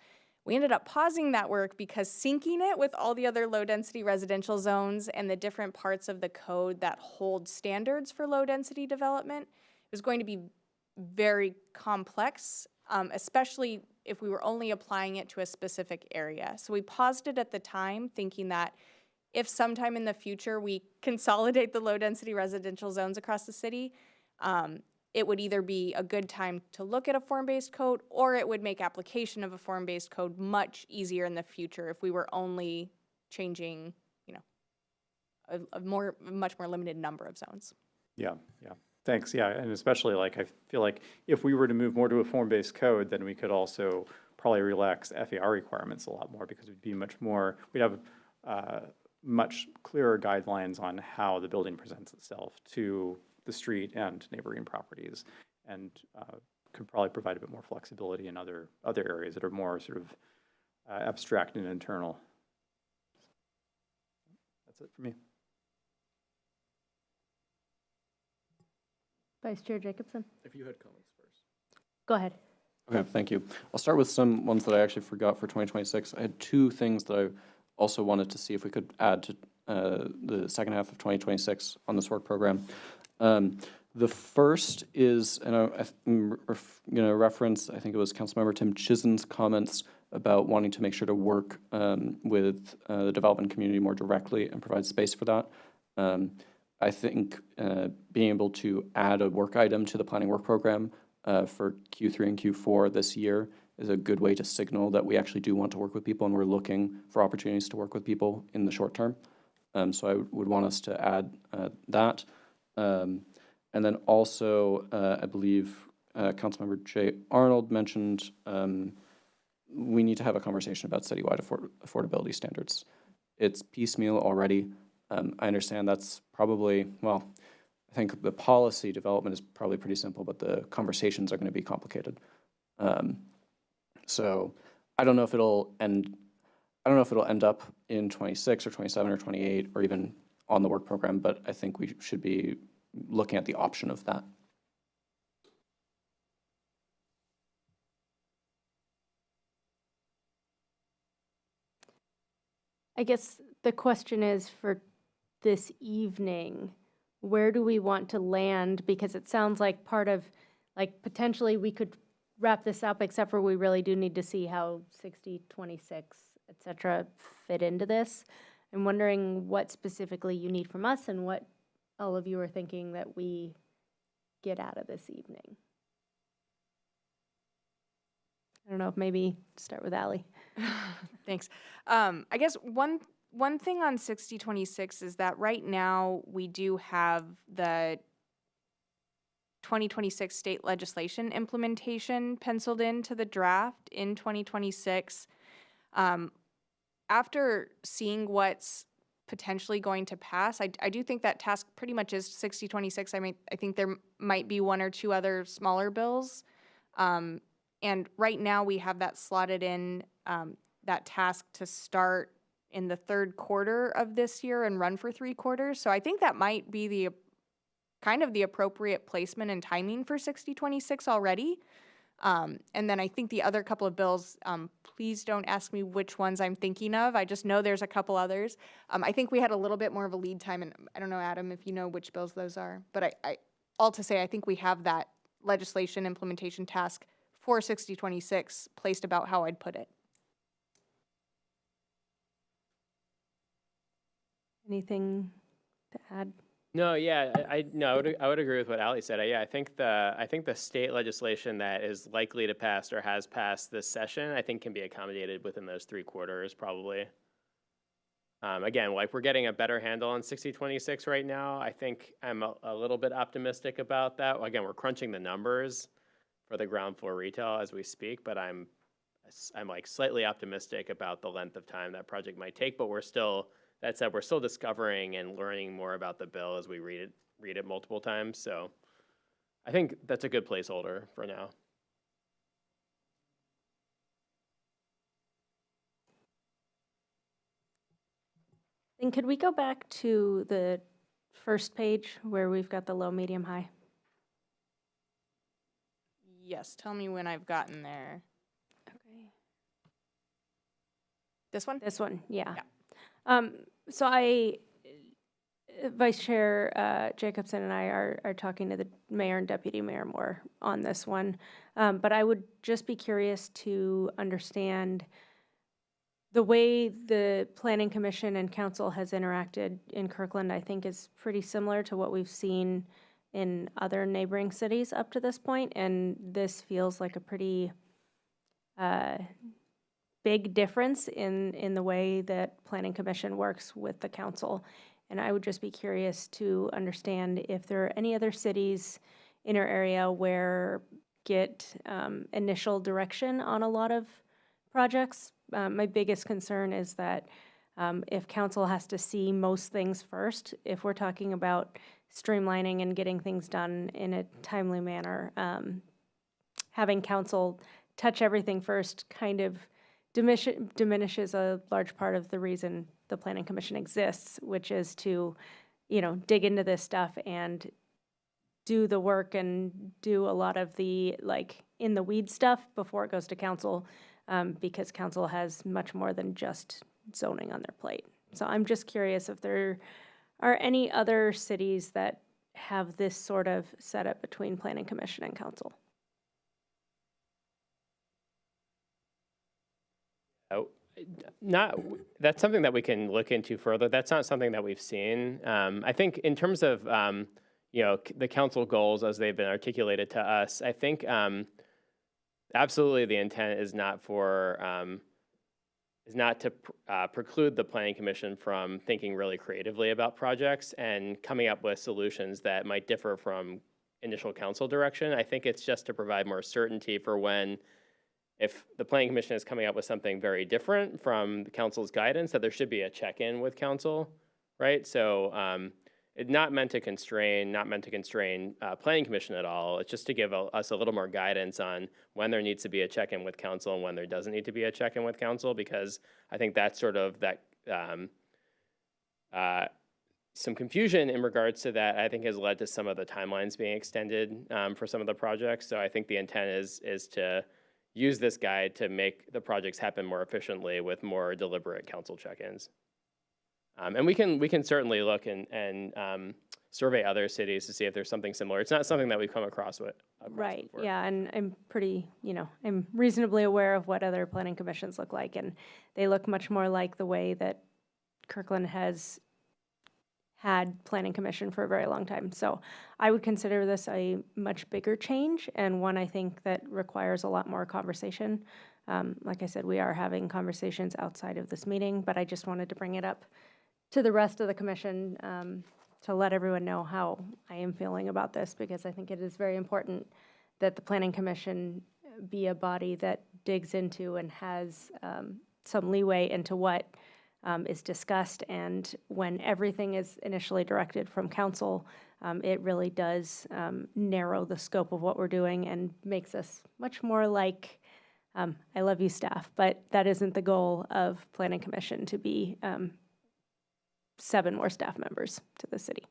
We ended up pausing that work because syncing it with all the other low-density residential zones and the different parts of the code that hold standards for low-density development was going to be very complex, especially if we were only applying it to a specific area. So we paused it at the time, thinking that if sometime in the future we consolidate the low-density residential zones across the city, it would either be a good time to look at a form-based code, or it would make application of a form-based code much easier in the future if we were only changing, a much more limited number of zones. Yeah. Thanks. Yeah, and especially I feel like if we were to move more to a form-based code, then we could also probably relax FAR requirements a lot more because we'd have much clearer guidelines on how the building presents itself to the street and neighboring properties, and could probably provide a bit more flexibility in other areas that are more sort of abstract and internal. That's it for me. Vice Chair Jacobson? If you had comments first. Go ahead. Okay, thank you. I'll start with some ones that I actually forgot for 2026. I had two things that I also wanted to see if we could add to the second half of 2026 on this work program. The first is, and I'm going to reference, I think it was Councilmember Tim Chisholm's comments about wanting to make sure to work with the development community more directly and provide space for that. I think being able to add a work item to the planning work program for Q3 and Q4 this year is a good way to signal that we actually do want to work with people and we're looking for opportunities to work with people in the short term. So I would want us to add that. And then also, I believe Councilmember Jay Arnold mentioned we need to have a conversation about citywide affordability standards. It's piecemeal already. I understand that's probably, well, I think the policy development is probably pretty simple, but the conversations are going to be complicated. So I don't know if it'll end up in 26 or 27 or 28 or even on the work program, but I think we should be looking at the option of that. I guess the question is for this evening, where do we want to land? Because it sounds like part of, like, potentially we could wrap this up, except for we really do need to see how 60, 26, et cetera, fit into this. I'm wondering what specifically you need from us and what all of you are thinking that we get out of this evening. I don't know, if maybe start with Ally. Thanks. I guess one thing on 6026 is that right now we do have the 2026 state legislation implementation penciled into the draft in 2026. After seeing what's potentially going to pass, I do think that task pretty much is 6026. I mean, I think there might be one or two other smaller bills. And right now we have that slotted in, that task to start in the third quarter of this year and run for 3 quarters. So I think that might be the kind of the appropriate placement and timing for 6026 already. And then I think the other couple of bills, please don't ask me which ones I'm thinking of. I just know there's a couple others. I think we had a little bit more of a lead time, and I don't know, Adam, if you know which bills those are. But I all to say, I think we have that legislation implementation task for 6026 placed about how I'd put it. Anything to add? No, yeah, I would agree with what Ally said. Yeah, I think the state legislation that is likely to pass or has passed this session, I think can be accommodated within those 3 quarters probably. Again, like we're getting a better handle on 6026 right now. I think I'm a little bit optimistic about that. Again, we're crunching the numbers for the ground floor retail as we speak, but I'm like slightly optimistic about the length of time that project might take, but we're still discovering and learning more about the bill as we read it multiple times. So I think that's a good placeholder for now. And could we go back to the first page where we've got the low, medium, high? Yes, tell me when I've gotten there. Okay. This one? This one, yeah. Yeah. So Vice Chair Jacobson and I are talking to the mayor and deputy mayor more on this one. But I would just be curious to understand the way the Planning Commission and Council has interacted in Kirkland, I think is pretty similar to what we've seen in other neighboring cities up to this point. And this feels like a pretty big difference in the way that Planning Commission works with the council. And I would just be curious to understand if there are any other cities in our area where get initial direction on a lot of projects. My biggest concern is that if council has to see most things first, if we're talking about streamlining and getting things done in a timely manner, having council touch everything first kind of diminishes a large part of the reason the Planning Commission exists, which is to, dig into this stuff and do the work and do a lot of the in the weeds stuff before it goes to council, because council has much more than just zoning on their plate. So I'm just curious if there are any other cities that have this sort of setup between Planning Commission and council. That's something that we can look into further. That's not something that we've seen. I think in terms of the council goals as they've been articulated to us, I think absolutely the intent is not to preclude the Planning Commission from thinking really creatively about projects and coming up with solutions that might differ from initial council direction. I think it's just to provide more certainty for when, if the Planning Commission is coming up with something very different from the council's guidance, that there should be a check-in with council, right? So it's not meant to constrain Planning Commission at all. It's just to give us a little more guidance on when there needs to be a check-in with council and when there doesn't need to be a check-in with council, because I think that's sort of some confusion in regards to that, I think, has led to some of the timelines being extended for some of the projects. So I think the intent is to use this guide to make the projects happen more efficiently with more deliberate council check-ins. And we can certainly look and survey other cities to see if there's something similar. It's not something that we've come across with. Right, before. yeah, and I'm pretty, I'm reasonably aware of what other planning commissions look like, and they look much more like the way that Kirkland has had planning commission for a very long time. So I would consider this a much bigger change, and one I think that requires a lot more conversation. Like I said, we are having conversations outside of this meeting, but I just wanted to bring it up to the rest of the commission to let everyone know how I am feeling about this, because I think it is very important that the Planning Commission be a body that digs into and has some leeway into what is discussed. And when everything is initially directed from council, it really does narrow the scope of what we're doing and makes us much more like, I love you, staff, but that isn't the goal of Planning Commission, to be 7 more staff members to the city.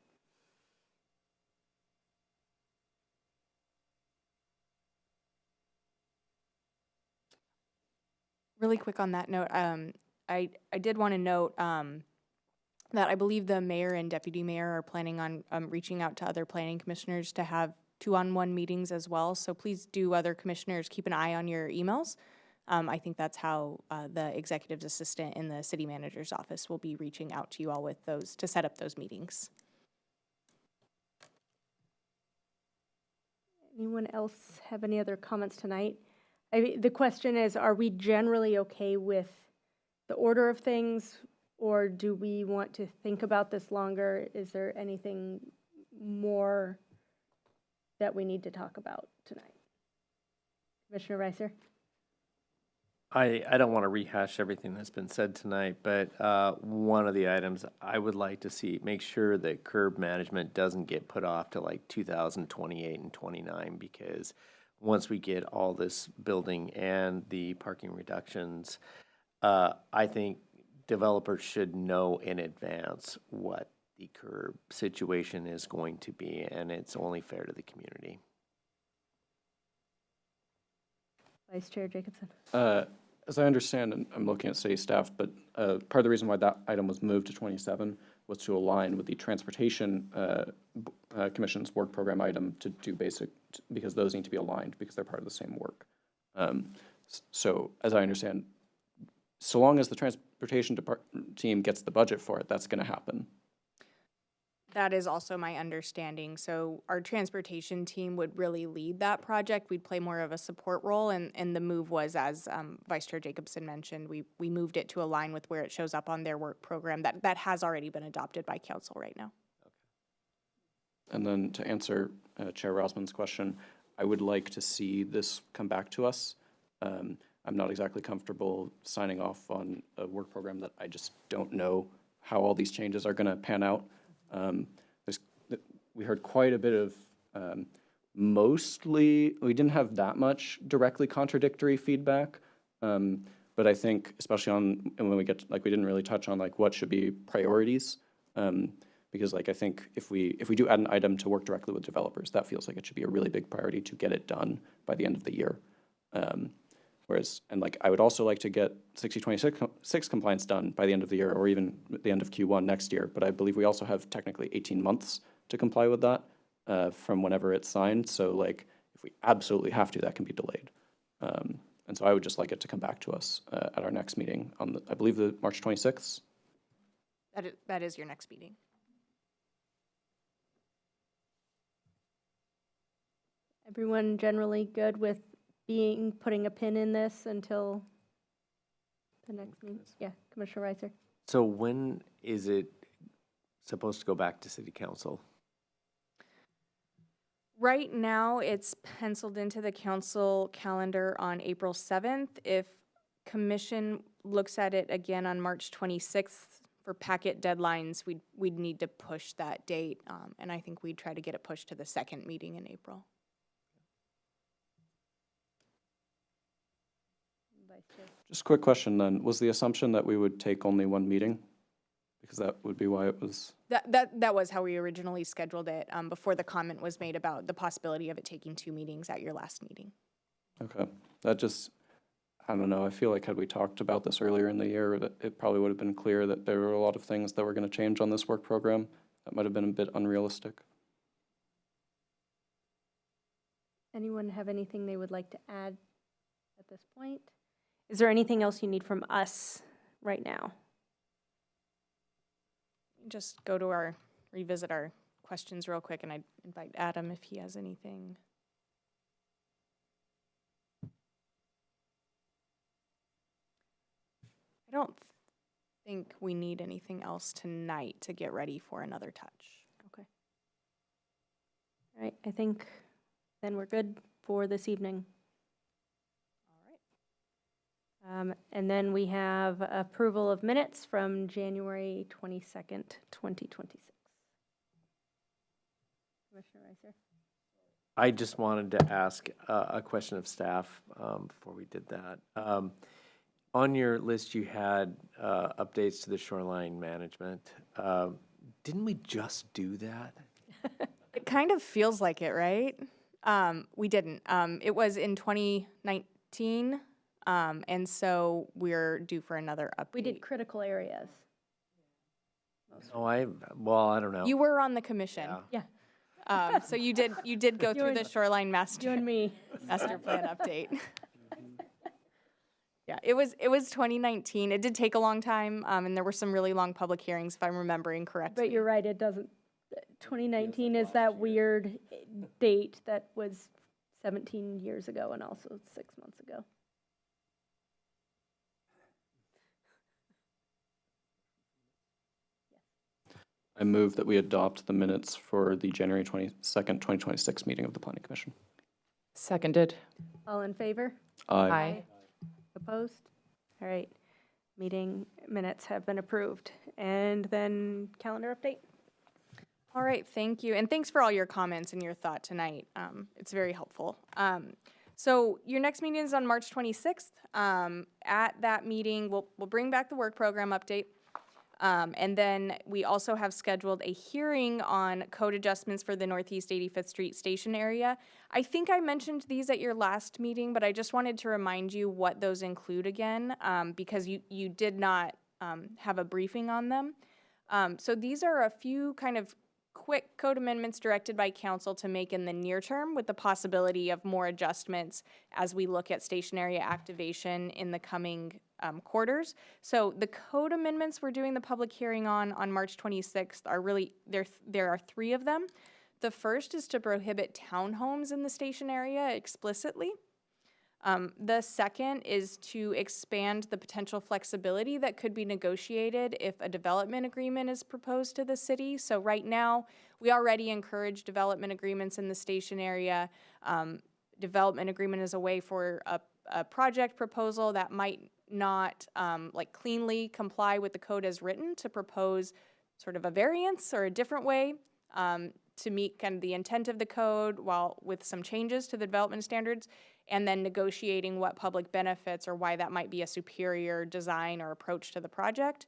Really quick on that note, I did want to note that I believe the mayor and deputy mayor are planning on reaching out to other planning commissioners to have 2-on-1 meetings as well. So please do, other commissioners, keep an eye on your emails. I think that's how the executive's assistant in the city manager's office will be reaching out to you all with those to set up those meetings. Anyone else have any other comments tonight? The question is, are we generally okay with the order of things, or do we want to think about this longer? Is there anything more that we need to talk about tonight? Commissioner Reiser? I don't want to rehash everything that's been said tonight, but one of the items I would like to see, make sure that curb management doesn't get put off to like 2028 and 29, because once we get all this building and the parking reductions, I think developers should know in advance what the curb situation is going to be, and it's only fair to the community. Vice Chair Jacobson? As I understand, and I'm looking at city staff, but part of the reason why that item was moved to 27 was to align with the Transportation Commission's work program item to do basic, because those need to be aligned because they're part of the same work. So as I understand, so long as the Transportation team gets the budget for it, that's going to happen. That is also my understanding. So our transportation team would really lead that project. We'd play more of a support role, and the move was, as Vice Chair Jacobson mentioned, we moved it to align with where it shows up on their work program that has already been adopted by council right now. And then to answer Chair Rosman's question, I would like to see this come back to us. I'm not exactly comfortable signing off on a work program that I just don't know how all these changes are going to pan out. We heard quite a bit of, mostly, we didn't have that much directly contradictory feedback, but I think especially on, and when we get, like, we didn't really touch on like what should be priorities, because like I think if we do add an item to work directly with developers, that feels like it should be a really big priority to get it done by the end of the year. Whereas, and like, I would also like to get 6026 compliance done by the end of the year, or even the end of Q1 next year. But I believe we also have technically 18 months to comply with that from whenever it's signed. So like, if we absolutely have to, that can be delayed. And so I would just like it to come back to us at our next meeting on, I believe, the March 26th. That is your next meeting. Everyone generally good with putting a pin in this until the next meeting? Yeah, Commissioner Reiser? So when is it supposed to go back to city council? Right now, it's penciled into the council calendar on April 7th. If commission looks at it again on March 26th for packet deadlines, we'd need to push that date, and I think we'd try to get it pushed to the second meeting in April. Just a quick question then. Was the assumption that we would take only one meeting? Because that would be why it was... That was how we originally scheduled it, before the comment was made about the possibility of it taking 2 meetings at your last meeting. Okay, that just, I don't know, I feel like had we talked about this earlier in the year, that it probably would have been clear that there were a lot of things that were going to change on this work program. That might have been a bit unrealistic. Anyone have anything they would like to add at this point? Is there anything else you need from us right now? Just go to revisit our questions real quick, and I invite Adam if he has anything. I don't think we need anything else tonight to get ready for another touch. Okay. All right, I think then we're good for this evening. All right. And then we have approval of minutes from January 22nd, 2026. Commissioner Reiser? I just wanted to ask a question of staff before we did that. On your list, you had updates to the shoreline management. Didn't we just do that? It kind of feels like it, right? We didn't. It was in 2019, and so we're due for another update. We did critical areas. Oh, I don't know. You were on the commission. Yeah, So you did go through the shoreline you master and me. plan update. Yeah, it was 2019. It did take a long time, and there were some really long public hearings, if I'm remembering correctly. But you're right, it doesn't, 2019 is that weird date that was 17 years ago and also 6 months ago. I move that we adopt the minutes for the January 22nd, 2026 meeting of the Planning Commission. Seconded. All in favor? Aye. Opposed? All right, meeting minutes have been approved. And then calendar update? All right, thank you. And thanks for all your comments and your thought tonight. It's very helpful. So your next meeting is on March 26th. At that meeting, we'll bring back the work program update. And then we also have scheduled a hearing on code adjustments for the Northeast 85th Street station area. I think I mentioned these at your last meeting, but I just wanted to remind you what those include again, because you did not have a briefing on them. So these are a few kind of quick code amendments directed by council to make in the near term, with the possibility of more adjustments as we look at station area activation in the coming quarters. So the code amendments we're doing the public hearing on March 26th are really, there are 3 of them. The first is to prohibit townhomes in the station area explicitly. The second is to expand the potential flexibility that could be negotiated if a development agreement is proposed to the city. So right now, we already encourage development agreements in the station area. Development agreement is a way for a project proposal that might not cleanly comply with the code as written to propose sort of a variance or a different way to meet kind of the intent of the code while with some changes to the development standards, and then negotiating what public benefits or why that might be a superior design or approach to the project.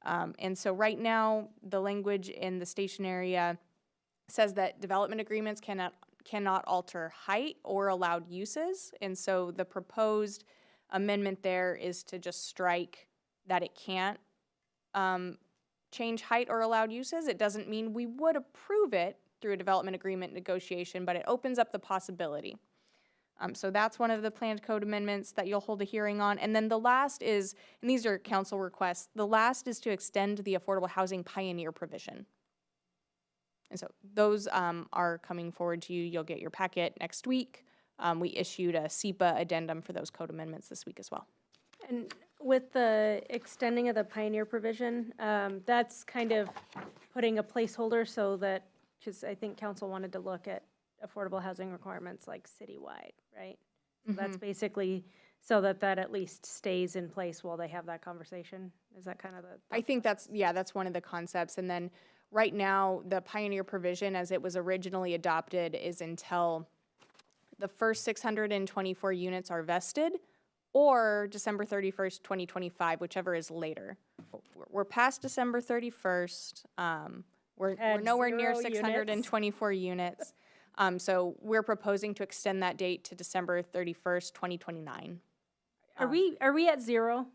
And so right now, the language in the station area says that development agreements cannot alter height or allowed uses. And so the proposed amendment there is to just strike that it can't change height or allowed uses. It doesn't mean we would approve it through a development agreement negotiation, but it opens up the possibility. So that's one of the planned code amendments that you'll hold a hearing on. And then the last is, and these are council requests, the last is to extend the affordable housing pioneer provision. And so those are coming forward to you. You'll get your packet next week. We issued a SEPA addendum for those code amendments this week as well. And with the extending of the pioneer provision, that's kind of putting a placeholder so that, because I think council wanted to look at affordable housing requirements like citywide, right? So that's basically so that at least stays in place while they have that conversation. Is that kind of the? I think that's one of the concepts. And then right now, the pioneer provision as it was originally adopted is until the first 624 units are vested or December 31st, 2025, whichever is later. We're past December 31st. We're nowhere near 624 units. So we're proposing to extend that date to December 31st, 2029. Are we at 0?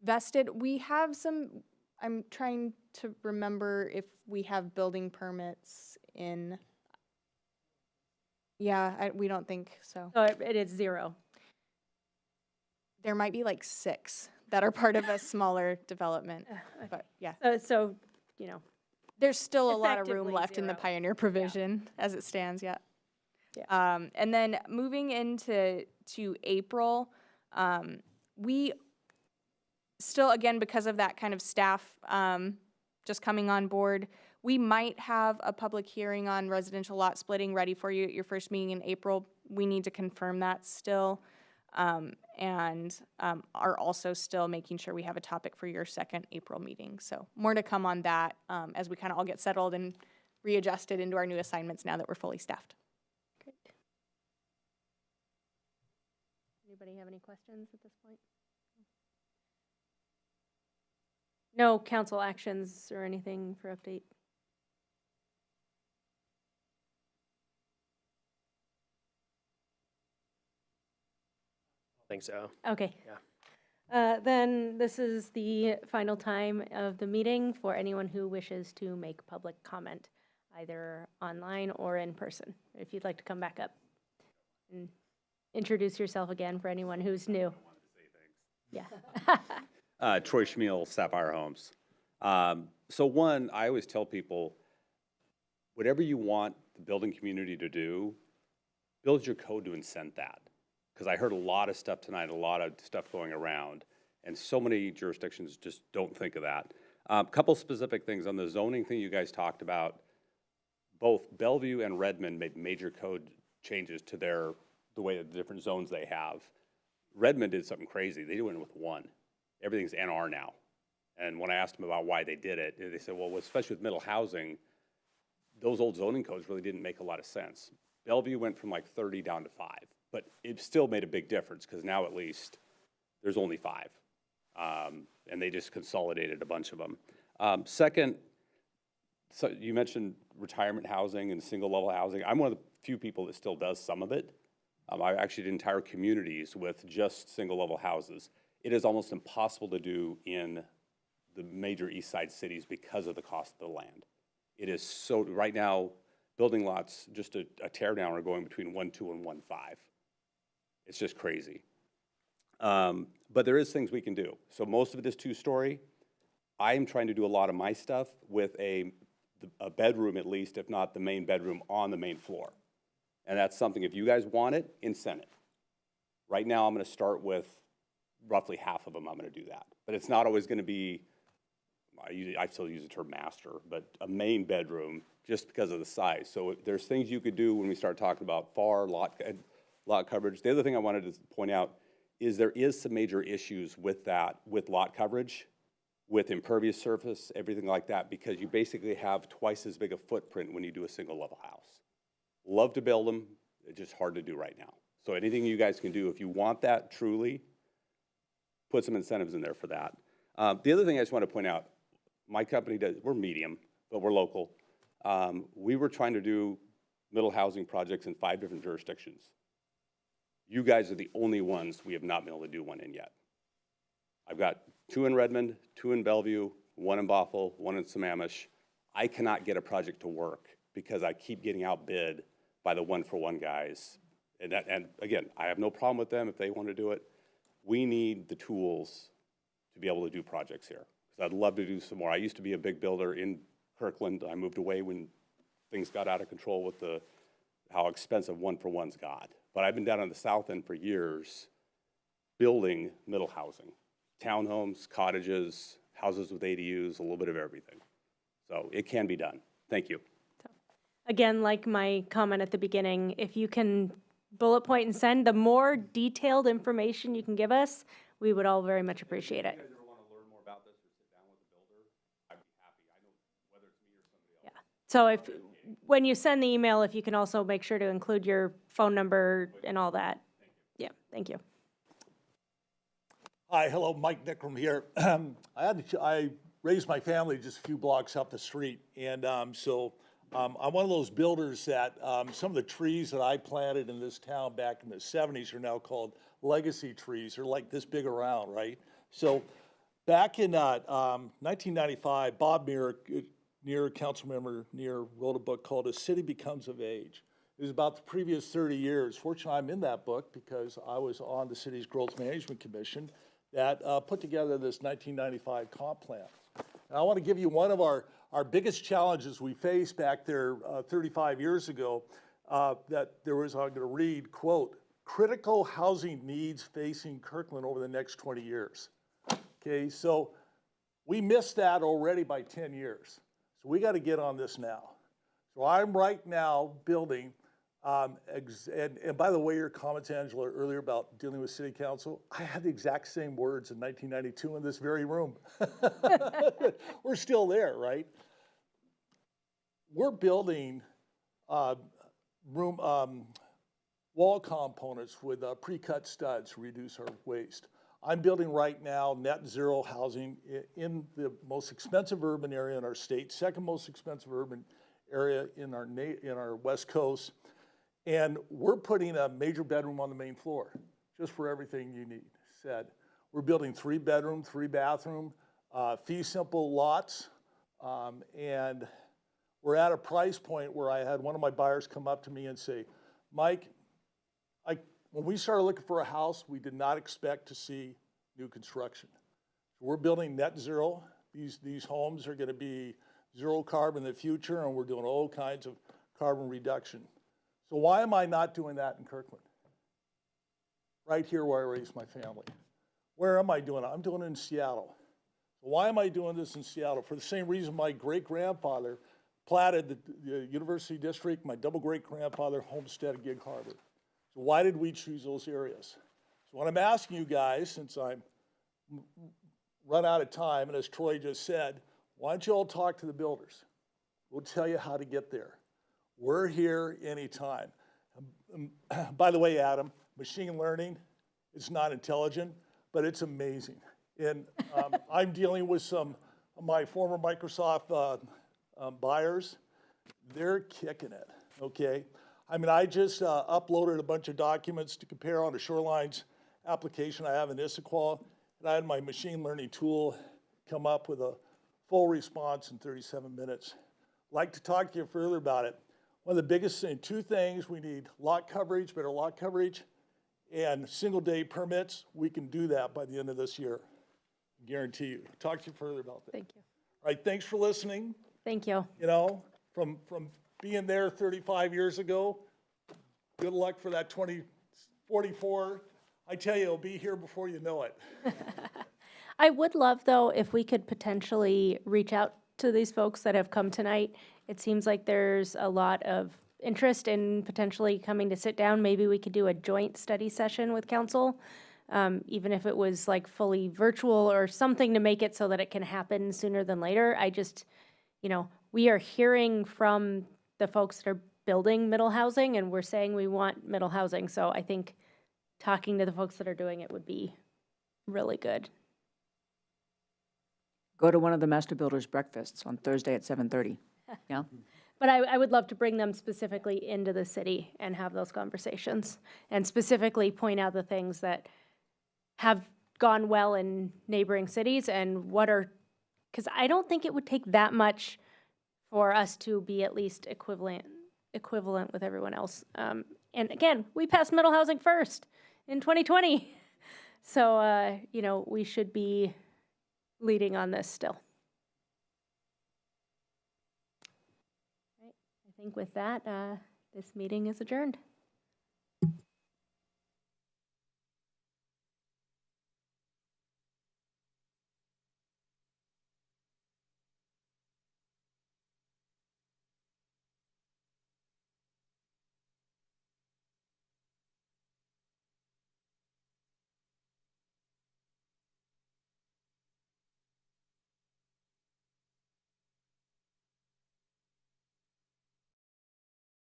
Vested, we have some, I'm trying to remember if we have building permits in. Yeah, we don't think so. So it is 0. There might be like 6 that are part of a smaller development, but yeah. So, you know, There's still a lot of room Effectively left in the 0. Pioneer provision as it stands, yeah. Yeah. And then moving into April, we still, again, because of that kind of staff just coming on board, we might have a public hearing on residential lot splitting ready for you at your first meeting in April. We need to confirm that still. And are also still making sure we have a topic for your second April meeting. So more to come on that as we kind of all get settled and readjusted into our new assignments now that we're fully staffed. great. Anybody have any questions at this point? No council actions or anything for update? I think so. Okay. Yeah. Then this is the final time of the meeting for anyone who wishes to make public comment, either online or in person. If you'd like to come back up and introduce yourself again for anyone who's new. Yeah. Troy Schmiel, Sapphire Homes. So one, I always tell people, whatever you want the building community to do, build your code to incent that. Because I heard a lot of stuff tonight, a lot of stuff going around, and so many jurisdictions just don't think of that. Couple specific things on the zoning thing you guys talked about. Both Bellevue and Redmond made major code changes to the way the different zones they have. Redmond did something crazy. They went with 1. Everything's NR now. And when I asked them about why they did it, they said, well, especially with middle housing, those old zoning codes really didn't make a lot of sense. Bellevue went from like 30 down to 5. But it still made a big difference because now at least there's only 5. And they just consolidated a bunch of them. Second, so you mentioned retirement housing and single level housing. I'm one of the few people that still does some of it. I actually did entire communities with just single level houses. It is almost impossible to do in the major east side cities because of the cost of the land. It is so, right now, building lots, just a tear down are going between 1.2 and 1.5. It's just crazy. But there is things we can do. So most of it is 2-story. I am trying to do a lot of my stuff with a bedroom at least, if not the main bedroom on the main floor. And that's something, if you guys want it, incent it. Right now, I'm gonna start with roughly half of them, I'm gonna do that. But it's not always gonna be, I still use the term master, but a main bedroom just because of the size. So there's things you could do when we start talking about FAR, lot coverage. The other thing I wanted to point out is there is some major issues with that, with lot coverage, with impervious surface, everything like that, because you basically have twice as big a footprint when you do a single level house. Love to build them, it's just hard to do right now. So anything you guys can do, if you want that truly, put some incentives in there for that. The other thing I just want to point out, my company does, we're medium, but we're local. We were trying to do middle housing projects in 5 different jurisdictions. You guys are the only ones we have not been able to do one in yet. I've got 2 in Redmond, 2 in Bellevue, 1 in Bothell, 1 in Sammamish. I cannot get a project to work because I keep getting outbid by the 1-for-1 guys. And again, I have no problem with them if they want to do it. We need the tools to be able to do projects here. Because I'd love to do some more. I used to be a big builder in Kirkland. I moved away when things got out of control with how expensive 1-for-1s got. But I've been down on the south end for years building middle housing. Townhomes, cottages, houses with ADUs, a little bit of everything. So it can be done. Thank you. Again, like my comment at the beginning, if you can bullet point and send, the more detailed information you can give us, we would all very much appreciate it. If you guys ever want to learn more about this or sit down with a builder, I'd be happy. I know whether it's me or somebody else. So when you send the email, if you can also make sure to include your phone number and all that. Yeah, thank you. Hi, hello, Mike Nickram here. I raised my family just a few blocks up the street, and so I'm one of those builders that some of the trees that I planted in this town back in the 70s are now called legacy trees. They're like this big around, right? So back in 1995, Bob councilmember Neer, wrote a book called A City Becomes of Age. It was about the previous 30 years. Fortunately, I'm in that book because I was on the city's Growth Management Commission that put together this 1995 comp plan. And I want to give you one of our biggest challenges we faced back there 35 years ago, that there was, I'm going to read, quote, critical housing needs facing Kirkland over the next 20 years. Okay, so we missed that already by 10 years. So we got to get on this now. So I'm right now building, and by the way, your comments, Angela, earlier about dealing with city council, I had the exact same words in 1992 in this very room. We're still there, right? We're building wall components with pre-cut studs to reduce our waste. I'm building right now net zero housing in the most expensive urban area in our state, second most expensive urban area in our West Coast. And we're putting a major bedroom on the main floor, just for everything you need said. We're building 3-bedroom, 3-bathroom, fee simple lots. And we're at a price point where I had one of my buyers come up to me and say, Mike, when we started looking for a house, we did not expect to see new construction. So we're building net zero. These homes are going to be zero carbon in the future, and we're doing all kinds of carbon reduction. So why am I not doing that in Kirkland? Right here where I raised my family. Where am I doing it? I'm doing it in Seattle. So why am I doing this in Seattle? For the same reason my great-grandfather platted the University District, my double-great-grandfather homesteaded Gig Harbor. So why did we choose those areas? So what I'm asking you guys, since I'm run out of time, and as Troy just said, why don't you all talk to the builders? We'll tell you how to get there. We're here anytime. By the way, Adam, machine learning is not intelligent, but it's amazing. And I'm dealing with some of my former Microsoft buyers. They're kicking it, okay? I mean, I just uploaded a bunch of documents to compare on a Shorelines application I have in Issaquah, and I had my machine learning tool come up with a full response in 37 minutes. I'd like to talk to you further about it. One of the biggest things, 2 things, we need lot coverage, better lot coverage, and single-day permits. We can do that by the end of this year, I guarantee you. Talk to you further about that. Thank you. All right, thanks for listening. Thank you. You know, from being there 35 years ago, good luck for that 2044. I tell you, it'll be here before you know it. I would love, though, if we could potentially reach out to these folks that have come tonight. It seems like there's a lot of interest in potentially coming to sit down. Maybe we could do a joint study session with council, even if it was like fully virtual or something to make it so that it can happen sooner than later. I just, we are hearing from the folks that are building middle housing, and we're saying we want middle housing. So I think talking to the folks that are doing it would be really good. Go to one of the master builders' breakfasts on Thursday at 7:30. Yeah. But I would love to bring them specifically into the city and have those conversations and specifically point out the things that have gone well in neighboring cities and what are, because I don't think it would take that much for us to be at least equivalent with everyone else. And again, we passed middle housing first in 2020. So, we should be leading on this still. I think with that, this meeting is adjourned.